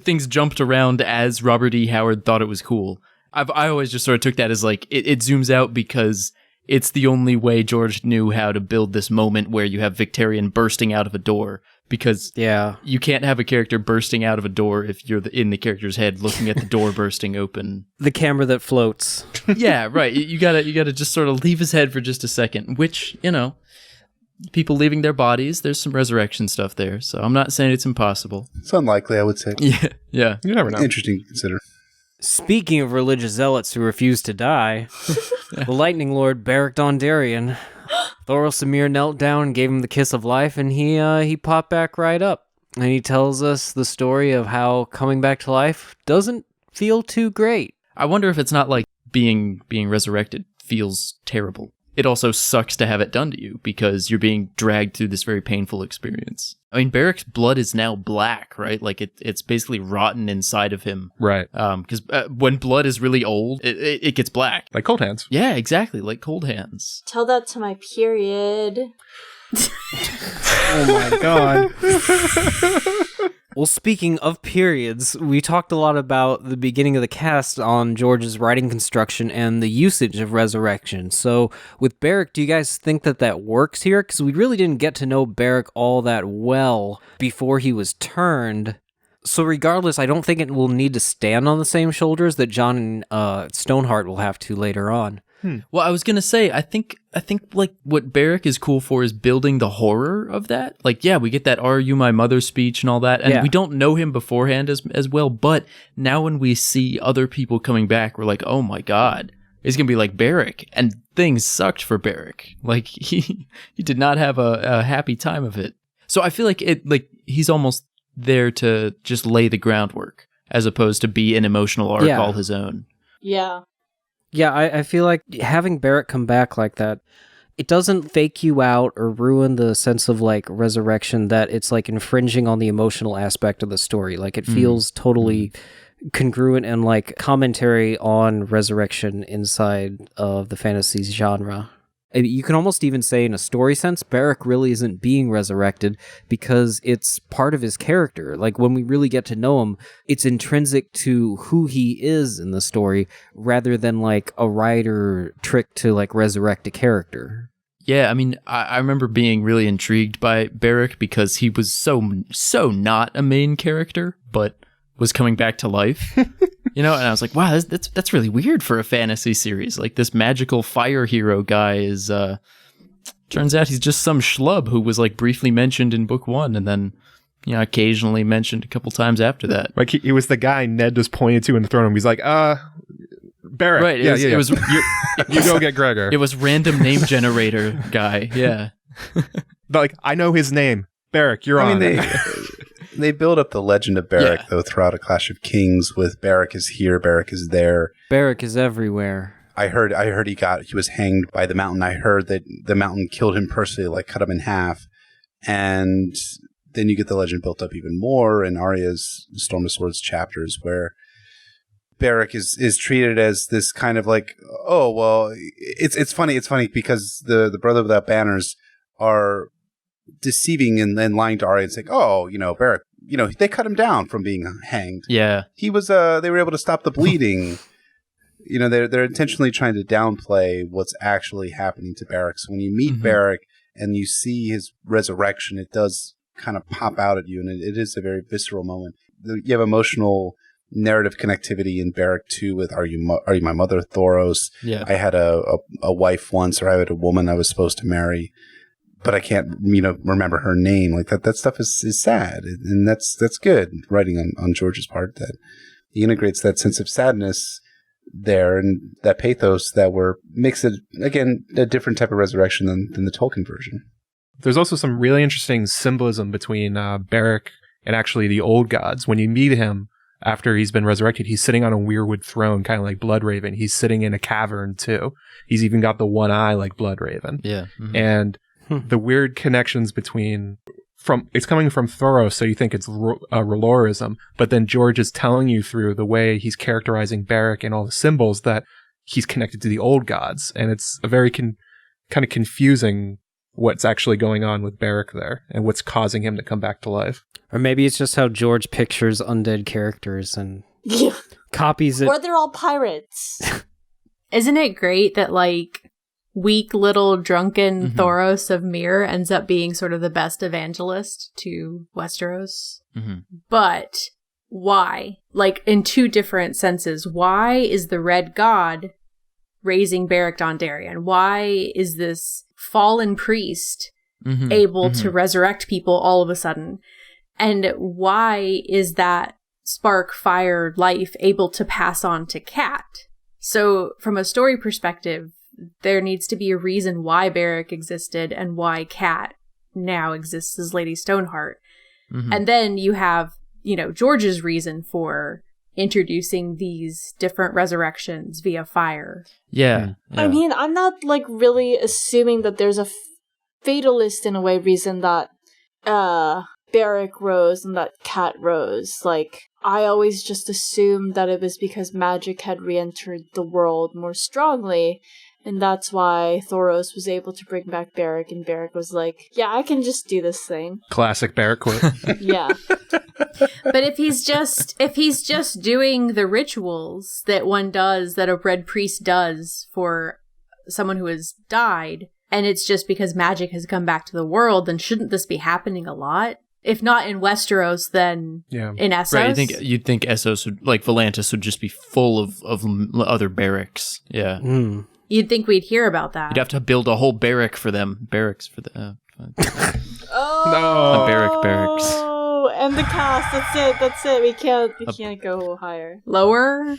things jumped around as Robert E. Howard thought it was cool. I always just sort of took that as it zooms out because it's the only way George knew how to build this moment where you have Victarion bursting out of a door, because you can't have a character bursting out of a door if you're in the character's head looking at the door bursting open. The camera that floats. Yeah, right. You gotta just sort of leave his head for just a second, which, people leaving their bodies, there's some resurrection stuff there, so I'm not saying it's impossible. It's unlikely, I would say. Yeah. You never know. Interesting to consider. Speaking of religious zealots who refuse to die, the Lightning Lord Beric Dondarrion, Thoros Samir knelt down and gave him the kiss of life, and he popped back right up. And he tells us the story of how coming back to life doesn't feel too great. I wonder if it's not being resurrected feels terrible. It also sucks to have it done to you because you're being dragged through this very painful experience. I mean, Beric's blood is now black, right? It's basically rotten inside of him. Right. Because when blood is really old, it gets black. Like Coldhands. Yeah, exactly. Like Coldhands. Tell that to my period. Oh my god. Well, speaking of periods, we talked a lot about the beginning of the cast on George's writing construction and the usage of resurrection. So with Beric, do you guys think that works here? Because we really didn't get to know Beric all that well before he was turned. So regardless, I don't think it will need to stand on the same shoulders that Jon and Stoneheart will have to later on. Well, I was gonna say, I think what Beric is cool for is building the horror of that. We get that "Are you my mother" speech and all that, and we don't know him beforehand as well. But now when we see other people coming back, we're like, oh my god, it's gonna be like Beric, and things sucked for Beric. He did not have a happy time of it. So I feel like he's almost there to just lay the groundwork as opposed to be an emotional arc all his own. Yeah. Yeah, I feel like having Beric come back like that, it doesn't fake you out or ruin the sense of resurrection that it's infringing on the emotional aspect of the story. It feels totally congruent and commentary on resurrection inside of the fantasy genre. You can almost even say in a story sense, Beric really isn't being resurrected because it's part of his character. When we really get to know him, it's intrinsic to who he is in the story rather than a writer trick to resurrect a character. Yeah, I mean, I remember being really intrigued by Beric because he was so not a main character, but was coming back to life. And I was like, wow, that's really weird for a fantasy series. This magical fire hero guy is, turns out he's just some schlub who was briefly mentioned in book 1 and then, occasionally mentioned a couple times after that. He was the guy Ned just pointed to in the throne room. He's like, Beric. Right. It was you go get Gregor. It was random name generator guy. Yeah. I know his name. Beric, you're on. They build up the legend of Beric, though, throughout A Clash of Kings with Beric is here, Beric is there. Beric is everywhere. I heard he was hanged by the mountain. I heard that the mountain killed him personally, like cut him in half. And then you get the legend built up even more in Arya's Storm of Swords chapters, where Beric is treated as this kind of like, oh, well, it's funny because the Brother Without Banners are deceiving and then lying to Arya and saying, oh, Beric, they cut him down from being hanged. Yeah. He was, they were able to stop the bleeding. They're intentionally trying to downplay what's actually happening to Beric. So when you meet Beric and you see his resurrection, it does kind of pop out at you, and it is a very visceral moment. You have emotional narrative connectivity in Beric too with Are You My Mother, Thoros? Yeah. I had a wife once, or I had a woman I was supposed to marry, but I can't remember her name. Like that stuff is sad, and that's good writing on George's part, that he integrates that sense of sadness there and that pathos that makes it, again, a different type of resurrection than the Tolkien version. There's also some really interesting symbolism between Beric and actually the old gods. When you meet him after he's been resurrected, he's sitting on a weirwood throne, kind of like Bloodraven. He's sitting in a cavern too. He's even got the one eye like Bloodraven. Yeah. And the weird connections between it's coming from Thoros, so you think it's R'hllorism, but then George is telling you through the way he's characterizing Beric and all the symbols that he's connected to the old gods, and it's a very kind of confusing what's actually going on with Beric there and what's causing him to come back to life. Or maybe it's just how George pictures undead characters and copies it. Or they're all pirates. Isn't it great that, like, weak little drunken Thoros of Myr ends up being sort of the best evangelist to Westeros? But why? Like, in two different senses. Why is the Red God raising Beric Dondarrion? Why is this fallen priest able to resurrect people all of a sudden? And why is that spark fire life able to pass on to Cat? So from a story perspective, there needs to be a reason why Beric existed and why Cat now exists as Lady Stoneheart. And then you have, George's reason for introducing these different resurrections via fire. Yeah. I mean, I'm not really assuming that there's a fatalist in a way reason that Beric rose and that Cat rose. Like, I always just assumed that it was because magic had re-entered the world more strongly, and that's why Thoros was able to bring back Beric, and Beric was like, yeah, I can just do this thing. Classic Beric quote. Yeah. But if he's just doing the rituals that one does, that a red priest does for someone who has died, and it's just because magic has come back to the world, then shouldn't this be happening a lot? If not in Westeros, then in Essos. Right, you'd think Essos would, like Volantis, would just be full of other barracks. Yeah. You'd think we'd hear about that. You'd have to build a whole barrack for them. Barracks for the... Oh! A barracks. Oh, and the cast. That's it. We can't go higher. Lower?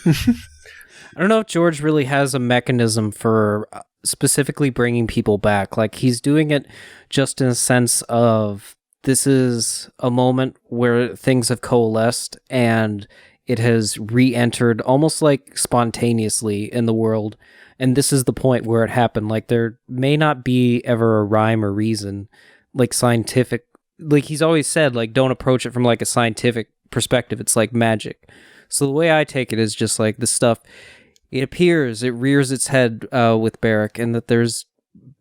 I don't know if George really has a mechanism for specifically bringing people back. Like, he's doing it just in a sense of this is a moment where things have coalesced and it has re-entered almost like spontaneously in the world. And this is the point where it happened. Like, there may not be ever a rhyme or reason, like scientific. Like, he's always said, like, don't approach it from like a scientific perspective. It's like magic. So the way I take it is just like this stuff, it appears, it rears its head with Beric, and that there's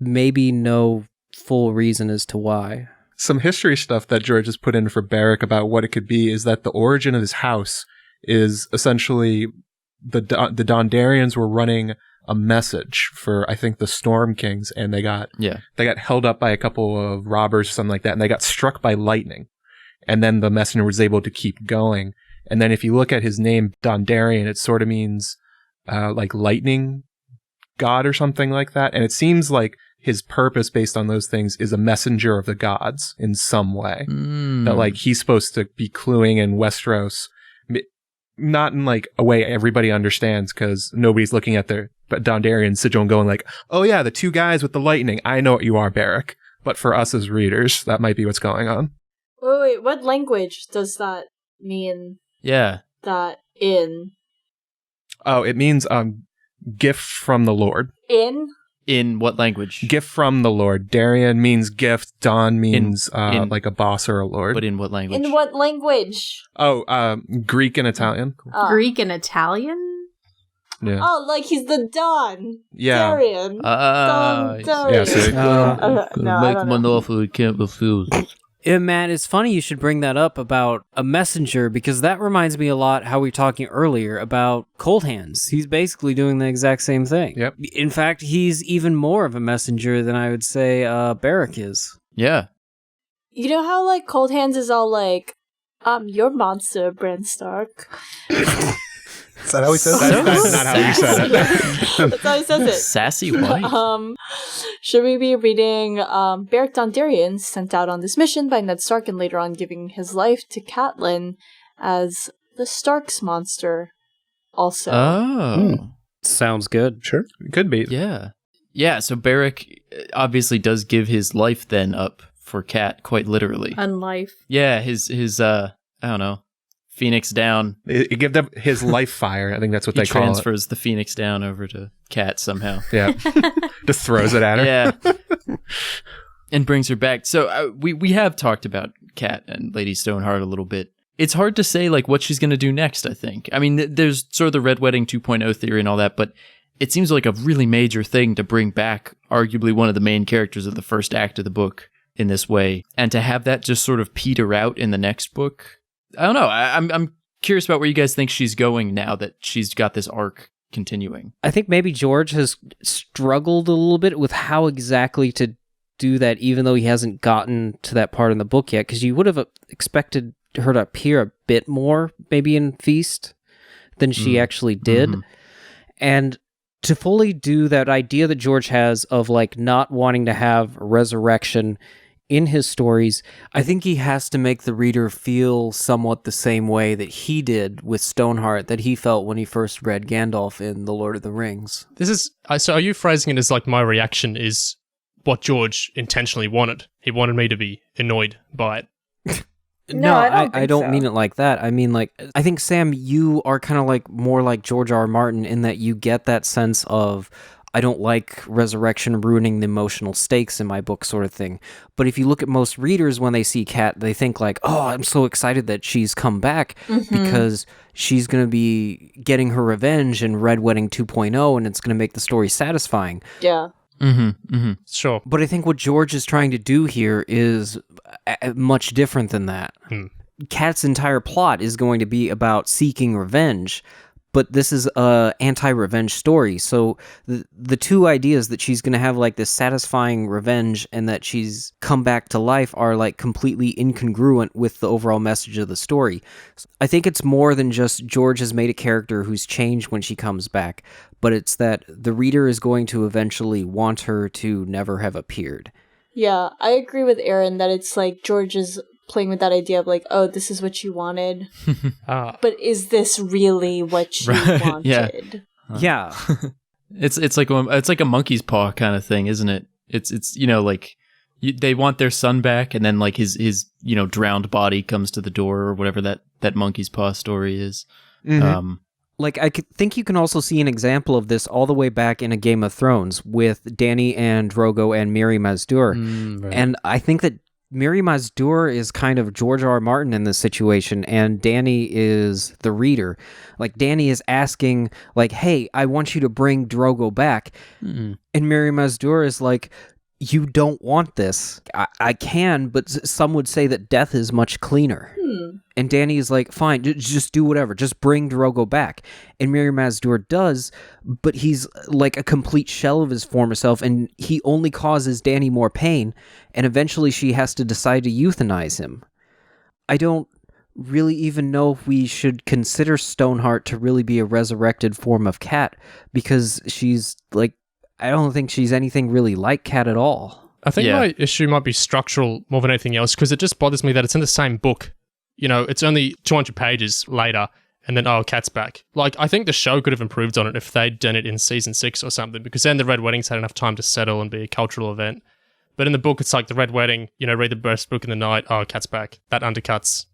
maybe no full reason as to why. Some history stuff that George has put in for Beric about what it could be is that the origin of his house is essentially the Dondarrions were running a message for, I think, the Storm Kings, and they got held up by a couple of robbers or something like that, and they got struck by lightning. And then the messenger was able to keep going. And then if you look at his name, Dondarrion, it sort of means like lightning god or something like that. And it seems like his purpose based on those things is a messenger of the gods in some way. That like he's supposed to be cluing in Westeros, not in like a way everybody understands because nobody's looking at their Dondarrion sigil and going like, oh yeah, the two guys with the lightning. I know what you are, Beric. But for us as readers, that might be what's going on. Wait, what language does that mean? Yeah. That in? Oh, it means gift from the Lord. In what language? Gift from the Lord. Darien means gift. Don means like a boss or a lord. But in what language? In what language? Oh, Greek and Italian. Oh. Greek and Italian? Yeah. Oh, like he's the Don. Yeah. Darien. Don Darien. Yeah, so Make my offer, can't refuse. Yeah, Matt, it's funny you should bring that up about a messenger, because that reminds me a lot how we were talking earlier about Coldhands. He's basically doing the exact same thing. Yep. In fact, he's even more of a messenger than I would say Beric is. Yeah. You know how, like, Coldhands is all like, I'm your monster, Bran Stark. Is that how he says it? That's not how you said it. That's how he says it. Sassy white. Should we be reading Beric Dondarrion sent out on this mission by Ned Stark and later on giving his life to Catelyn as the Stark's monster also? Oh. Sounds good. Sure. Could be. Yeah. Yeah, so Beric obviously does give his life then up for Cat, quite literally. Unlife. Yeah, his I don't know, Phoenix down. It give them his life fire. I think that's what they call it. He transfers the Phoenix down over to Cat somehow. Yeah. Just throws it at her. Yeah. And brings her back. So we have talked about Cat and Lady Stoneheart a little bit. It's hard to say like what she's going to do next, I think. I mean, there's sort of the Red Wedding 2.0 theory and all that, but it seems like a really major thing to bring back arguably one of the main characters of the first act of the book in this way. And to have that just sort of peter out in the next book, I don't know. I'm curious about where you guys think she's going now that she's got this arc continuing. I think maybe George has struggled a little bit with how exactly to do that, even though he hasn't gotten to that part in the book yet, because you would have expected her to appear a bit more, maybe in Feast, than she actually did. Mm-hmm. And to fully do that idea that George has of like not wanting to have resurrection in his stories, I think he has to make the reader feel somewhat the same way that he did with Stoneheart, that he felt when he first read Gandalf in The Lord of the Rings. This is so. Are you phrasing it as like my reaction is what George intentionally wanted? He wanted me to be annoyed by it. No, I don't mean it like that. I mean, like, I think, Sam, you are kind of like more like George R. R. Martin in that you get that sense of, I don't like resurrection ruining the emotional stakes in my book sort of thing. But if you look at most readers when they see Cat, they think like, oh, I'm so excited that she's come back because she's going to be getting her revenge in Red Wedding 2.0 and it's going to make the story satisfying. Yeah. Sure. But I think what George is trying to do here is much different than that. Cat's entire plot is going to be about seeking revenge, but this is a anti-revenge story. So the two ideas that she's going to have like this satisfying revenge and that she's come back to life are like completely incongruent with the overall message of the story. I think it's more than just George has made a character who's changed when she comes back, but it's that the reader is going to eventually want her to never have appeared. Yeah, I agree with Aeron that it's like George is playing with that idea of like, oh, this is what you wanted, but is this really what you wanted? Yeah. It's like a monkey's paw kind of thing, isn't it? It's you know, like they want their son back, and then like his you know drowned body comes to the door or whatever that monkey's paw story is. Like, I think you can also see an example of this all the way back in A Game of Thrones with Dany and Drogo and Mirri Maz-Dur. Right. And I think that Mirri Maz-Dur is kind of George R. R. Martin in this situation, and Dany is the reader. Like, Dany is asking, like, hey, I want you to bring Drogo back. And Mirri Maz-Dur is like, you don't want this. I can, but some would say that death is much cleaner. And Dany is like, fine, just do whatever. Just bring Drogo back. And Mirri Maz-Dur does, but he's like a complete shell of his former self, and he only causes Dany more pain, and eventually she has to decide to euthanize him. I don't really even know if we should consider Stoneheart to really be a resurrected form of Cat, because she's like, I don't think she's anything really like Cat at all. I think my issue might be structural more than anything else, because it just bothers me that it's in the same book. You know, it's only 200 pages later, and then, oh, Cat's back. Like, I think the show could have improved on it if they'd done it in season 6 or something, because then the Red Wedding's had enough time to settle and be a cultural event. But in the book, it's like the Red Wedding, you know, read the best book in the night, oh, Cat's back. That undercuts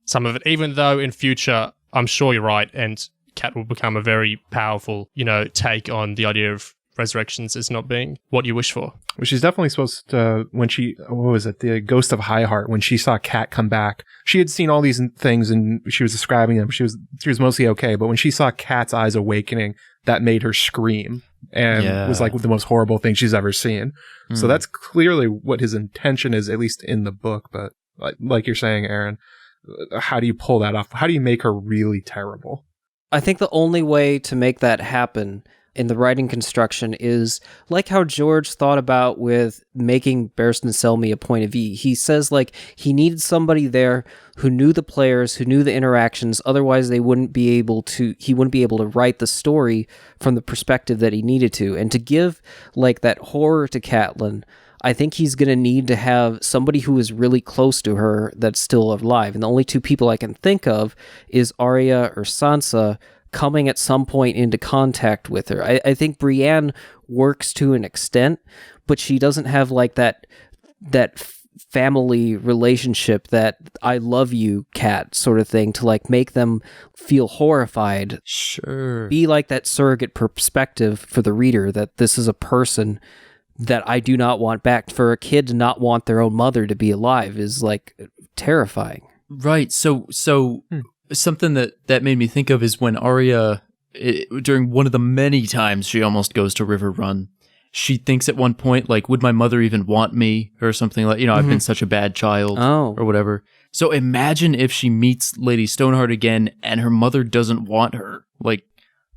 some of it, even though in future, I'm sure you're right, and Cat will become a very powerful, take on the idea of resurrections as not being what you wish for. Well, she's definitely supposed to, the Ghost of Highheart, when she saw Cat come back, she had seen all these things and she was describing them. She was mostly okay, but when she saw Cat's eyes awakening, that made her scream and was like the most horrible thing she's ever seen. So that's clearly what his intention is, at least in the book. But like you're saying, Aeron, how do you pull that off? How do you make her really terrible? I think the only way to make that happen in the writing construction is like how George thought about with making Barristan Selmy a point of view. He says he needed somebody there who knew the players, who knew the interactions. Otherwise, he wouldn't be able to write the story from the perspective that he needed to. And to give that horror to Catelyn, I think he's going to need to have somebody who is really close to her that's still alive. And the only two people I can think of is Arya or Sansa coming at some point into contact with her. I think Brienne works to an extent, but she doesn't have that family relationship, that I love you, Cat sort of thing, to make them feel horrified. Sure. Be that surrogate perspective for the reader that this is a person that I do not want back. For a kid to not want their own mother to be alive is terrifying. Right. So something that made me think of is when Arya, during one of the many times she almost goes to River Run, she thinks at one point, would my mother even want me, or something I've been such a bad child, or whatever. So imagine if she meets Lady Stoneheart again and her mother doesn't want her.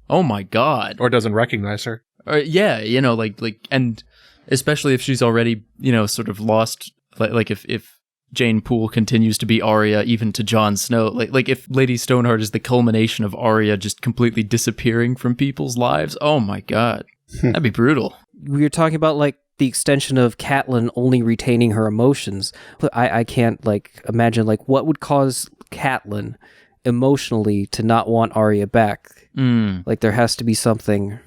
Oh my God. Or doesn't recognize her. And especially if she's already, sort of lost, if Jane Poole continues to be Arya even to Jon Snow. If Lady Stoneheart is the culmination of Arya just completely disappearing from people's lives. Oh my God. That'd be brutal. We were talking about the extension of Catelyn only retaining her emotions. I can't imagine what would cause Catelyn emotionally to not want Arya back. There has to be something.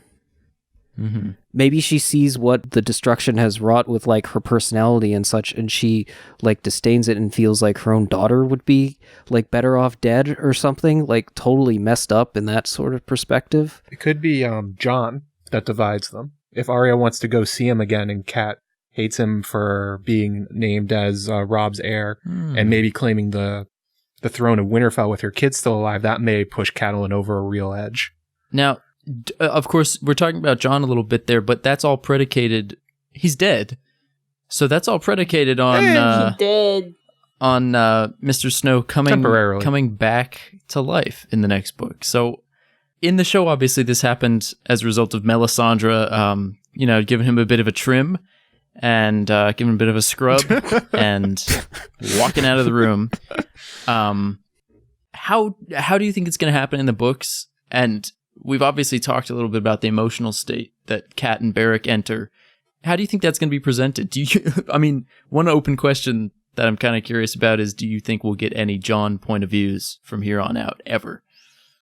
Mm-hmm. Maybe she sees what the destruction has wrought with her personality and such, and she disdains it and feels like her own daughter would be better off dead or something, totally messed up in that sort of perspective. It could be Jon that divides them. If Arya wants to go see him again and Cat hates him for being named as Robb's heir and maybe claiming the throne of Winterfell with her kids still alive, that may push Catelyn over a real edge. Now, of course, we're talking about Jon a little bit there, but that's all predicated. He's dead, so that's all predicated on on Mr. Snow coming back to life in the next book. So, in the show, obviously, this happened as a result of Melisandre, giving him a bit of a trim and giving him a bit of a scrub and walking out of the room. How do you think it's going to happen in the books? And we've obviously talked a little bit about the emotional state that Cat and Beric enter. How do you think that's going to be presented? One open question that I'm kind of curious about is, do you think we'll get any Jon point of views from here on out, ever?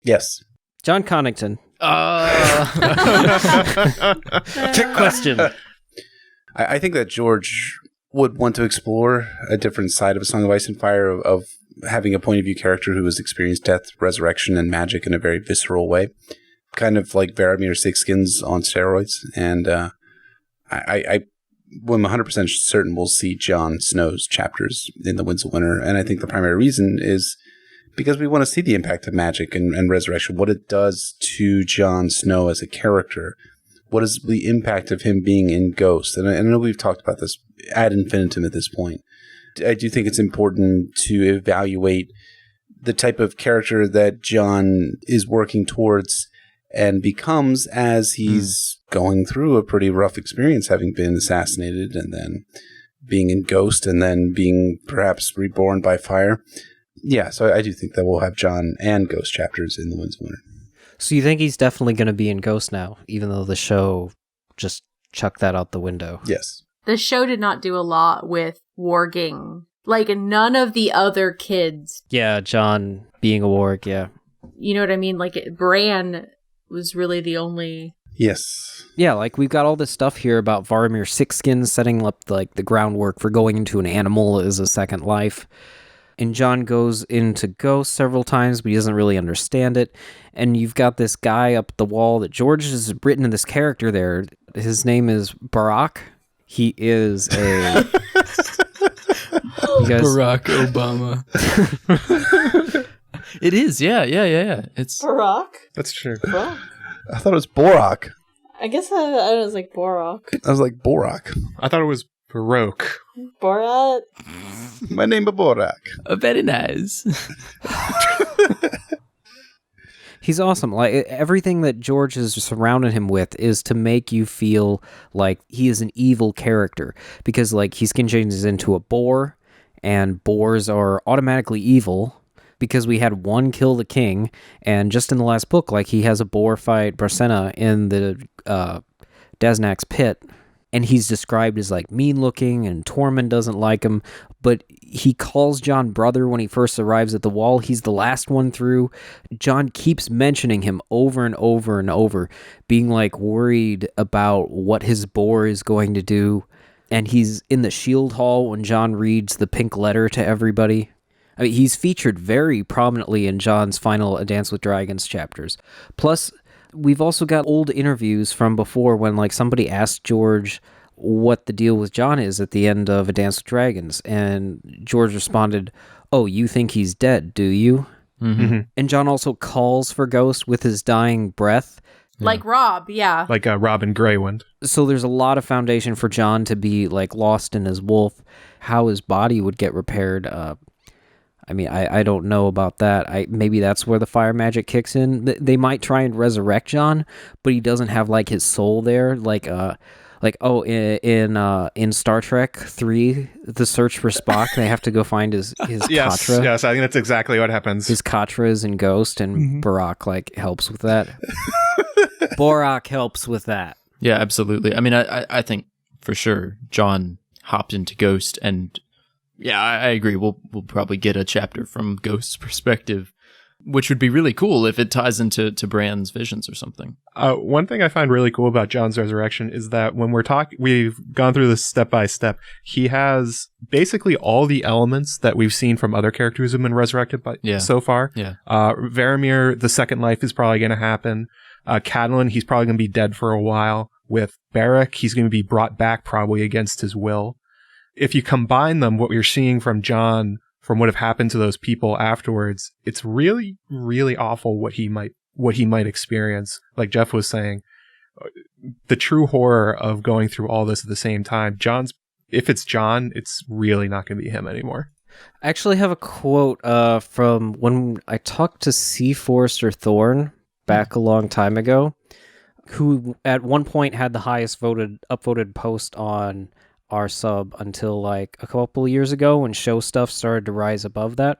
Yes. John Connington. Trick question. I think that George would want to explore a different side of A Song of Ice and Fire of having a point of view character who has experienced death, resurrection, and magic in a very visceral way. Kind of like Varamir Sixskins on steroids. And I'm 100% certain we'll see Jon Snow's chapters in The Winds of Winter. And I think the primary reason is because we want to see the impact of magic and resurrection, what it does to Jon Snow as a character. What is the impact of him being in Ghost? And I know we've talked about this ad infinitum at this point. I do think it's important to evaluate the type of character that Jon is working towards and becomes as he's going through a pretty rough experience, having been assassinated and then being in Ghost and then being perhaps reborn by fire. Yeah, so I do think that we'll have Jon and Ghost chapters in The Winds of Winter. So you think he's definitely going to be in Ghost now, even though the show just chucked that out the window? Yes. The show did not do a lot with warging. None of the other kids. Yeah, Jon being a warg, yeah. You know what I mean? Bran was really the only... Yes. Yeah, we've got all this stuff here about Varamir Sixskins setting up, the groundwork for going into an animal as a second life. And Jon goes into Ghost several times, but he doesn't really understand it. And you've got this guy up the wall that George has written in this character there. His name is Barack. He is a... Barack Obama. It is, yeah. It's Barack? That's true. Barack? I thought it was Borak. I guess I was like Borak. I was like Borak. I thought it was Baroque. Borat? My name is Borak. Very nice. He's awesome. Like everything that George has surrounded him with is to make you feel like he is an evil character, because like he skin changes into a boar, and boars are automatically evil because we had one kill the king, and just in the last book, like he has a boar fight Barcena in the Daznak's pit. And he's described as like mean looking, and Tormund doesn't like him, but he calls Jon brother when he first arrives at the wall. He's the last one through. Jon keeps mentioning him over and over and over, being like worried about what his boar is going to do. And he's in the shield hall when Jon reads the pink letter to everybody. I mean, he's featured very prominently in Jon's final A Dance with Dragons chapters. Plus, we've also got old interviews from before when like somebody asked George what the deal with Jon is at the end of A Dance with Dragons, and George responded, "Oh, you think he's dead, do you?" Mm-hmm. And Jon also calls for Ghost with his dying breath. Like Rob, yeah. Like Robin Greywind. So there's a lot of foundation for Jon to be like lost in his wolf. How his body would get repaired, I mean, I don't know about that. Maybe that's where the fire magic kicks in. They might try and resurrect Jon, but he doesn't have like his soul there. In Star Trek 3, The Search for Spock, they have to go find his yes, Katra. Yes, I think that's exactly what happens. His Katra is in Ghost, and Barack like helps with that. Borak helps with that. Yeah, absolutely. I mean, I think for sure Jon hopped into Ghost, and yeah, I agree. We'll probably get a chapter from Ghost's perspective, which would be really cool if it ties into Bran's visions or something. One thing I find really cool about Jon's resurrection is that when we've gone through this step by step, he has basically all the elements that we've seen from other characters who've been resurrected so far. Yeah. Varamir, the second life is probably going to happen. Catelyn, he's probably going to be dead for a while. With Beric, he's going to be brought back probably against his will. If you combine them, what we're seeing from Jon, from what have happened to those people afterwards, it's really, really awful what he might experience. Like Jeff was saying, the true horror of going through all this at the same time. If it's Jon, it's really not going to be him anymore. I actually have a quote from when I talked to C. Forrester Thorne back a long time ago, who at one point had the highest upvoted post on our sub until like a couple years ago when show stuff started to rise above that.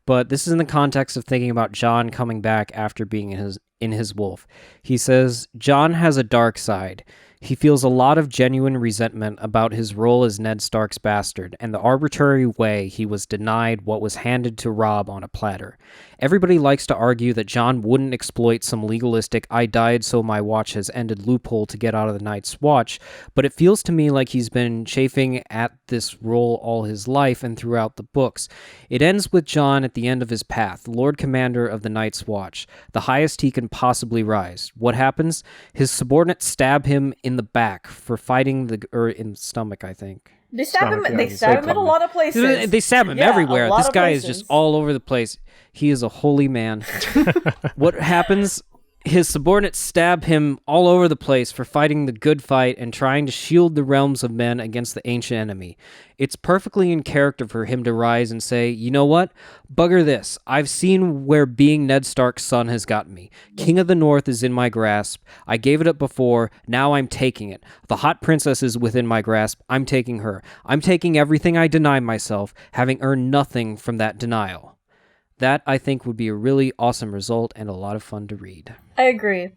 But this is in the context of thinking about Jon coming back after being in his wolf. He says, Jon has a dark side. He feels a lot of genuine resentment about his role as Ned Stark's bastard and the arbitrary way he was denied what was handed to Robb on a platter. Everybody likes to argue that Jon wouldn't exploit some legalistic "I died so my watch has ended" loophole to get out of the Night's Watch, but it feels to me like he's been chafing at this role all his life and throughout the books. It ends with Jon at the end of his path, Lord Commander of the Night's Watch, the highest he can possibly rise. What happens? His subordinates stab him in the back for fighting in the stomach, I think. They stab him. They stab him in a lot of places. They stab him everywhere. This guy is just all over the place. He is a holy man. What happens? His subordinates stab him all over the place for fighting the good fight and trying to shield the realms of men against the ancient enemy. It's perfectly in character for him to rise and say, you know what? Bugger this. I've seen where being Ned Stark's son has gotten me. King of the North is in my grasp. I gave it up before. Now I'm taking it. The hot princess is within my grasp. I'm taking her. I'm taking everything I deny myself, having earned nothing from that denial. That, I think, would be a really awesome result and a lot of fun to read. I agree.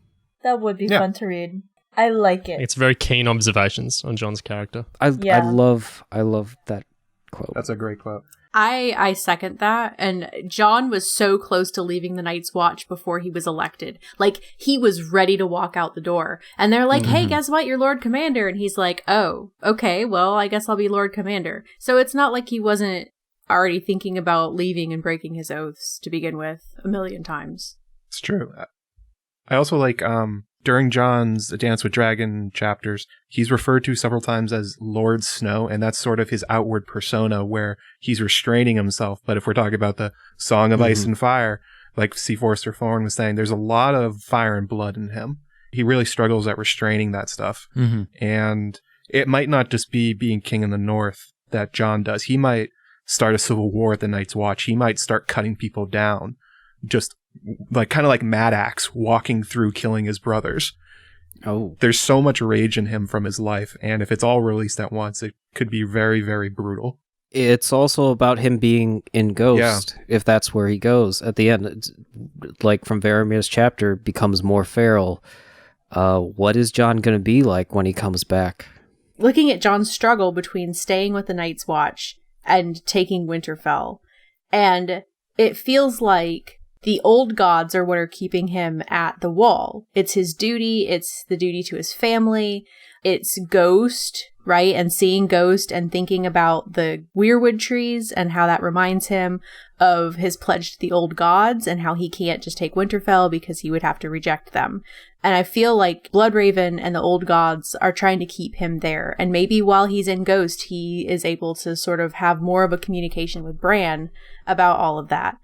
That would be fun to read. I like it. It's very keen observations on Jon's character. I love that quote. That's a great quote. I second that. And Jon was so close to leaving the Night's Watch before he was elected. Like, he was ready to walk out the door. And they're like, hey, guess what? You're Lord Commander. And he's like, oh, okay, well, I guess I'll be Lord Commander. So it's not like he wasn't already thinking about leaving and breaking his oaths to begin with 1,000,000 times. It's true. I also like during Jon's Dance with Dragon chapters, he's referred to several times as Lord Snow, and that's sort of his outward persona where he's restraining himself. But if we're talking about the Song of Ice and Fire, like C. Forster Thorne was saying, there's a lot of fire and blood in him. He really struggles at restraining that stuff. And it might not just be being king in the north that Jon does. He might start a civil war at the Night's Watch. He might start cutting people down, just like kind of like Mad Axe walking through killing his brothers. Oh, there's so much rage in him from his life, and if it's all released at once, it could be very, very brutal. It's also about him being in Ghost, if that's where he goes at the end. It's, like from Varamir's chapter, becomes more feral. What is Jon going to be like when he comes back? Looking at Jon's struggle between staying with the Night's Watch and taking Winterfell, and it feels like the old gods are what are keeping him at the wall. It's his duty. It's the duty to his family. It's Ghost, right? And seeing Ghost and thinking about the weirwood trees and how that reminds him of his pledge to the old gods and how he can't just take Winterfell because he would have to reject them. And I feel like Bloodraven and the old gods are trying to keep him there. And maybe while he's in Ghost, he is able to sort of have more of a communication with Bran about all of that.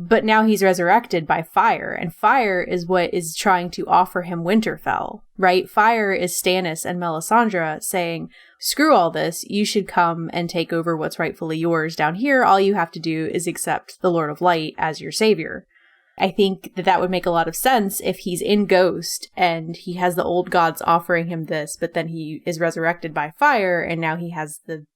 But now he's resurrected by fire, and fire is what is trying to offer him Winterfell, right? Fire is Stannis and Melisandre saying, screw all this, you should come and take over what's rightfully yours down here. All you have to do is accept the Lord of Light as your savior. I think that would make a lot of sense if he's in Ghost and he has the old gods offering him this, but then he is resurrected by fire, and now he has the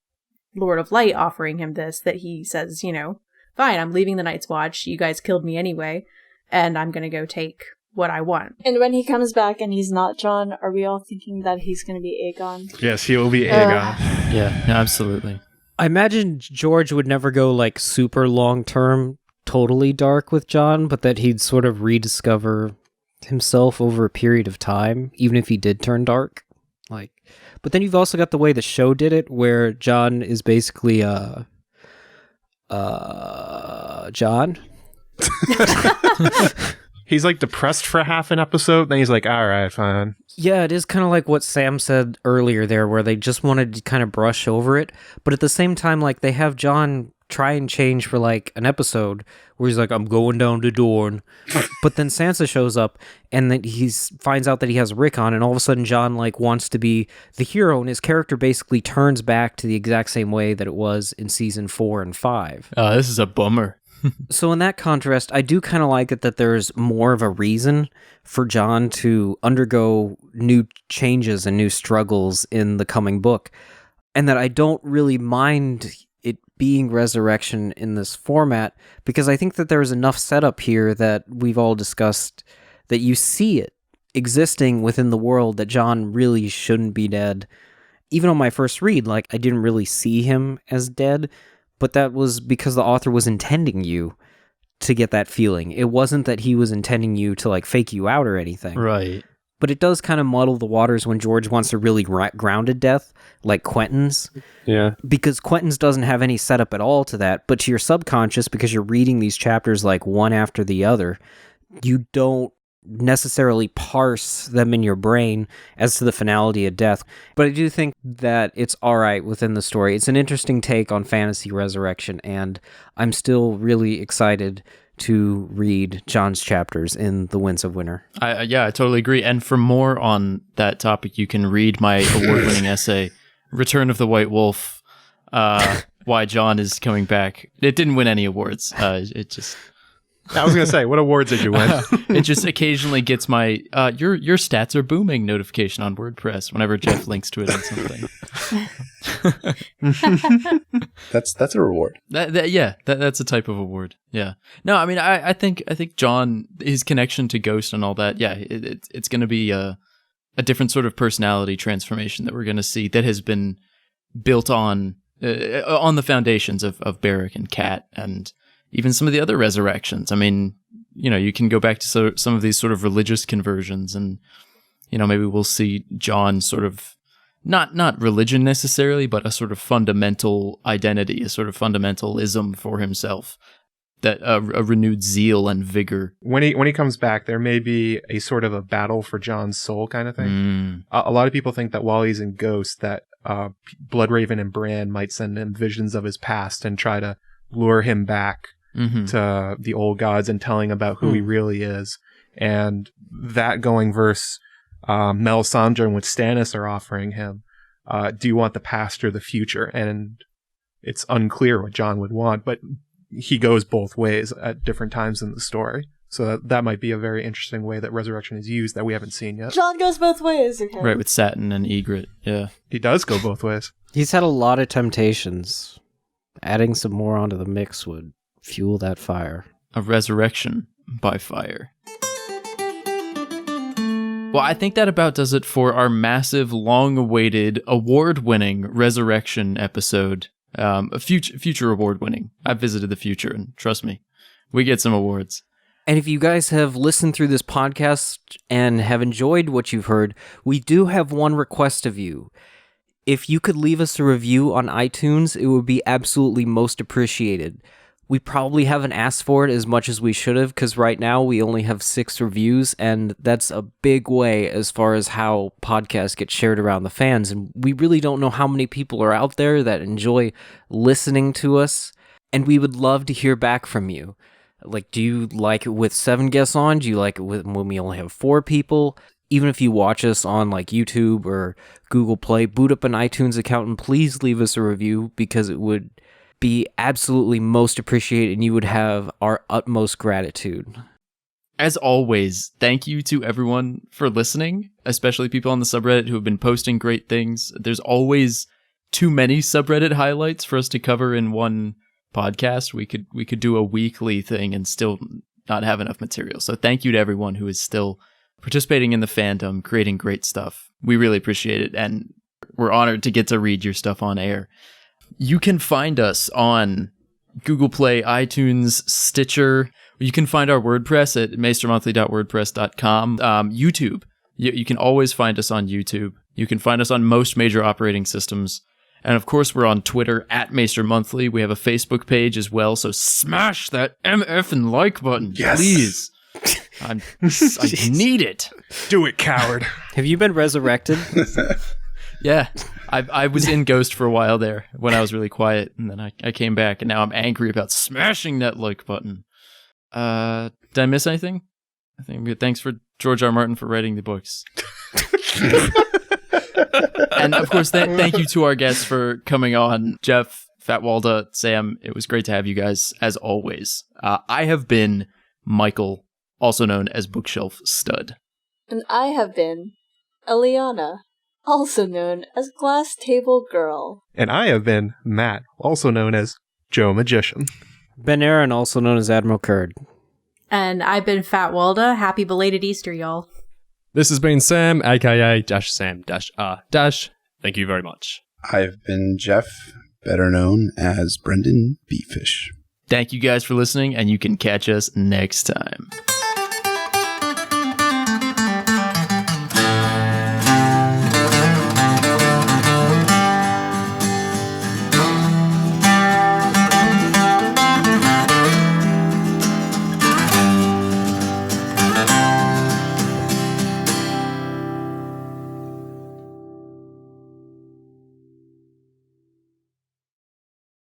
Lord of Light offering him this, that he says, you know, fine, I'm leaving the Night's Watch. You guys killed me anyway, and I'm going to go take what I want. And when he comes back and he's not Jon, are we all thinking that he's going to be Aegon? Yes, he will be Aegon. Yeah, absolutely. I imagine George would never go like super long-term, totally dark with Jon, but that he'd sort of rediscover himself over a period of time, even if he did turn dark. Like, but then you've also got the way the show did it, where Jon is basically Jon? He's like depressed for half an episode, then he's like, all right, fine. Yeah, it is kind of like what Sam said earlier there, where they just wanted to kind of brush over it. But at the same time, like, they have Jon try and change for like an episode where he's like, I'm going down to Dorne. But then Sansa shows up and then he finds out that he has Rickon, and all of a sudden Jon like wants to be the hero, and his character basically turns back to the exact same way that it was in season 4 and 5. This is a bummer. So in that contrast, I do kind of like it that there's more of a reason for Jon to undergo new changes and new struggles in the coming book, and that I don't really mind it being resurrection in this format, because I think that there's enough setup here that we've all discussed that you see it existing within the world, that Jon really shouldn't be dead. Even on my first read, like, I didn't really see him as dead, but that was because the author was intending you to get that feeling. It wasn't that he was intending you to like fake you out or anything. Right. But it does kind of muddle the waters when George wants a really grounded death, like Quentyn's. Yeah. Because Quentyn's doesn't have any setup at all to that, but to your subconscious, because you're reading these chapters like one after the other, you don't necessarily parse them in your brain as to the finality of death. But I do think that it's all right within the story. It's an interesting take on fantasy resurrection, and I'm still really excited to read Jon's chapters in The Winds of Winter. I totally agree. And for more on that topic, you can read my award-winning essay, Return of the White Wolf, why Jon is coming back. It didn't win any awards. It just... I was going to say, what awards did you win? It just occasionally gets my, your stats are booming notification on WordPress whenever Jeff links to it on something. That's a reward. That's a type of award. Yeah. No, I mean, I think Jon, his connection to Ghost and all that, yeah, it's going to be a different sort of personality transformation that we're going to see that has been built on the foundations of Beric and Cat and even some of the other resurrections. I mean, you know, you can go back to some of these sort of religious conversions, and, you know, maybe we'll see Jon sort of not religion necessarily, but a sort of fundamental identity, a sort of fundamentalism for himself, that a renewed zeal and vigor. When he comes back, there may be a sort of a battle for Jon's soul kind of thing. A lot of people think that while he's in Ghost, that Bloodraven and Bran might send him visions of his past and try to lure him back to the old gods and telling about who he really is. And that going versus Melisandre and what Stannis are offering him. Do you want the past or the future? And it's unclear what Jon would want, but he goes both ways at different times in the story. So that might be a very interesting way that Resurrection is used that we haven't seen yet. Jon goes both ways. Okay. Right, with Satin and Ygritte, yeah. He does go both ways. He's had a lot of temptations. Adding some more onto the mix would fuel that fire. A resurrection by fire. Well, I think that about does it for our massive, long-awaited, award-winning Resurrection episode. A future award-winning. I've visited the future, and trust me, we get some awards. And if you guys have listened through this podcast and have enjoyed what you've heard, we do have one request of you. If you could leave us a review on iTunes, it would be absolutely most appreciated. We probably haven't asked for it as much as we should have, because right now we only have 6 reviews, and that's a big way as far as how podcasts get shared around the fans, and we really don't know how many people are out there that enjoy listening to us, and we would love to hear back from you. Like, do you like it with 7 guests on? Do you like it when we only have 4 people? Even if you watch us on like YouTube or Google Play, boot up an iTunes account and please leave us a review, because it would be absolutely most appreciated and you would have our utmost gratitude. As always, thank you to everyone for listening, especially people on the subreddit who have been posting great things. There's always too many subreddit highlights for us to cover in one podcast. We could do a weekly thing and still not have enough material. So thank you to everyone who is still participating in the fandom, creating great stuff. We really appreciate it, and we're honored to get to read your stuff on air. You can find us on Google Play, iTunes, Stitcher. You can find our WordPress at maestermonthly.wordpress.com. YouTube. You can always find us on YouTube. You can find us on most major operating systems. And of course, we're on Twitter at Maester Monthly. We have a Facebook page as well, so smash that MF and like button, please. I need it. Do it, coward. Have you been resurrected? Yeah. I was in Ghost for a while there when I was really quiet, and then I came back, and now I'm angry about smashing that like button. Did I miss anything? I think thanks for George R. Martin for writing the books. And of course, thank you to our guests for coming on. Jeff, Fatwalda, Sam, it was great to have you guys, as always. I have been Michael, also known as Bookshelfstud. And I have been Eliana, also known as Glass Table Girl. And I have been Matt, also known as joemagician. Ben Aeron, also known as AdmiralKird. And I've been Fatwalda. Happy belated Easter, y'all. This has been Sam, aka Sam-R-. Thank you very much. I've been Jeff, better known as BryndenBFish. Thank you guys for listening, and you can catch us next time.